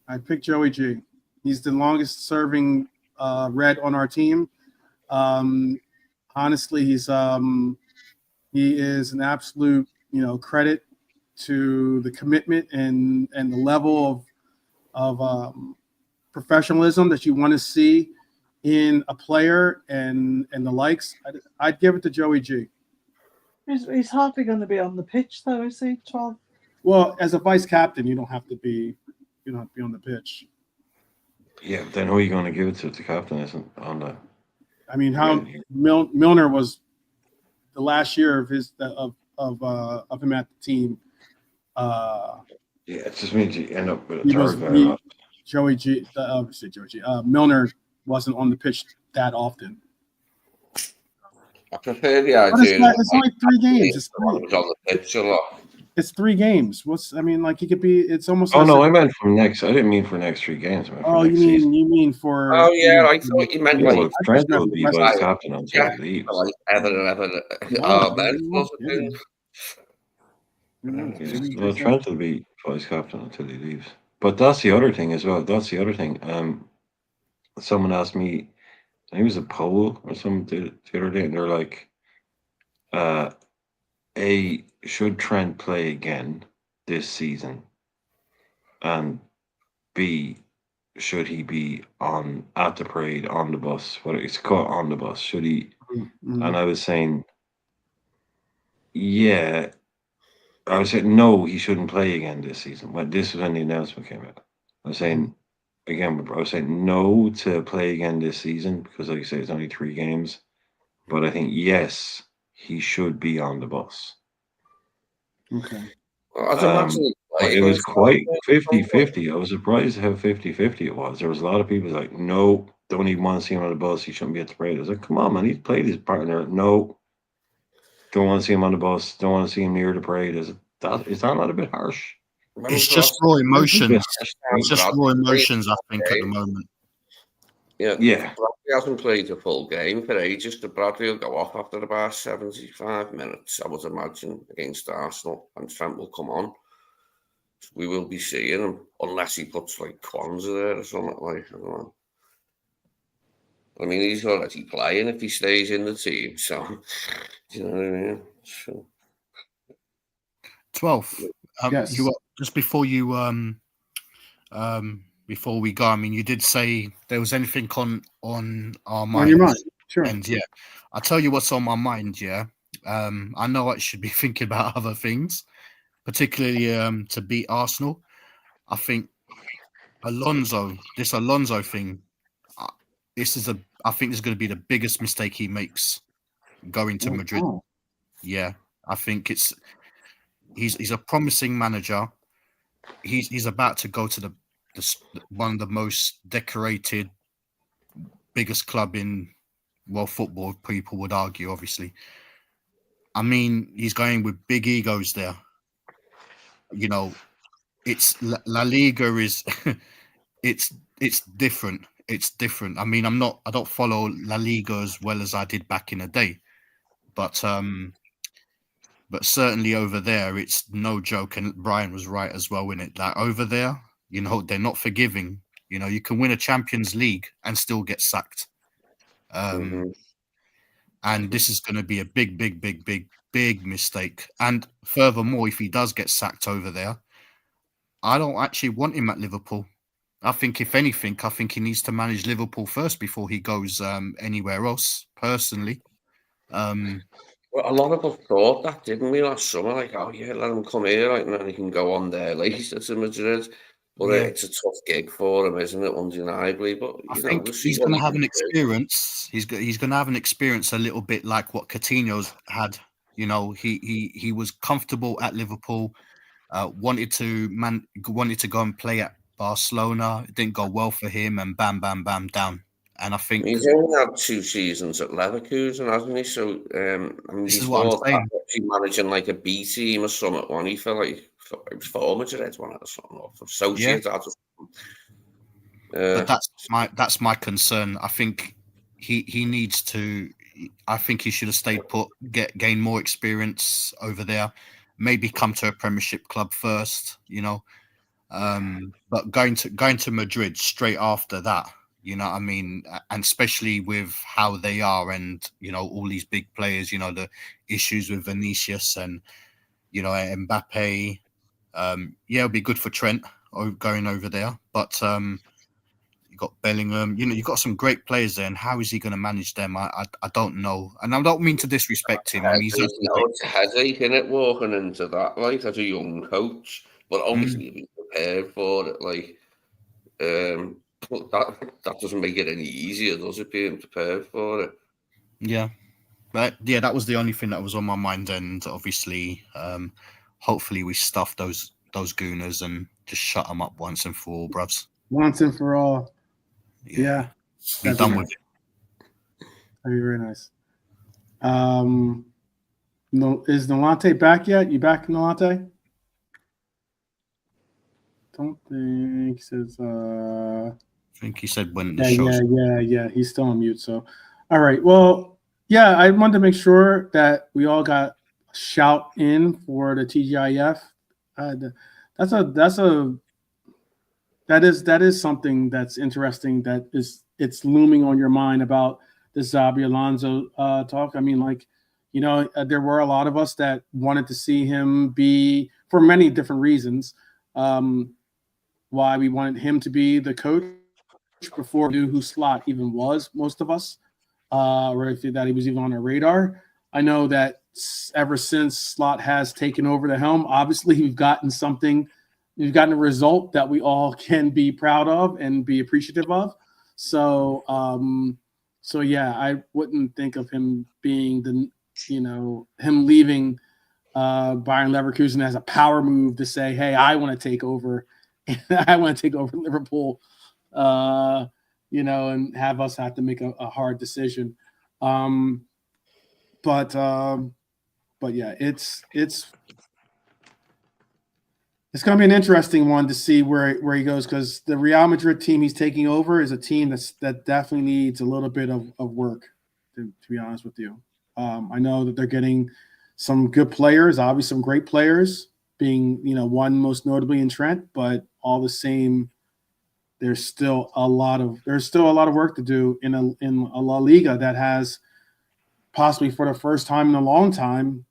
I'd pick Joey G. He's the longest serving Red on our team. Honestly, he is an absolute, credit to the commitment and the level of professionalism that you want to see in a player and the likes. I'd give it to Joey G. He's hardly going to be on the pitch, though, is he, 12? Well, as a vice captain, you don't have to be on the pitch. Yeah, then who are you going to give it to? The captain isn't on the. I mean, how Milner was the last year of his of him at the team. Yeah, it just means you end up with a third guy. Joey G. Obviously, Joey G. Milner wasn't on the pitch that often. I prefer the idea. It's only 3 games. It's on the pitch a lot. It's 3 games. He could be. It's almost. Oh no, I meant from next. I didn't mean for next 3 games. I meant for next season. You mean for? Oh yeah, I thought you meant like Trent will be vice captain until he leaves. Like ever. Well, Trent will be vice captain until he leaves. But that's the other thing as well. That's the other thing. Someone asked me, I think it was a poll or something the other day, and they're like, A, should Trent play again this season? And B, should he be at the parade on the bus? What it's called, on the bus? Should he? Mm-hmm. And I was saying, yeah. I was saying no, he shouldn't play again this season. But this was when the announcement came out. I was saying again, I was saying no to play again this season because, like you say, it's only 3 games. But I think yes, he should be on the bus. Okay. It was quite 50-50. I was surprised how 50-50 it was. There was a lot of people like, no, don't even want to see him on the bus. He shouldn't be at the parade. I was like, come on, man, he's played his partner. No, don't want to see him on the bus. Don't want to see him near the parade. Is that not a bit harsh? It's just raw emotions. It's just raw emotions, I think, at the moment. Yeah. Bradley hasn't played a full game for ages. The Bradley will go off after about 75 minutes, I would imagine, against Arsenal, and Trent will come on. We will be seeing him, unless he puts like Kwanzaa there or something like. I don't know. I mean, he's already playing if he stays in the team. So, do you know what I mean? So. 12. Yes. Just before you before we go, I mean, you did say there was anything on our mind. On your mind, sure. And yeah, I'll tell you what's on my mind. Yeah, I know I should be thinking about other things, particularly to beat Arsenal. I think this Alonso thing, I think this is going to be the biggest mistake he makes going to Madrid. Oh. Yeah, I think he's a promising manager. He's about to go to the one of the most decorated, biggest club in world football. People would argue, obviously. I mean, he's going with big egos there. You know, it's La Liga is it's different. It's different. I mean, I don't follow La Liga as well as I did back in the day, but certainly over there, it's no joke. And Brian was right as well in it. That over there, you know, they're not forgiving. You know, you can win a Champions League and still get sacked. And this is going to be a big mistake. And furthermore, if he does get sacked over there, I don't actually want him at Liverpool. I think, if anything, he needs to manage Liverpool first before he goes anywhere else, personally. Well, a lot of us thought that, didn't we, last summer? Like, oh yeah, let him come here, like, and then he can go on there later to Madrid. But Yeah. it's a tough gig for him, isn't it? Undeniably. But I you know, think we'll see he's what going to he have can an do. experience. He's going to have an experience a little bit like what Coutinho's had. You know, he was comfortable at Liverpool, wanted to go and play at Barcelona. It didn't go well for him, and bam, bam, bam, down. And I think He's only had 2 seasons at Leverkusen, hasn't he? So, I mean, this is what I'm before that, saying. actually managing like a B team or something, when he felt like it was formative, one or something, or for Yeah, Sociedad. but that's my concern. I think he needs to. I think he should have stayed put, gain more experience over there, maybe come to a Premiership club first. You know, but going to Madrid straight after that, you know what I mean, and especially with how they are, and you know all these big players, you know the issues with Vinicius and you know Mbappe. Yeah, it'll be good for Trent going over there, but you got Bellingham. You know you got some great players there, and how is he going to manage them? I don't know, and I don't mean to disrespect him. I mean he's It's a headache, isn't it, walking into that, like, as a young coach. But obviously, you've been prepared for it, like, but that doesn't make it any easier, does it, being prepared for it? yeah. But yeah, that was the only thing that was on my mind, and obviously, hopefully, we stuff those gooners and just shut them up once and for all, bruvs. Once and for all. Yeah. Be That'd done be with it. That'd be very nice. No, is Nolante back yet? You back, Nolante? Don't think. He says, I think he said when the show's yeah. He's still on mute. So, all right. Well, yeah, I wanted to make sure that we all got a shout in for the TGIF. That is something that's interesting. It's looming on your mind about the Xabi Alonso talk. I mean, like, you know, there were a lot of us that wanted to see him be, for many different reasons, why we wanted him to be the coach before we knew who Slot even was, most of us, or if that he was even on our radar. I know that ever since Slot has taken over the helm, obviously we've gotten a result that we all can be proud of and be appreciative of. So, yeah, I wouldn't think of him being him leaving Bayern Leverkusen as a power move to say, hey, I want to take over. I want to take over Liverpool, and have us have to make a hard decision. But yeah, it's going to be an interesting one to see where he goes, because the Real Madrid team he's taking over is a team that definitely needs a little bit of work, to be honest with you. I know that they're getting some good players, obviously some great players, being, one most notably in Trent, but all the same, there's still a lot of work to do in a La Liga that has possibly for the first time in a long time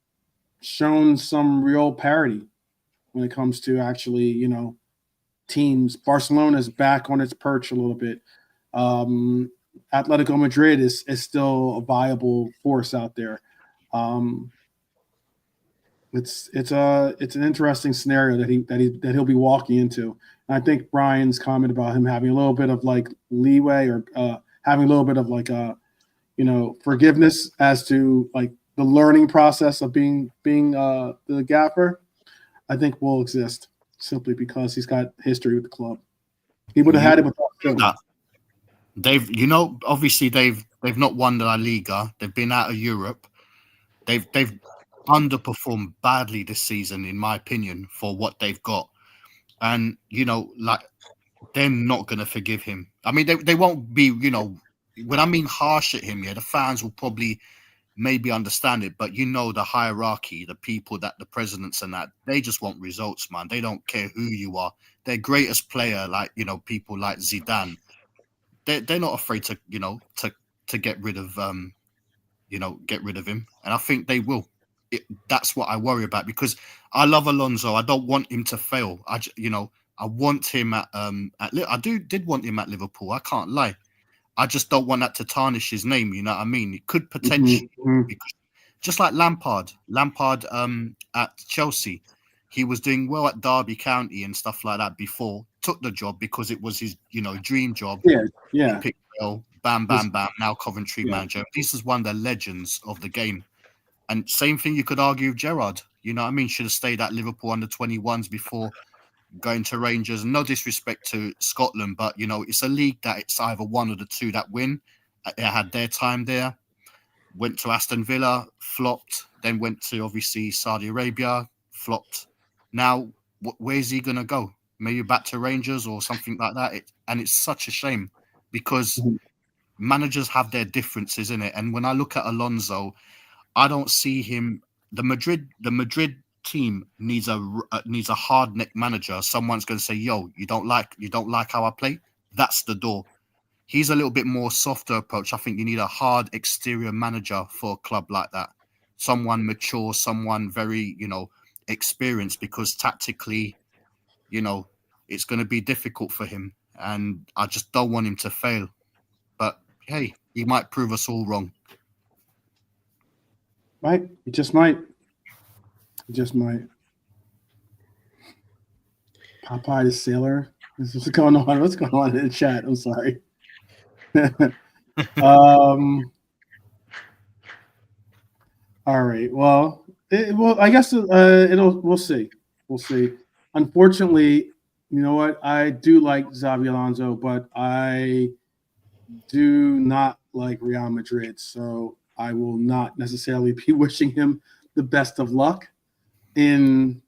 shown some real parity when it comes to actually, teams. Barcelona's back on its perch a little bit. Atletico Madrid is still a viable force out there. It's an interesting scenario that he'll be walking into. And I think Brian's comment about him having a little bit of like leeway, or having a little bit of like forgiveness as to like the learning process of being the gaffer, I think will exist simply because he's got history with the club. He would have had it with us too. Obviously they've not won the La Liga. They've been out of Europe. They've underperformed badly this season, in my opinion, for what they've got. And, they're not going to forgive him. I mean, they won't be, when I mean harsh at him, the fans will probably maybe understand it, but the hierarchy, the people, that the presidents and that, they just want results, man. They don't care who you are. Their greatest player, like, people like Zidane, they're not afraid to, to get rid of, get rid of him. And I think they will. That's what I worry about, because I love Alonso. I don't want him to fail. I want him at I did want him at Liverpool. I can't lie. I just don't want that to tarnish his name. You know what I mean? It could potentially, just like Lampard. At Chelsea, he was doing well at Derby County and stuff like that before. took the job because it was his, dream job. Yeah. Picked well, bam, bam, bam. Now Coventry manager. This is one of the legends of the game. And same thing you could argue with Gerrard. You know what I mean? Should have stayed at Liverpool under 21s before going to Rangers. No disrespect to Scotland, but it's a league that it's either one or the two that win. They had their time there. Went to Aston Villa, flopped. Then went to obviously Saudi Arabia, flopped. Now, where's he gonna go? Maybe back to Rangers or something like that. And it's such a shame because managers have their differences in it. And when I look at Alonso, I don't see him. The Madrid team needs a hard neck manager. Someone's going to say, "Yo, you don't like how I play." That's the door. He's a little bit more softer approach. I think you need a hard exterior manager for a club like that. Someone mature, someone very experienced, because tactically, it's going to be difficult for him, and I just don't want him to fail. But hey, he might prove us all wrong. Right? He just might. He just might. Popeye the Sailor. What's going on? What's going on in the chat? I'm sorry. All right. Well, I guess we'll see. We'll see. Unfortunately, you know what? I do like Xabi Alonso, but I do not like Real Madrid. So I will not necessarily be wishing him the best of luck in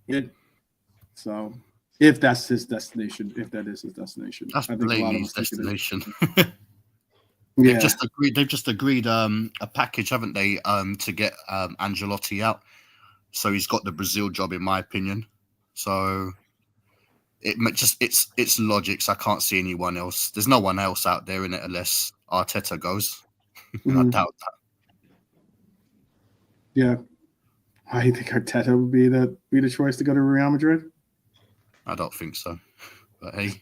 it. So if that's his destination, if that is his destination, that's blatantly his destination. Yeah. They've just agreed a package, haven't they? To get Ancelotti out. So he's got the Brazil job, in my opinion. So it's logics. I can't see anyone else. There's no one else out there in it unless Arteta goes. I doubt that. Yeah. I think Arteta would be the choice to go to Real Madrid. I don't think so. But hey,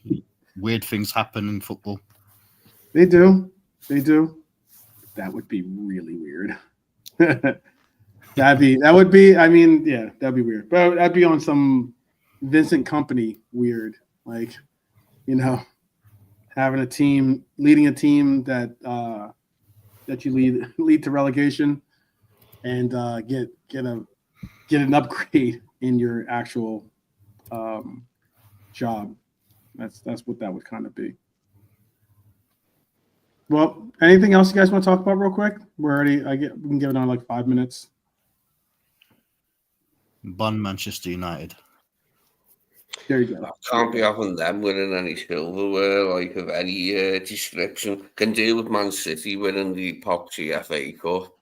weird things happen in football. They do. That would be really weird. That'd be weird. But that'd be on some Vincent Company weird. Like, having a team, leading a team that you lead to relegation and get an upgrade in your actual job. That's what that would kind of be. Well, anything else you guys want to talk about real quick? We can give it on like 5 minutes. Bun Manchester United. There you go. I can't be having them winning any silverware like of any description. Can deal with Man City winning the poxy FA Cup,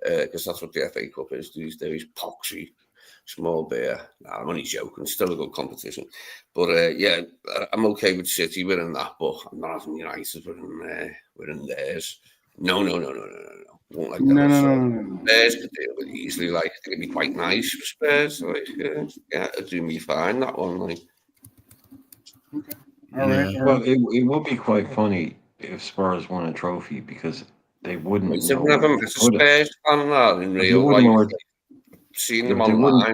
because that's what the FA Cup is these days. Poxy, small beer. Nah, I'm only joking. Still a good competition, but I'm okay with City winning that. But I'm not having United winning theirs. No. Won't like that. No. Spurs could deal with easily. Like, I think it'd be quite nice for Spurs. Like, it'd do me fine, that one. Like, okay. All right. Well, it would be quite funny if Spurs won a trophy, because they wouldn't know. I've never met a Spurs fan now in real life. Seen them online.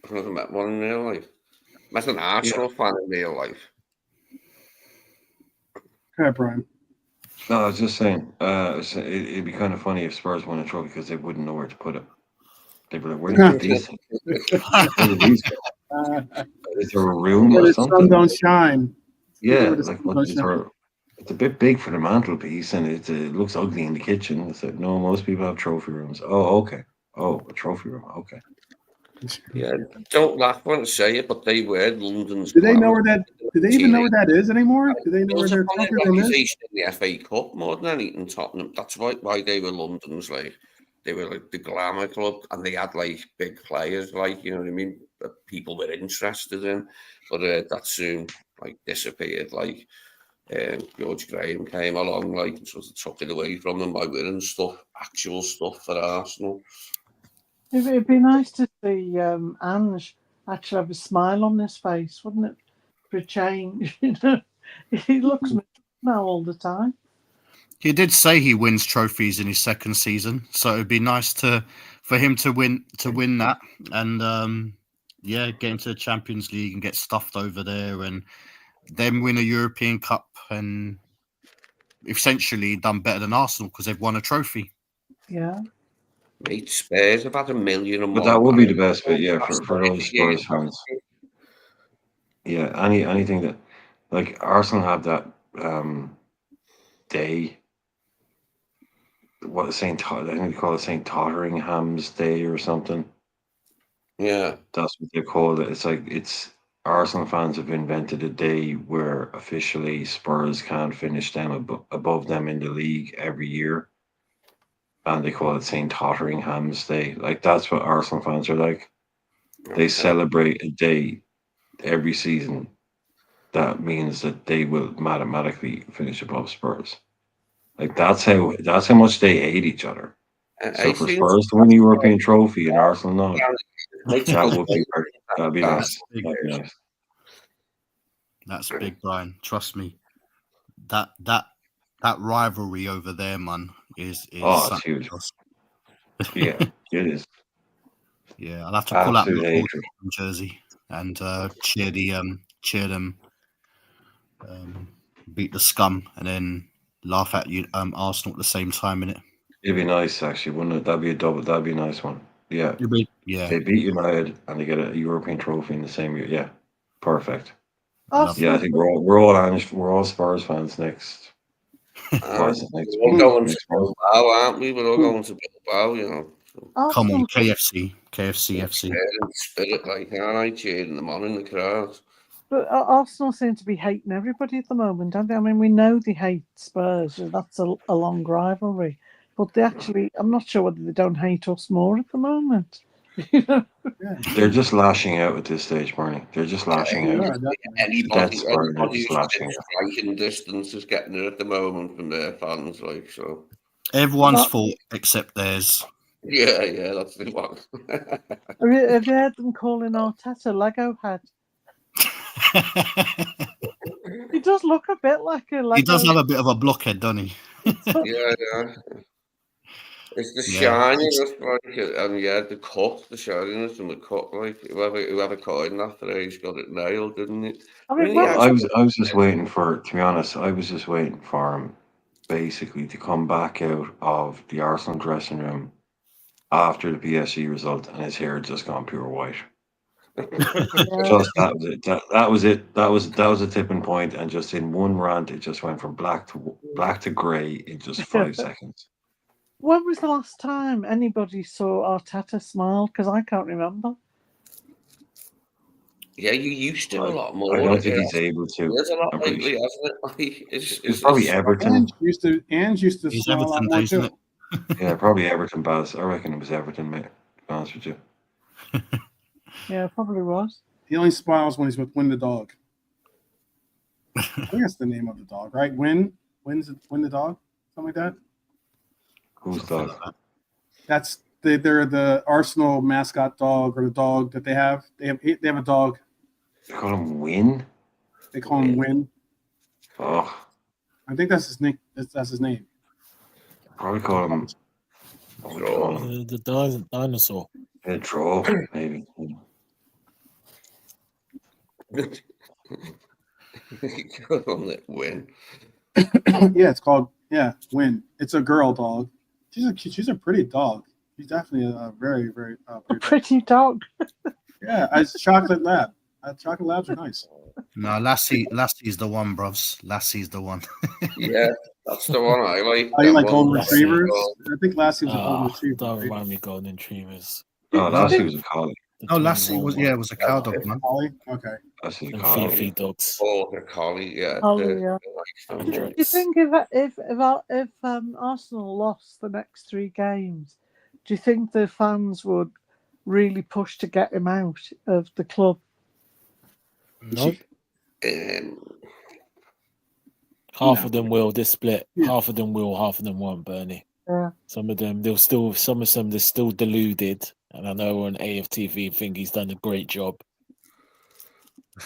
I've never met one in real life. Met an Arsenal fan in real life. Okay, Brian. No, I was just saying, it'd be kind of funny if Spurs won a trophy, because they wouldn't know where to put it. They'd be like, where did these? Where did these go? Is there a room or something? The sun don't shine. Yeah, like it's a bit big for the mantelpiece, and it looks ugly in the kitchen. It's like, no, most people have trophy rooms. Oh, okay. Oh, a trophy room. Okay. Yeah, don't laugh when I say it, but they were London's. Do they know where that? Do they even know where that is anymore? Do they know where their trophy room is? In the FA Cup more than anything, Tottenham. That's why they were London's. Like, they were like the glamour club, and they had like big players, like, you know what I mean, that people were interested in. But that soon like disappeared. Like, George Graham came along, like, and sort of took it away from them by winning actual stuff for Arsenal. It'd be nice to see Ange actually have a smile on his face, wouldn't it? For a change, he looks now all the time. He did say he wins trophies in his second season, so it'd be nice for him to win that. And get into the Champions League and get stuffed over there, and then win a European Cup and essentially done better than Arsenal because they've won a trophy. Yeah. Mate, Spurs have had $1 million and But one that would be the pound. best bit, yeah, for those Spurs fans. Yeah, anything that, like, Arsenal have that day. What Saint? I think they call it Saint Totteringham's Day or something. Yeah. That's what they call it. It's like Arsenal fans have invented a day where officially Spurs can't finish them above them in the league every year, and they call it Saint Totteringham's Day. Like, that's what Arsenal fans are like. They celebrate a day every season that means that they will mathematically finish above Spurs. Like, that's how much they hate each other. So for Spurs to win the European trophy and Arsenal not, that'd be nice. That'd be nice. That's big, Brian. Trust me. That rivalry over there, man, is it's huge. Yeah, it is. Yeah, I'll have to pull out Absolute my hatred. jersey and cheer them, beat the scum, and then laugh at you, Arsenal at the same time, innit? It'd be nice, actually, wouldn't it? That'd be a double. That'd be a nice one. Yeah. They beat United and they get a European trophy in the same year. Yeah, perfect. Arsenal, Yeah, I think we're all Spurs fans next. We're all going to Bilbao, aren't we? We're all going to Bilbao, you know. Come on, Arsenal, KFC FC. Spirit, like, aren't I cheering them on in the crowd? but Arsenal seem to be hating everybody at the moment, don't they? I mean, we know they hate Spurs. That's a long rivalry. But they actually, I'm not sure whether they don't hate us more at the moment. You know? They're just lashing out at this stage, Barney. They're just lashing out. Anybody who's lashing out. striking distance is getting it at the moment from their fans, like, so. Everyone's fault except theirs. Yeah, that's the one. Have you heard them calling Arteta Lego head? He does look a bit like a Lego. He does have a bit of a blockhead, doesn't he? Yeah. It's the shininess, like, and the cut, the shininess and the cut, like, whoever coined that phrase got it nailed, didn't it? I mean, I was just waiting for, to be honest, I was just waiting for him basically to come back out of the Arsenal dressing room after the PSG result and his hair had just gone pure white. Just that was it. That was it. That was a tipping point, and just in one rant, it just went from black to grey in just 5 seconds. When was the last time anybody saw Arteta smile? Because I can't remember. Yeah, you used to a lot more. I don't think he's able to. There's a lot lately, hasn't it? Like, it's probably Everton. Ange used to smile a lot more too. Yeah, probably Everton, Baz. I reckon it was Everton, mate. To be honest with you. Yeah, it probably was. He only smiles when he's with Win the dog. I think that's the name of the dog, right? Win the dog, something like that. Whose dog? That's they're the Arsenal mascot dog, or the dog that they have. They have a dog. They call him Win. They call him Win. Oh, I think that's his name. That's his name. Probably call him. The dinosaur. A draw, maybe. Win. Yeah, it's called Win. It's a girl dog. She's a pretty dog. She's definitely a very, very pretty dog. Yeah, it's chocolate lab. Chocolate labs are nice. No, Lassie's the one, bros. Lassie's the one. Yeah, that's the one I like. I like golden retrievers. I think Lassie was a golden retriever. Don't remind me of golden retrievers. Oh, Lassie was a collie. Oh, Lassie was a cow dog, man. Collie? Okay. Lassie And collie. Fifi dogs. Oh, the collie, yeah. Collie, yeah. Do you think if Arsenal lost the next 3 games, do you think the fans would really push to get him out of the club? Nope. Half of them will. This split. Yeah. Half of them will. Half of them won't. Bernie. Yeah. Some of them, they're still deluded. And I know on AFTV think he's done a great job.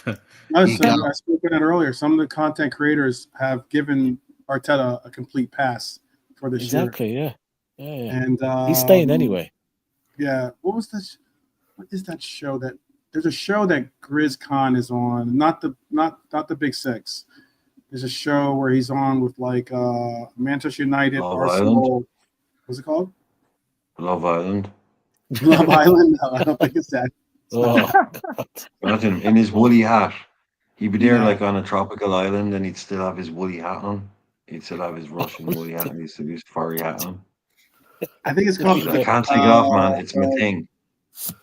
I spoke about it earlier. Some of the content creators have given Arteta a complete pass for this year. Exactly. Yeah. And he's staying anyway. Yeah. What is that show that there's a show that Grizz Khan is on, not the Big Six. There's a show where he's on with like Manchester United, Love Arsenal. Island? What's it called? Love Island. Love Island? No, I don't think it's that. Oh, Imagine him in his woolly hat. He'd be there No. like on a tropical island, and he'd still have his woolly hat on. He'd still have his Russian woolly hat, and he'd still have his furry hat on. I think it's called I can't take it off, man. It's my thing.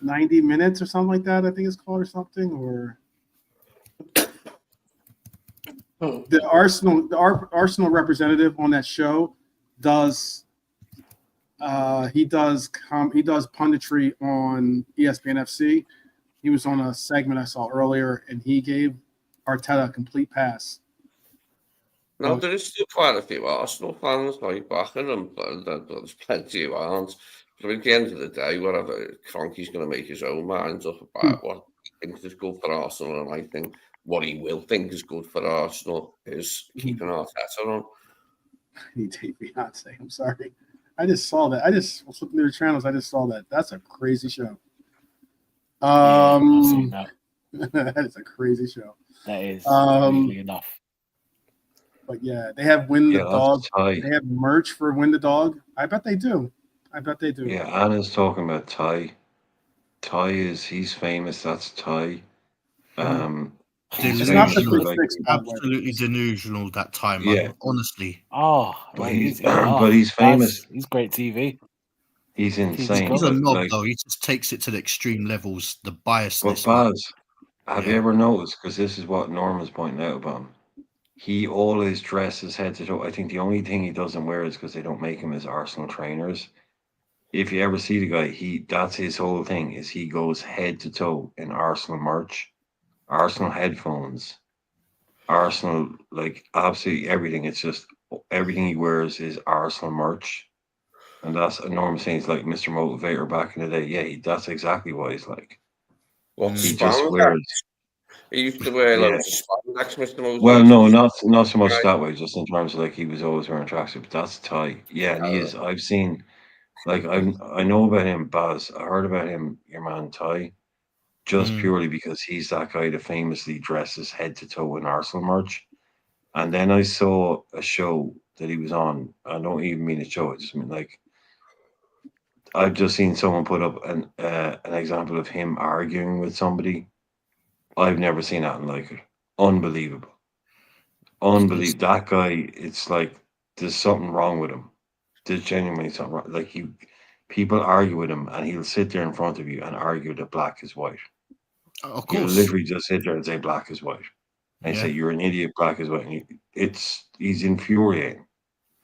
90 Minutes or something like that. I think it's called or something. Or the Arsenal representative on that show does. He does punditry on ESPN FC. He was on a segment I saw earlier, and he gave Arteta a complete pass. No, there is still quite a few Arsenal fans like backing him, but there's plenty who aren't. But at the end of the day, whatever, Kroenke's going to make his own mind up about what he thinks is good for Arsenal, and I think what he will think is good for Arsenal is keeping Arteta on. I need to take Beyonce. I'm sorry. I just saw that. I just was flipping through the channels. I just saw that. That's a crazy show. I've seen that. That is a crazy show. That is really enough. But yeah, they have Win the Dog. Ty. They have merch for Win the Dog. I bet they do. Yeah, Anna's talking about Ty. He's famous. That's Ty. He's It's not the famous for, Big like, Six, by the way. Absolutely delusional that time, Yeah. man. Honestly. Oh, But man, he's famous. He's great TV. He's insane. He's a but, knob, like, though. He just takes it to the extreme levels, the biasness. But Baz, have you ever noticed? Because this is what Norman's pointing out about him. He always dresses head to toe. I think the only thing he doesn't wear is because they don't make him as Arsenal trainers. If you ever see the guy, that's his whole thing. Is he goes head to toe in Arsenal merch, Arsenal headphones, Arsenal, like absolutely everything. It's just everything he wears is Arsenal merch, and that's Norman saying he's like Mr. Motivator back in the day. Yeah, that's exactly what he's like. What's He just spandex? wears. He used to wear loads of spandex, Mr. Moses. Well, no, not so much that way. Just in terms of like he was always wearing tracksuit. But that's Ty. Yeah, and he is. I've seen, like I know about him, Baz. I heard about him, your man Ty, just purely because he's that guy that famously dresses head to toe in Arsenal merch. And then I saw a show that he was on. I don't even mean a show. I just mean like I've just seen someone put up an example of him arguing with somebody. I've never seen that like it. Unbelievable. That guy, it's like there's something wrong with him. There's genuinely something wrong. Like people argue with him and he'll sit there in front of you and argue that black is white. Of He'll course. literally just sit there and say black is white. And say you're an idiot, black is white. And he's infuriating.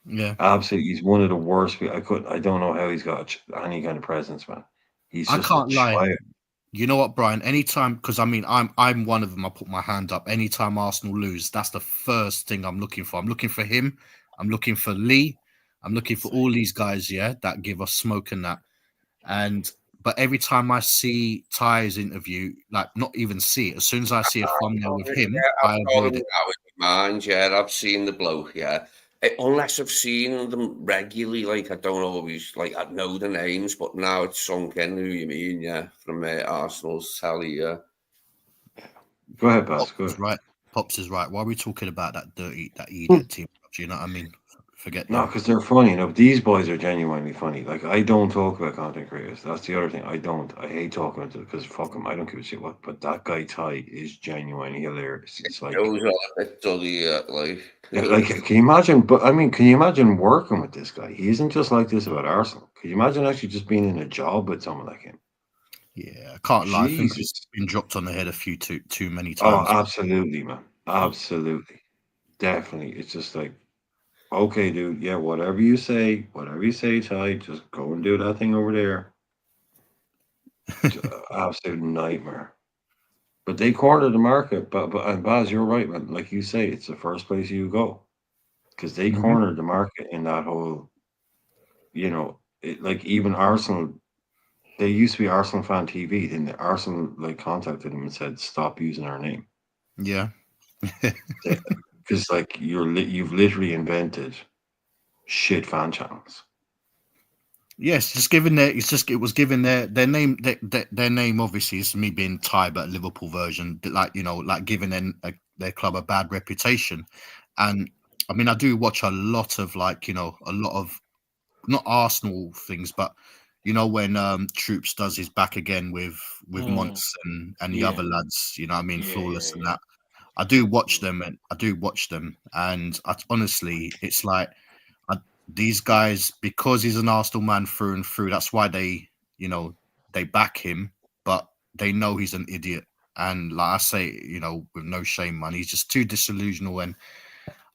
Yeah. Absolutely. He's one of the worst people. I don't know how he's got any kind of presence, man. He's just I can't lie. child. You know what, Brian? Anytime, because I mean, I'm one of them. I put my hand up. Anytime Arsenal lose, that's the first thing I'm looking for. I'm looking for him. I'm looking for Lee. I'm looking for all these guys, that give us smoke and that. But every time I see Ty's interview, like not even see it, as soon as I see a thumbnail with him, I avoid it. I've seen the bloke, unless I've seen them regularly, like I don't always like I know the names, but now it's sunk in who you mean, from Arsenal's tally, Go ahead, Baz. Go ahead. Right, Pops is right. Why are we talking about that idiot team? Do you know what I mean? Forget No, that. because they're funny. These boys are genuinely funny. Like I don't talk about content creators. That's the other thing. I hate talking about it because fuck them. I don't give a shit what. But that guy Ty is genuinely hilarious. It's like, those are a bit dully, like, can you imagine? But I mean, can you imagine working with this guy? He isn't just like this about Arsenal. Can you imagine actually just being in a job with someone like him? Yeah, I can't lie. I think Jesus. it's been dropped on the head a few too many times. Oh, absolutely, man. Absolutely, definitely. It's just like, okay, dude. Yeah, whatever you say, Ty, just go and do that thing over there. Absolute nightmare. But they cornered the market. But and Baz, you're right, man. Like you say, it's the first place you go because they cornered the market in that whole. Like even Arsenal. They used to be Arsenal Fan TV. Then the Arsenal contacted them and said, "Stop using our name." Yeah. Because you've literally invented shit fan channels. Yes, just given it was given their name their name obviously is me being Thai but Liverpool version, like like giving their club a bad reputation. And I mean I do watch a lot of a lot of not Arsenal things, but when Troops does his back again with Monts and the Yeah. other lads, what I mean, Yeah, Flawless yeah, and yeah. that. I do watch them and honestly it's like these guys, because he's an Arsenal man through and through, that's why they back him, but they know he's an idiot. And like I say, with no shame, man, he's just too disillusional. And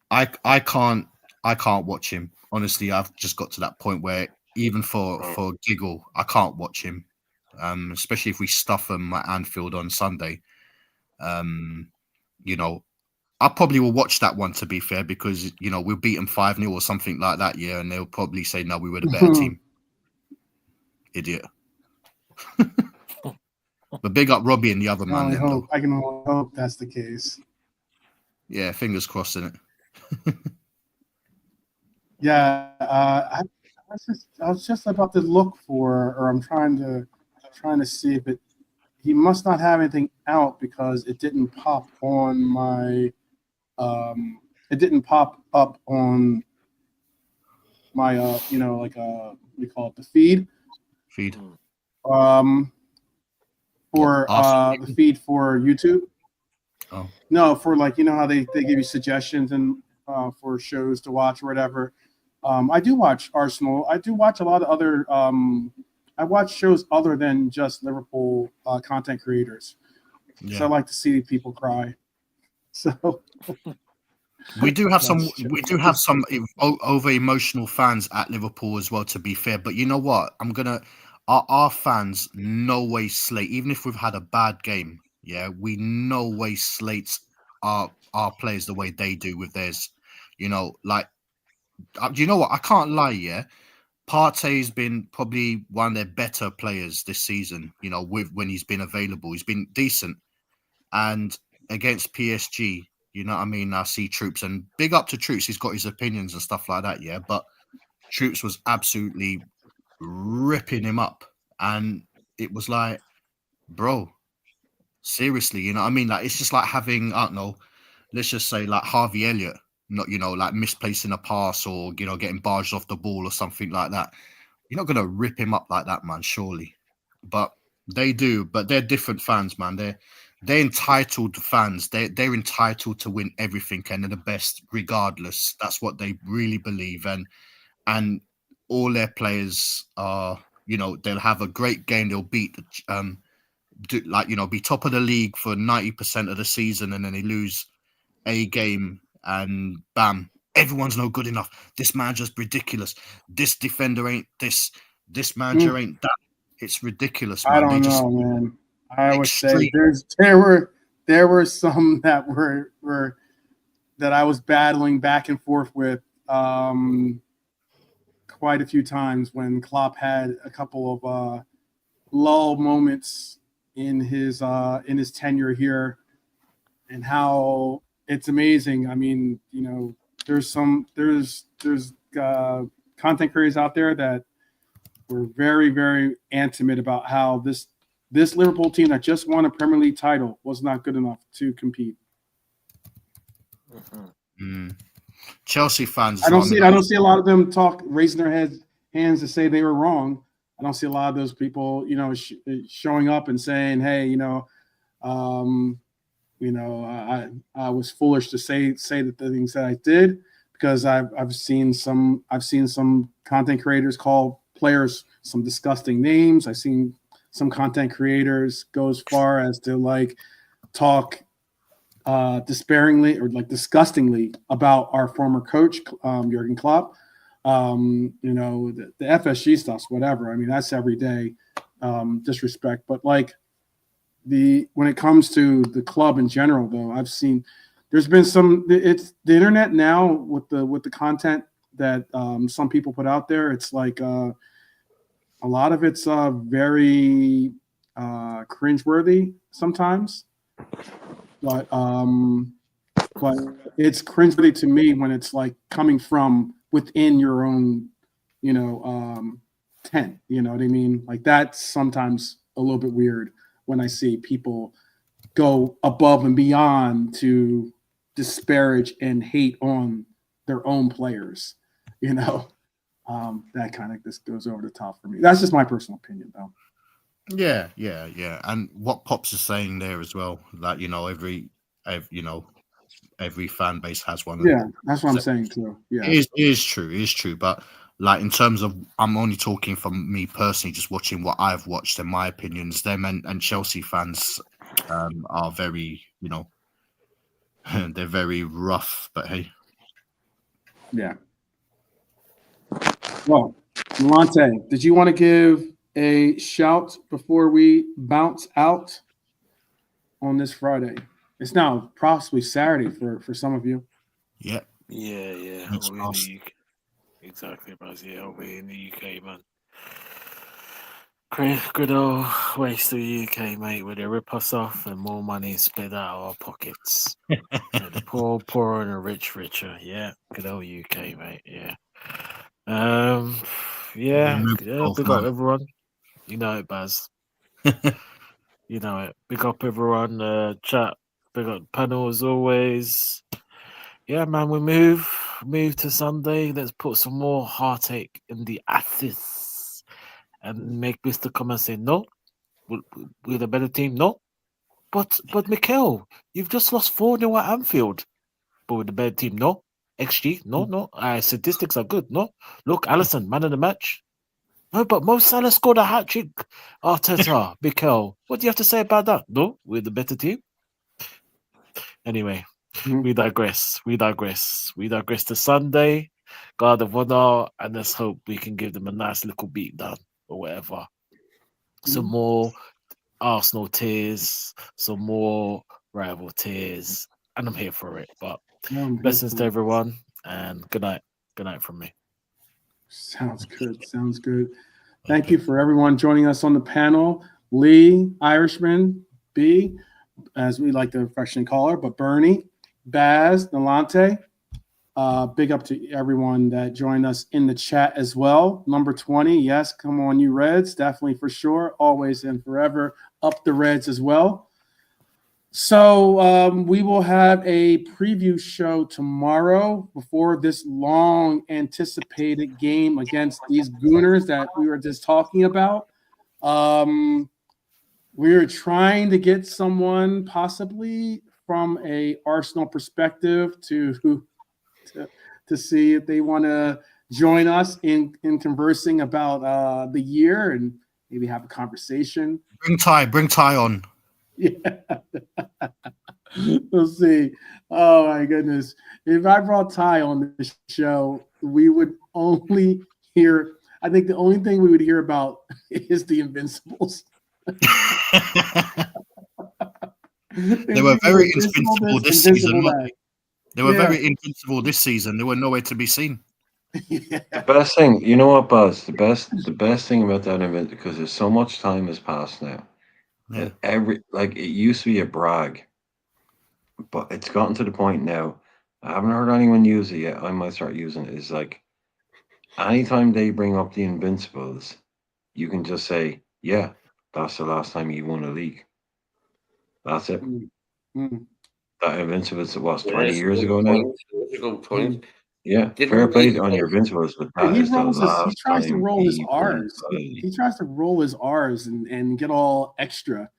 I can't watch him. Honestly, I've just got to that point where even for giggle, I can't watch him. Especially if we stuff him at Anfield on Sunday. Um, you know, I probably will watch that one, to be fair, because we'll beat them 5-0 or something like that, yeah, and they'll probably say no, we were the better team. Idiot. But big up Robbie and the other man then, though. I can only hope that's the case. Yeah, fingers crossed in it. Yeah, I was just about to look for, or I'm trying to see if he must not have anything out because it didn't pop on my it didn't pop up on my we call it the feed for the feed for YouTube. Oh. No, for how they give you suggestions and for shows to watch or whatever. I do watch Arsenal. I do watch a lot of other. I watch shows other than just Liverpool content creators. Yeah. So I like to see people cry. So we do have some over emotional fans at Liverpool as well, to be fair. But you know what? Our fans no way slate, even if we've had a bad game. Yeah, we no way slates our players the way they do with theirs. Like, you know what? I can't lie. Yeah, Partey's been probably one of their better players this season. When he's been available, he's been decent. And against PSG, what I mean? I see Troops, and big up to Troops. He's got his opinions and stuff like that, yeah. But Troops was absolutely ripping him up. And it was like, bro, seriously, what I mean? Like, it's just like having, I don't know, let's just say like Harvey Elliott, not, like misplacing a pass or, getting barged off the ball or something like that. You're not going to rip him up like that, man, surely. But they do. But they're different fans, man. They're entitled fans. They're entitled to win everything and they're the best regardless. That's what they really believe. And all their players are, they'll have a great game. They'll beat be top of the league for 90% of the season, and then they lose a game and bam, everyone's no good enough. This manager's ridiculous. This defender ain't this. This manager ain't that. It's ridiculous, man. I don't know, man. I would say extreme. there were some that were that I was battling back and forth with quite a few times when Klopp had a couple of lull moments in his tenure here, and how it's amazing. I mean, there's content creators out there that were very, very intimate about how this Liverpool team that just won a Premier League title was not good enough to compete. Chelsea fans. I don't see a lot of them raising their hands to say they were wrong. I don't see a lot of those people, showing up and saying, "Hey, I was foolish to say the things that I did," because I've seen some content creators call players some disgusting names. I've seen some content creators go as far as to talk despairingly or disgustingly about our former coach, Jurgen Klopp. The FSG stuff's whatever. I mean, that's every day disrespect. But when it comes to the club in general, though, I've seen there's been it's the internet now with the content that some people put out there. It's a lot of it's very cringeworthy sometimes, but it's cringeworthy to me when it's coming from within your own tent. You know what I mean? Like that's sometimes a little bit weird when I see people go above and beyond to disparage and hate on their own players. You know, that kind of just goes over the top for me. That's just my personal opinion, though. Yeah. And what Pops is saying there as well, that every fan base has one. Yeah, that's what I'm saying too. Yeah, it is true. But like in terms of, I'm only talking from me personally, just watching what I've watched. And my opinions, them and Chelsea fans are very, they're very rough. But hey, yeah. Well, Lante, did you want to give a shout before we bounce out on this Friday? It's now possibly Saturday for some of you. yeah. We're in the UK. Exactly, Buzz. Yeah, we're in the UK, man. Good old waste of the UK, mate, where they rip us off and more money is split out of our pockets. The poor poorer and the rich richer. Yeah, good old UK, mate. Yeah. Big up everyone. You know it, Baz. You know it. Big up everyone. Chat. Big up panel as always. Yeah, man, we move to Sunday. Let's put some more heartache in the asses and make Mr. come and say, no, we're the better team. No. But Mikel, you've just lost 4-0 at Anfield. But we're the better team. No. XG, no. Statistics are good. No. Look, Alisson, man of the match. No, but Mo Salah scored a hat-trick. Arteta, Mikel, what do you have to say about that? No, we're the better team. Anyway, we digress. We digress to Sunday, Guard of Honor, and let's hope we can give them a nice little beat down or whatever. Some more Arsenal tears, some more rival tears, and I'm here for it. But blessings to everyone, and good night. Good night from me. Sounds good. Thank you for everyone joining us on the panel. Lee, Irishman, B, as we like to affectionately call her, but Bernie, Baz, Nalante. Big up to everyone that joined us in the chat as well. Number 20, yes, come on, you Reds, definitely for sure. Always and forever, up the Reds as well. So we will have a preview show tomorrow before this long anticipated game against these Gooners that we were just talking about. We're trying to get someone possibly from a Arsenal perspective to see if they want to join us in conversing about the year and maybe have a conversation. Bring Ty on. Yeah. We'll see. Oh my goodness. If I brought Ty on the show, we would only hear, I think the only thing we would hear about is the Invincibles. They were very invincible this season. They were very invincible this season. They were nowhere to be seen. Yeah. The best thing, you know what, Buzz? The best thing about that event, because there's so much time has passed now. Yeah. It used to be a brag, but it's gotten to the point now. I haven't heard anyone use it yet. I might start using it. Is like anytime they bring up the Invincibles, you can just say, "Yeah, that's the last time you won a league." That's it. That Invincibles was 20 years ago now. Good point. Yeah, fair play on your Invincibles, but that is the last he tries to time roll his he won R's. a league. He tries to roll his R's and get all extra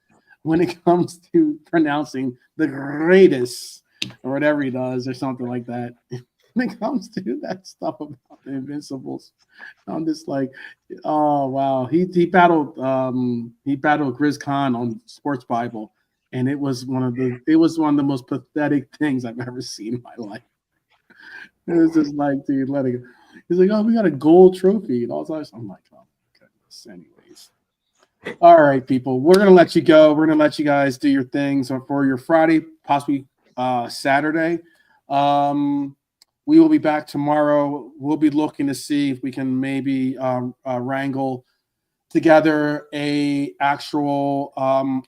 when it comes to pronouncing the greatest or whatever he does or something like that. When it comes to that stuff about the Invincibles, I'm just like, oh wow. He battled Grizz Khan on Sports Bible, and it was one of the most pathetic things I've ever seen in my life. It was just like, dude, let it go. He's like, oh, we got a gold trophy and all that. I'm like, oh goodness. Anyways. All right, people. We're gonna let you go. We're gonna let you guys do your things for your Friday, possibly Saturday. We will be back tomorrow. We'll be looking to see if we can maybe wrangle together a actual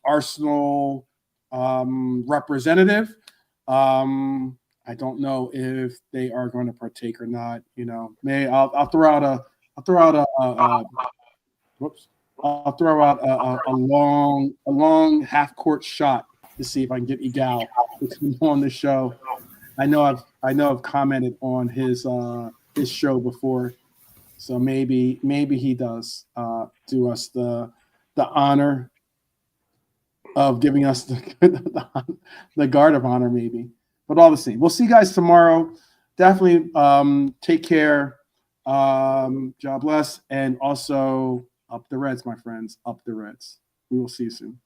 Arsenal representative. I don't know if they are going to partake or not. You know, I'll throw out Whoops. I'll throw out a long half court shot to see if I can get Igal to come on the show. I know I've commented on his show before, so maybe he does do us the honor of giving us the guard of honor, maybe. But all the same, we'll see you guys tomorrow. Definitely take care. God bless, and also up the Reds, my friends. Up the Reds. We will see you soon.